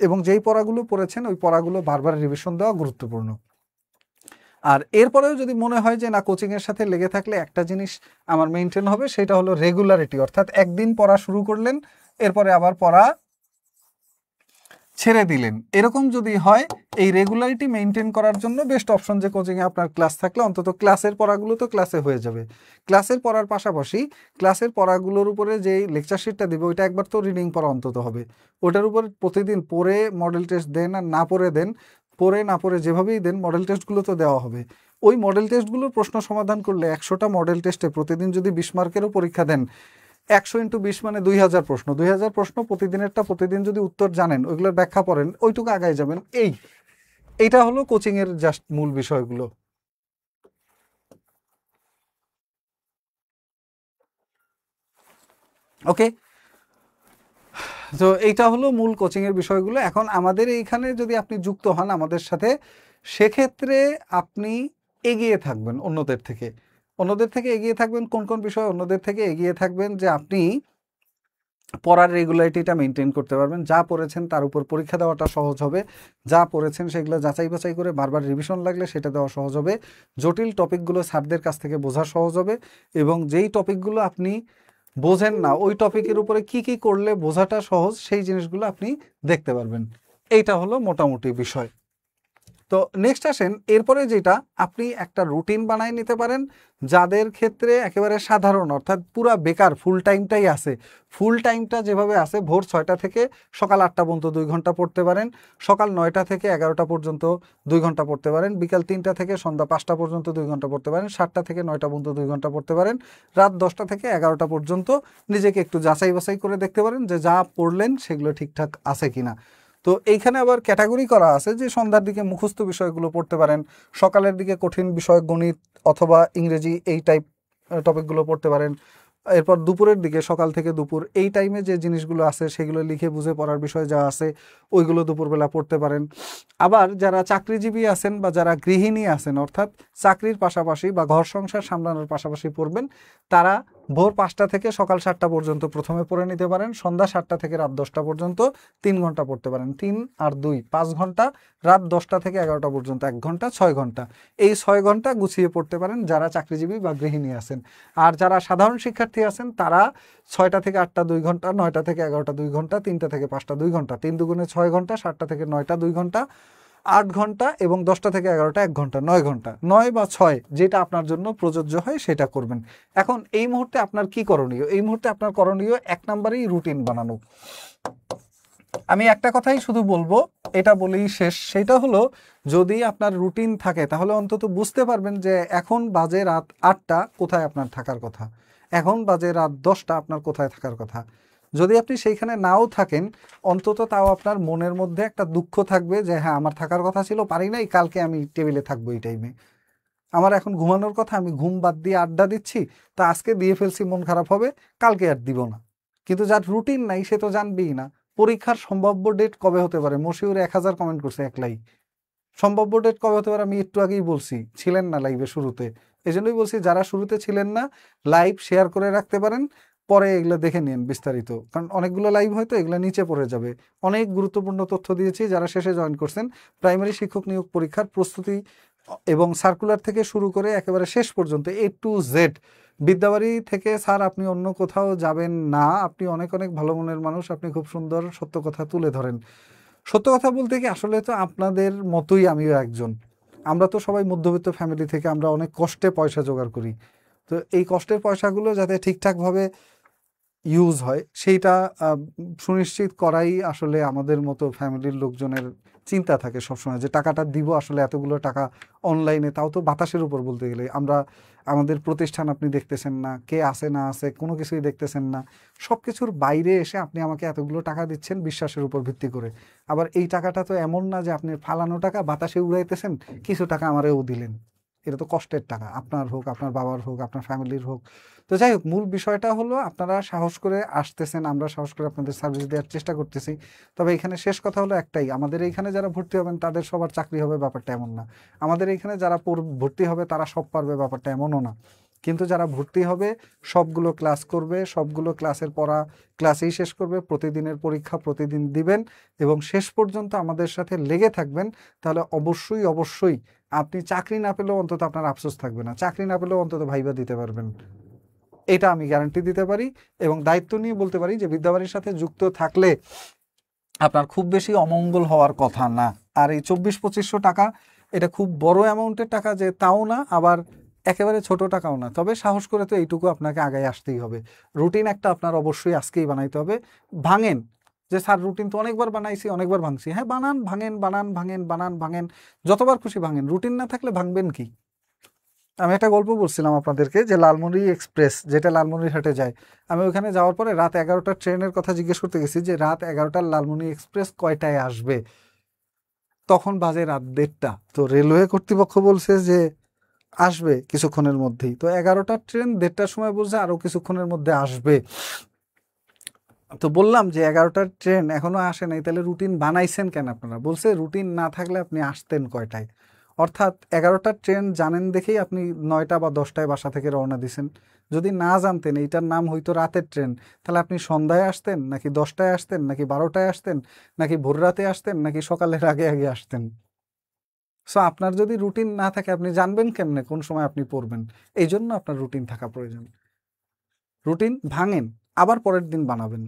এবং যেই পড়াগুলো পড়েছেন ওই পড়াগুলো বারবার রিভিশন দেওয়া গুরুত্বপূর্ণ। আর এরপরেও যদি মনে হয় যে না, কোচিংয়ের সাথে লেগে থাকলে একটা জিনিস আমার মেনটেন হবে, সেটা হলো রেগুলারিটি, অর্থাৎ একদিন পড়া শুরু করলেন, এরপরে আবার পড়া ছেড়ে দিলেন, এরকম যদি হয়, এই রেগুলারিটি মেনটেন করার জন্য বেস্ট অপশন যে কোচিংয়ে আপনার ক্লাস থাকলে অন্তত ক্লাসের পড়াগুলো তো ক্লাসে হয়ে যাবে। ক্লাসের পড়ার পাশাপাশি ক্লাসের পড়াগুলোর উপরে যেই লেকচার শিটটা দেবে ওইটা একবার তো রিডিং পড়া অন্তত হবে। ওটার উপর প্রতিদিন পড়ে মডেল টেস্ট দেন আর না পড়ে দেন, পড়ে না পড়ে যেভাবেই দেন, মডেল টেস্টগুলো তো দেওয়া হবে। ওই মডেল টেস্টগুলোর প্রশ্ন সমাধান করলে 100টা মডেল টেস্টে প্রতিদিন যদি 20 মার্কেরও পরীক্ষা দেন, 100 × 20 মানে 2000 প্রশ্ন, 2000 প্রশ্ন প্রতিদিনেরটা প্রতিদিন যদি উত্তর জানেন, ওইগুলোর ব্যাখ্যা পড়েন, ওইটুকু আগায় যাবেন। এইটা হলো কোচিং এর জাস্ট মূল বিষয়গুলো। ওকে, তো এইটা হলো মূল কোচিং এর বিষয়গুলো। এখন আমাদের এইখানে যদি আপনি যুক্ত হন আমাদের সাথে, সেক্ষেত্রে আপনি এগিয়ে থাকবেন অন্যদের থেকে। অন্যদের থেকে এগিয়ে থাকবেন কোন কোন বিষয়? অন্যদের থেকে এগিয়ে থাকবেন যে আপনি পড়ার রেগুলারিটিটা মেনটেন করতে পারবেন, যা পড়েছেন তার উপর পরীক্ষা দেওয়াটা সহজ হবে, যা পড়েছেন সেগুলো যাচাই বাছাই করে বারবার রিভিশন লাগলে সেটা দেওয়া সহজ হবে, জটিল টপিকগুলো স্যারদের কাছ থেকে বোঝা সহজ হবে, এবং যেই টপিকগুলো আপনি বোঝেন না ওই টপিকের উপরে কি কি করলে বোঝাটা সহজ, সেই জিনিসগুলো আপনি দেখতে পারবেন। এইটা হলো মোটামুটি বিষয়। তো নেক্সট আসেন, এরপরে যেটা আপনি একটা রুটিন বানায় নিতে পারেন যাদের ক্ষেত্রে একেবারে সাধারণ, অর্থাৎ পুরা বেকার, ফুল টাইমটাই আছে। ফুল টাইমটা যেভাবে আছে, ভোর 6টা থেকে সকাল 8টা পর্যন্ত 2 ঘন্টা পড়তে পারেন, সকাল 9টা থেকে 11টা পর্যন্ত 2 ঘন্টা পড়তে পারেন, বিকাল 3টা থেকে সন্ধ্যা 5টা পর্যন্ত 2 ঘন্টা পড়তে পারেন, 7টা থেকে 9টা পর্যন্ত 2 ঘন্টা পড়তে পারেন, রাত 10টা থেকে 11টা পর্যন্ত নিজেকে একটু যাচাই বাছাই করে দেখতে পারেন যে যা পড়লেন সেগুলো ঠিকঠাক আছে কিনা। তো এইখানে আবার ক্যাটাগরি করা আছে যে সন্ধ্যার দিকে মুখস্থ বিষয়গুলো পড়তে পারেন, সকালের দিকে কঠিন বিষয় গণিত অথবা ইংরেজি এই টাইপ টপিকগুলো পড়তে পারেন, এরপর দুপুরের দিকে সকাল থেকে দুপুর এই টাইমে যে জিনিসগুলো আছে সেগুলো লিখে বুঝে পড়ার বিষয় যা আছে ওইগুলো দুপুরবেলা পড়তে পারেন। আবার যারা চাকরিজীবী আছেন বা যারা গৃহিণী আছেন, অর্থাৎ চাকরির পাশাপাশি বা ঘর সংসার সামলানোর পাশাপাশি পড়বেন, তারা ভোর 5টা থেকে সকাল 7টা পর্যন্ত প্রথমে পড়ে নিতে পারেন, সন্ধ্যা 7টা থেকে রাত 10টা পর্যন্ত 3 ঘন্টা পড়তে পারেন, 3 আর 2 5 ঘন্টা, রাত 10টা থেকে 11টা পর্যন্ত 1 ঘন্টা, 6 ঘন্টা। এই 6 ঘন্টা গুছিয়ে পড়তে পারেন যারা চাকরিজীবী বা গৃহিণী আছেন। আর যারা সাধারণ শিক্ষার্থী আছেন তারা 6টা থেকে 8টা 2 ঘন্টা, 9টা থেকে 11টা 2 ঘন্টা, 3টা থেকে 5টা 2 ঘন্টা, 3 দুগুণে 6 ঘন্টা, 7টা থেকে 9টা 2 ঘন্টা, 8 ঘন্টা, এবং 10টা থেকে 11টা 1 ঘন্টা, 9 ঘন্টা। 9 বা 6 যেটা আপনার জন্য প্রযোজ্য হয় সেটা করবেন। এখন এই মুহূর্তে আপনার কি করণীয়? এই মুহূর্তে আপনার করণীয় 1 নম্বরেই রুটিন বানানো। আমি একটা কথাই শুধু বলবো, এটা বলেই শেষ, সেটা হলো যদি আপনার রুটিন থাকে তাহলে অন্তত বুঝতে পারবেন যে এখন বাজে রাত 8টা, কোথায় আপনার থাকার কথা, এখন বাজে রাত 10টা, আপনার কোথায় থাকার কথা। যদি আপনি সেইখানে নাও থাকেন, অন্তত তাও আপনার মনের মধ্যে একটা দুঃখ থাকবে যে হ্যাঁ আমার থাকার কথা ছিল, পারি নাই, কালকে আমি টেবিলে থাকবো এই টাইমে। আমার এখন ঘুমানোর কথা, আমি ঘুম বাদ দিয়ে আড্ডা দিচ্ছি, তা আজকে দিয়ে ফেলছি, মন খারাপ হবে, কালকে আর দিব না। কিন্তু যার রুটিন নাই সে তো জানবেই না পরীক্ষার সম্ভাব্য ডেট কবে হতে পারে। মশিউর 1000 কমেন্ট করছে একলাই, সম্ভাব্য ডেট কবে হতে পারে আমি একটু আগেই বলছি, ছিলেন না লাইভে শুরুতে, এই জন্যই বলছি যারা শুরুতে ছিলেন না লাইভ শেয়ার করে রাখতে পারেন, পরে এগুলো দেখে নিন বিস্তারিত, কারণ অনেকগুলো লাইভ হয়তো এগুলো নিচে পড়ে যাবে। অনেক গুরুত্বপূর্ণ তথ্য দিয়েছি যারা শেষে জয়েন করছেন। প্রাইমারি শিক্ষক নিয়োগ পরীক্ষার প্রস্তুতি এবং সার্কুলার থেকে শুরু করে একেবারে শেষ পর্যন্ত A to Z, বিদ্যাবাড়ি থেকে স্যার আপনি অন্য কোথাও যাবেন না, আপনি অনেক অনেক ভালো মনের মানুষ, আপনি খুব সুন্দর সত্য কথা তুলে ধরেন। সত্য কথা বলতে কি, আসলে তো আপনাদের মতোই আমিও একজন। আমরা তো সবাই মধ্যবিত্ত ফ্যামিলি থেকে, আমরা অনেক কষ্টে পয়সা জোগাড় করি। তো এই কষ্টের পয়সাগুলো যাতে ঠিকঠাকভাবে ইউজ হয় সেইটা সুনিশ্চিত করাই আসলে আমাদের মতো ফ্যামিলির লোকজনের চিন্তা থাকে সবসময়, যে টাকাটা দিব আসলে এতগুলো টাকা অনলাইনে, তাও তো বাতাসের উপর বলতে গেলে। আমরা আমাদের প্রতিষ্ঠান আপনি দেখতেছেন না, কে আছে না আছে কোনো কিছুই দেখতেছেন না, সব কিছুর বাইরে এসে আপনি আমাকে এতগুলো টাকা দিচ্ছেন বিশ্বাসের উপর ভিত্তি করে। আবার এই টাকাটা তো এমন না যে আপনি ফালানো টাকা বাতাসে উড়াইতেছেন, কিছু টাকা আমারেও দিলেন। এটা তো কষ্টের টাকা, আপনার হোক, আপনার বাবার হোক, আপনার ফ্যামিলির হোক। তো যাই হোক, মূল বিষয়টা হলো আপনারা সাহস করে আসতেছেন, আমরা সাহস করে আপনাদের সার্ভিস দেওয়ার চেষ্টা করতেছি। তবে এখানে শেষ কথা হলো একটাই, আমাদের এইখানে যারা ভর্তি হবেন তাদের সবার চাকরি হবে ব্যাপারটা এমন না। আমাদের এইখানে যারা ভর্তি হবে তারা সব পারবে ব্যাপারটা এমনও না। কিন্তু যারা ভর্তি হবে সবগুলো ক্লাস করবে, সবগুলো ক্লাসের পড়া ক্লাসেই শেষ করবে, প্রতিদিনের পরীক্ষা প্রতিদিন দিবেন এবং শেষ পর্যন্ত আমাদের সাথে লেগে থাকবেন, তাহলে অবশ্যই অবশ্যই আপনি চাকরি না পেলেও অন্তত আপনার আফসোস থাকবে না, চাকরি না পেলেও অন্তত ভাইবা দিতে পারবেন। এটা আমি গ্যারান্টি দিতে পারি এবং দায়িত্ব নিয়ে বলতে পারি যে বিদ্যাবাড়ির সাথে যুক্ত থাকলে আপনার খুব বেশি অমঙ্গল হওয়ার কথা না। আর এই 2400-2500 টাকা, এটা খুব বড় অ্যামাউন্টের টাকা যে তাও না, আবার একেবারে ছোট টাকাও না। তবে সাহস করে তো এইটুকু আপনাকে আগায় আসতেই হবে। রুটিন একটা আপনার অবশ্যই আজকেই বানাইতে হবে। ভাঙেন, যে স্যার রুটিন তো অনেকবার বানাইছি, অনেকবার ভাঙছি, হ্যাঁ বানান, ভাঙেন, বানান, ভাঙেন, বানান, ভাঙেন, যতবার খুশি ভাঙেন। রুটিন না থাকলে ভাঙবেন কি? আমি একটা গল্প বলছিলাম আপনাদেরকে যে লালমনি এক্সপ্রেস যেটা লালমনিরহাটে যায়, আমি ওখানে যাওয়ার পরে রাত 11টার ট্রেনের কথা জিজ্ঞেস করতে গেছি যে রাত 11টার লালমনি এক্সপ্রেস কয়টায় আসবে, তখন বাজে রাত 1:30। তো রেলওয়ে কর্তৃপক্ষ বলছে যে আসবে কিছুক্ষণের মধ্যেই। তো 11টার ট্রেন 1:30টার সময় বলছে আরো কিছুক্ষণের মধ্যে আসবে। তো বললাম যে 11টার ট্রেন এখনো আসে নাই, তাহলে রুটিন বানাইছেন কেন আপনারা? বলছে রুটিন না থাকলে আপনি আসতেন কয়টায়। অর্থাৎ 11টার ট্রেন জানেন দেখেই আপনি 9টা বা 10টায় বাসা থেকে রওনা দিছেন। যদি না জানতেন এইটার নাম হইতো রাতের ট্রেন, তাহলে আপনি সন্ধ্যায় আসতেন নাকি 10টায় আসতেন নাকি 12টায় আসতেন নাকি ভোর রাতে আসতেন নাকি সকালের আগে আগে আসতেন? সো আপনার যদি রুটিন না থাকে আপনি জানবেন কেমনে কোন সময় আপনি পড়বেন? এই জন্য আপনার রুটিন থাকা প্রয়োজন। রুটিন ভাঙেন, আবার পরের দিন বানাবেন।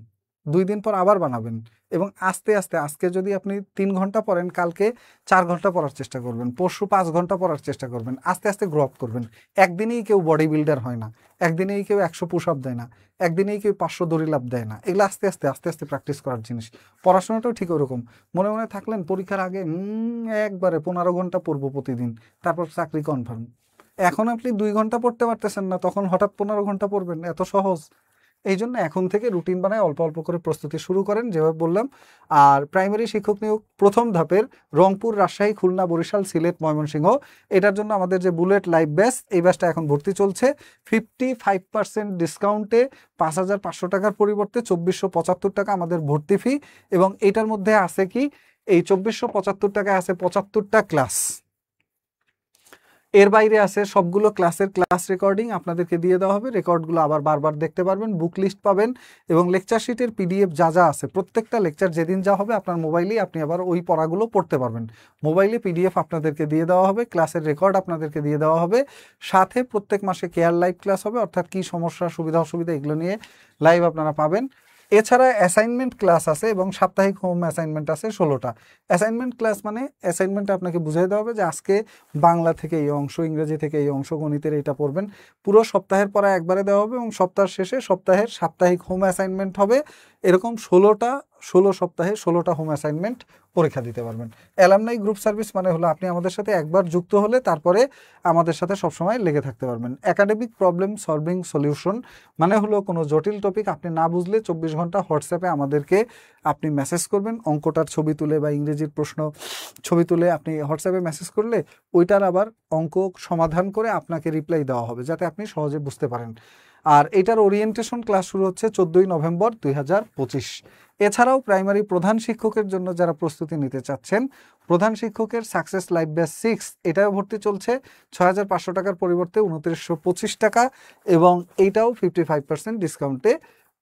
2 দিন পর আবার বানাবেন এবং আস্তে আস্তে আজকে যদি আপনি 3 ঘন্টা পড়েন কালকে 4 ঘন্টা পড়ার চেষ্টা করবেন, পরশু 5 ঘন্টা পড়ার চেষ্টা করবেন, আস্তে আস্তে গ্রো আপ করবেন। একদিনেই কেউ বডি বিল্ডার হয় না, একদিনেই কেউ 100 পুশ আপ দেয় না, একদিনেই কেউ 500 দড়ি লাফ দেয় না। এগুলো আস্তে আস্তে আস্তে আস্তে প্র্যাকটিস করার জিনিস। পড়াশোনাটাও ঠিক ওরকম, মনে মনে থাকলেন পরীক্ষার আগে একবারে 15 ঘন্টা পড়বো প্রতিদিন, তারপর চাকরি কনফার্ম। এখন আপনি 2 ঘন্টা পড়তে পারতেছেন না, তখন হঠাৎ 15 ঘন্টা পড়বেন, এত সহজ? এই জন্য এখন থেকে রুটিন বানায় অল্প অল্প করে প্রস্তুতি শুরু করেন, যেভাবে বললাম। আর প্রাইমারি শিক্ষক নিয়োগ প্রথম ধাপের রংপুর, রাজশাহী, খুলনা, বরিশাল, সিলেট, ময়মনসিংহ, এটার জন্য আমাদের যে বুলেট লাইভ ব্যাচ, এই ব্যাচটা এখন ভর্তি চলছে 55% ডিসকাউন্টে। 5,500 টাকার পরিবর্তে 2,475 টাকা আমাদের ভর্তি ফি। এবং এটার মধ্যে আছে কি, এই 2,475 টাকায় আছে 75টা ক্লাস, এর বাইরে আছে সবগুলো ক্লাসের ক্লাস রেকর্ডিং আপনাদেরকে দিয়ে দেওয়া হবে। রেকর্ডগুলো আবার বারবার দেখতে পারবেন, বুক লিস্ট পাবেন এবং লেকচার শিটের পিডিএফ যা যা আছে, প্রত্যেকটা লেকচার যেদিন যা হবে আপনার মোবাইলেই আপনি আবার ওই পড়াগুলো পড়তে পারবেন। মোবাইলে পিডিএফ আপনাদেরকে দিয়ে দেওয়া হবে, ক্লাসের রেকর্ড আপনাদেরকে দিয়ে দেওয়া হবে। সাথে প্রত্যেক মাসে কেয়ার লাইভ ক্লাস হবে, অর্থাৎ কী সমস্যা, সুবিধা অসুবিধা এগুলো নিয়ে লাইভ আপনারা পাবেন। এছাড়া অ্যাসাইনমেন্ট ক্লাস আছে এবং সাপ্তাহিক হোম অ্যাসাইনমেন্ট আছে 16টা। অ্যাসাইনমেন্ট ক্লাস মানে অ্যাসাইনমেন্ট আপনাকে বুঝিয়ে দেওয়া হবে যে আজকে বাংলা থেকে এই অংশ, ইংরেজি থেকে এই অংশ, গণিতের এইটা পড়বেন। পুরো সপ্তাহের পড়া একবারে দেওয়া হবে এবং সপ্তাহের শেষে সপ্তাহের সাপ্তাহিক হোম অ্যাসাইনমেন্ট হবে। এরকম 16 সপ্তাহে 16টা হোম অ্যাসাইনমেন্ট পরীক্ষা দিতে পারবেন। অ্যালামনাই গ্রুপ সার্ভিস মানে হলো আপনি আমাদের সাথে একবার যুক্ত হলে তারপরে আমাদের সাথে সবসময় লেগে থাকতে পারবেন। একাডেমিক প্রবলেম সলভিং সলিউশন মানে হলো কোনো জটিল টপিক আপনি না বুঝলে 24 ঘন্টা হোয়াটসঅ্যাপে আমাদেরকে আপনি মেসেজ করবেন, অঙ্কটার ছবি তুলে বা ইংরেজির প্রশ্ন ছবি তুলে আপনি হোয়াটসঅ্যাপে মেসেজ করলে ওইটার আবার অঙ্ক সমাধান করে আপনাকে রিপ্লাই দেওয়া হবে, যাতে আপনি সহজে বুঝতে পারেন। আর এটার ওরিয়েন্টেশন ক্লাস শুরু হচ্ছে 14ই নভেম্বর 2025। এছাড়াও প্রাইমারি প্রধান শিক্ষকের জন্য যারা প্রস্তুতি নিতে চাচ্ছেন, প্রধান শিক্ষকের সাকসেস লাইভ ব্যাচ 6 এটাও ভর্তি চলছে 6,500 টাকার পরিবর্তে 2,925 টাকা এবং এইটাও 55% ডিসকাউন্টে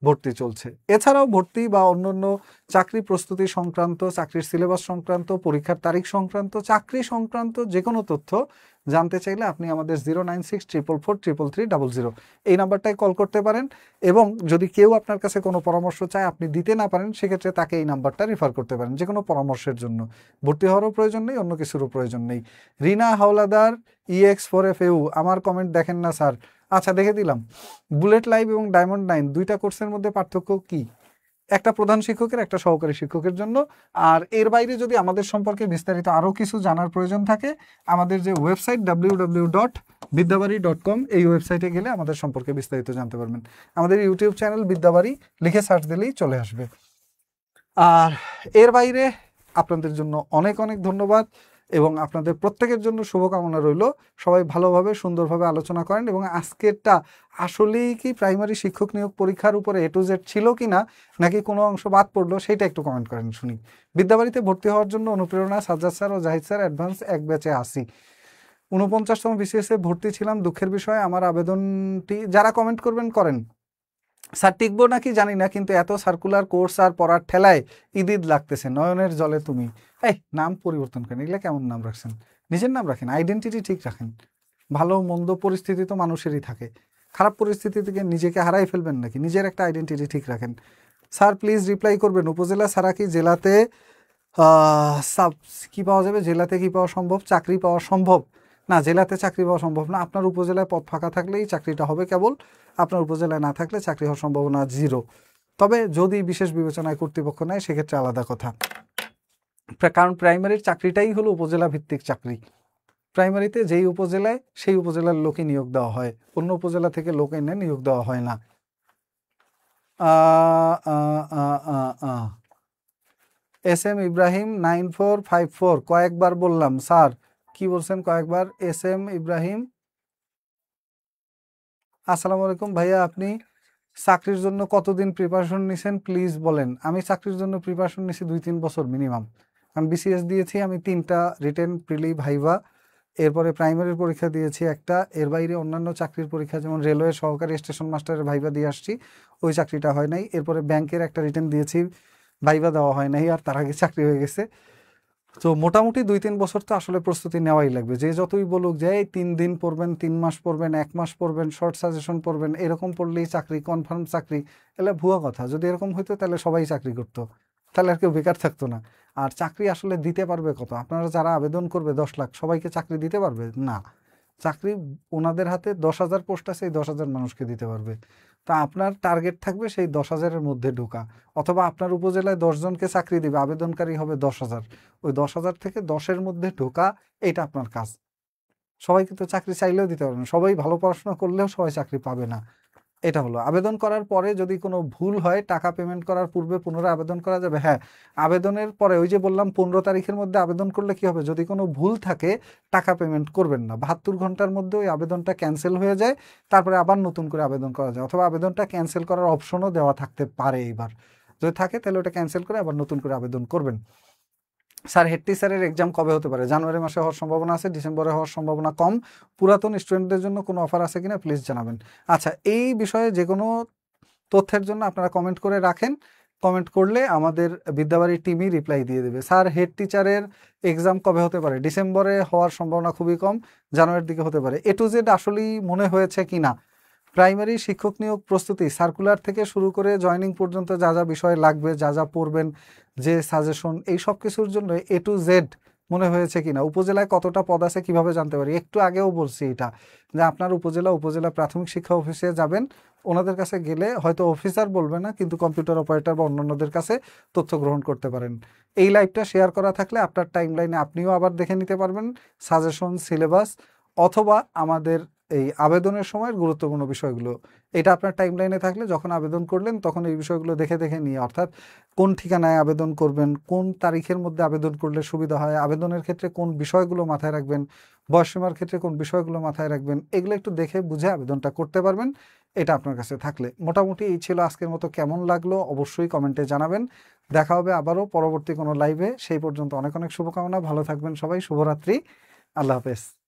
ভর্তি চলছে। এছাড়াও ভর্তি বা অন্যান্য চাকরি প্রস্তুতি সংক্রান্ত, চাকরির সিলেবাস সংক্রান্ত, পরীক্ষার তারিখ সংক্রান্ত, চাকরি সংক্রান্ত যে কোনো তথ্য জানতে চাইলে আপনি আমাদের 09644433300 এই নাম্বারটায় কল করতে পারেন। এবং যদি কেউ আপনার কাছে কোনো পরামর্শ চায় আপনি দিতে না পারেন, সেক্ষেত্রে তাকে এই নাম্বারটা রেফার করতে পারেন যে কোনো পরামর্শের জন্য। ভর্তি হওয়ারও প্রয়োজন নেই, অন্য কিছুরও প্রয়োজন নেই। রিনা হাওলাদার EX4FAU আমার কমেন্ট দেখেন না স্যার। আচ্ছা, দেখে দিলাম। বুলেট লাইভ এবং ডায়মন্ড 9 দুইটা কোর্সের মধ্যে পার্থক্য কি? একটা প্রধান শিক্ষকের, একটা সহকারী শিক্ষকের জন্য। আর এর বাইরে যদি আমাদের সম্পর্কে বিস্তারিত আরও কিছু জানার প্রয়োজন থাকে, আমাদের যে ওয়েবসাইট www.বিদ্যাবাড়ি.com এই ওয়েবসাইটে গেলে আমাদের সম্পর্কে বিস্তারিত জানতে পারবেন। আমাদের ইউটিউব চ্যানেল বিদ্যাবাড়ি লিখে সার্চ দিলেই চলে আসবে। আর এর বাইরে আপনাদের জন্য অনেক অনেক ধন্যবাদ এবং আপনাদের প্রত্যেকের জন্য শুভকামনা রইল। সবাই ভালোভাবে সুন্দরভাবে আলোচনা করেন এবং আজকেরটা আসলেই কি প্রাইমারি শিক্ষক নিয়োগ পরীক্ষার উপরে A to Z ছিল কি না, নাকি কোনো অংশ বাদ পড়লো, সেটা একটু কমেন্ট করেন শুনি। বিদ্যাবাড়িতে ভর্তি হওয়ার জন্য অনুপ্রেরণা সাজ্জাদ স্যার ও জাহিদ স্যার অ্যাডভান্স এক ব্যাচে আসি। 49তম BCS-এ ভর্তি ছিলাম, দুঃখের বিষয় আমার আবেদনটি। যারা কমেন্ট করবেন করেন। স্যার টিকবো নাকি জানি না, কিন্তু এত সার্কুলার কোর্স আর পড়ার ঠেলায় ঈদ লাগতেছে, নয়নের জলে তুমি। এই নাম পরিবর্তন করেন, এগুলো কেমন নাম রাখছেন? নিজের নাম রাখেন, আইডেন্টিটি ঠিক রাখেন। ভালো মন্দ পরিস্থিতি তো মানুষেরই থাকে, খারাপ পরিস্থিতি থেকে নিজেকে হারাই ফেলবেন নাকি? নিজের একটা আইডেন্টিটি ঠিক রাখেন। স্যার প্লিজ রিপ্লাই করবেন, উপজেলা ছাড়া কি জেলাতে কি পাওয়া যাবে? জেলাতে কি পাওয়া সম্ভব? চাকরি পাওয়া সম্ভব না, জেলাতে চাকরি পাওয়া সম্ভব না। আপনার উপজেলায় পদ ফাঁকা থাকলেই চাকরিটা হবে কেবল, আপনার উপজেলায় না থাকলে চাকরি হওয়ার সম্ভাবনা 0। তবে যদি বিশেষ বিবেচনায় কর্তৃপক্ষ নেয় সেক্ষেত্রে আলাদা কথা, কারণ প্রাইমারির চাকরিটাই হলো উপজেলা ভিত্তিক চাকরি। প্রাইমারিতে যেই উপজেলায় সেই উপজেলার লোকে নিয়োগ দেওয়া হয়, অন্য উপজেলা থেকে লোক এনে নিয়োগ দেওয়া হয় না। SM ইব্রাহিম 9454 কয়েকবার বললাম স্যার। কি বলছেন কয়েকবার? SM ইব্রাহিম আসসালামু আলাইকুম ভাইয়া, আপনি চাকরির জন্য কতদিন প্রিপারেশন নিছেন প্লিজ বলেন। আমি চাকরির জন্য প্রিপারেশন নিছি 2-3 বছর মিনিমাম। আমি BCS দিয়েছি, আমি 3টা রিটেন, প্রিলি, ভাইভা, এরপরে প্রাইমারির পরীক্ষা দিয়েছি একটা। এর বাইরে অন্যান্য চাকরির পরীক্ষা যেমন রেলওয়ে সহকারী স্টেশন মাস্টারের ভাইভা দিয়ে আসছি, ওই চাকরিটা হয় নাই। এরপরে ব্যাংকের একটা রিটেন দিয়েছি, ভাইভা দেওয়া হয় নাই, আর তার আগে চাকরি হয়ে গেছে। তো মোটামুটি 2-3 বছর তো আসলে প্রস্তুতি নেওয়াই লাগবে। যে যতই বলুক যে এই 3 দিন পড়বেন, 3 মাস পড়বেন, 1 মাস পড়বেন, শর্ট সাজেশন পড়বেন, এরকম পড়লেই চাকরি কনফার্ম চাকরি, এগুলা ভুয়া কথা। যদি এরকম হইতো তাহলে সবাই চাকরি করতো, তাহলে আর কেউ বেকার থাকতো না। আর চাকরি আসলে দিতে পারবে কত? আপনারা যারা আবেদন করবে 10 লাখ, সবাইকে চাকরি দিতে পারবে না। চাকরি ওনাদের হাতে 10,000 পোস্ট আছে, এই 10,000 মানুষকে দিতে পারবে। তা আপনার টার্গেট থাকবে সেই 10,000-এর মধ্যে ঢোকা, অথবা আপনার উপজেলায় 10 জনকে চাকরি দিবে, আবেদনকারী হবে 10,000, ওই 10,000 থেকে 10-এর মধ্যে ঢোকা, এটা আপনার কাজ। সবাইকে তো চাকরি চাইলেও দিতে পারবে না, সবাই ভালো পড়াশোনা করলেও সবাই চাকরি পাবে না। এটা হলো আবেদন করার পরে যদি কোনো ভুল হয়, টাকা পেমেন্ট করার পূর্বে পুনরায় আবেদন করা যাবে। হ্যাঁ, আবেদনের পরে ওই যে বললাম 15 তারিখের মধ্যে আবেদন করলে কি হবে, যদি কোনো ভুল থাকে টাকা পেমেন্ট করবেন না, 72 ঘন্টার মধ্যে ওই আবেদনটা ক্যান্সেল হয়ে যায়, তারপরে আবার নতুন করে আবেদন করা যায়, অথবা আবেদনটা ক্যান্সেল করার অপশনও দেওয়া থাকতে পারে। এইবার যদি থাকে তাহলে ওটা ক্যান্সেল করে আবার নতুন করে আবেদন করবেন। স্যার, হেড টিচারের এক্সাম কবে হতে পারে? জানুয়ারি মাসে হওয়ার সম্ভাবনা আছে, ডিসেম্বরে হওয়ার সম্ভাবনা কম। পুরাতন স্টুডেন্টদের জন্য কোনো অফার আছে কিনা প্লিজ জানাবেন। আচ্ছা, এই বিষয়ে যে কোনো তথ্যের জন্য আপনারা কমেন্ট করে রাখেন। কমেন্ট করলে আমাদের বিদ্যাবাড়ি টিমই রিপ্লাই দিয়ে দেবে। স্যার, হেড টিচারের এক্সাম কবে হতে পারে? ডিসেম্বরে হওয়ার সম্ভাবনা খুবই কম, জানুয়ারির দিকে হতে পারে। A to Z আসলেই মনে হয়েছে কিনা? প্রাইমারি শিক্ষক নিয়োগ প্রস্তুতি সার্কুলার থেকে শুরু করে জয়নিং পর্যন্ত যা যা বিষয় লাগবে, যা যা পড়বেন, যে সাজেশন, এই সব কিছুর জন্য A to Z মনে হয়েছে কিনা? উপজেলায় কতটা পদ আছে কিভাবে জানতে পারি? একটু আগেও বলছি এটা, যে আপনার উপজেলা প্রাথমিক শিক্ষা অফিসে যাবেন, ওনাদের কাছে গেলে হয়তো অফিসার বলবে না, কিন্তু কম্পিউটার অপারেটর বা অন্যান্যদের কাছে তথ্য গ্রহণ করতে পারেন। এই লাইভটা শেয়ার করা থাকলে আপনার টাইম লাইনে আপনিও আবার দেখে নিতে পারবেন সাজেশন, সিলেবাস, অথবা আমাদের এই আবেদনের সময়ের গুরুত্বপূর্ণ বিষয়গুলো। এটা আপনার টাইম লাইনে থাকলে যখন আবেদন করলেন তখন এই বিষয়গুলো দেখে দেখে নিয়ে, অর্থাৎ কোন ঠিকানায় আবেদন করবেন, কোন তারিখের মধ্যে আবেদন করলে সুবিধা হয়, আবেদনের ক্ষেত্রে কোন বিষয়গুলো মাথায় রাখবেন, বয়সসীমার ক্ষেত্রে কোন বিষয়গুলো মাথায় রাখবেন, এগুলো একটু দেখে বুঝে আবেদনটা করতে পারবেন, এটা আপনার কাছে থাকলে। মোটামুটি এই ছিল আজকের মতো। কেমন লাগলো অবশ্যই কমেন্টে জানাবেন। দেখা হবে আবারও পরবর্তী কোনো লাইভে। সেই পর্যন্ত অনেক অনেক শুভকামনা, ভালো থাকবেন সবাই, শুভরাত্রি, আল্লাহ হাফেজ।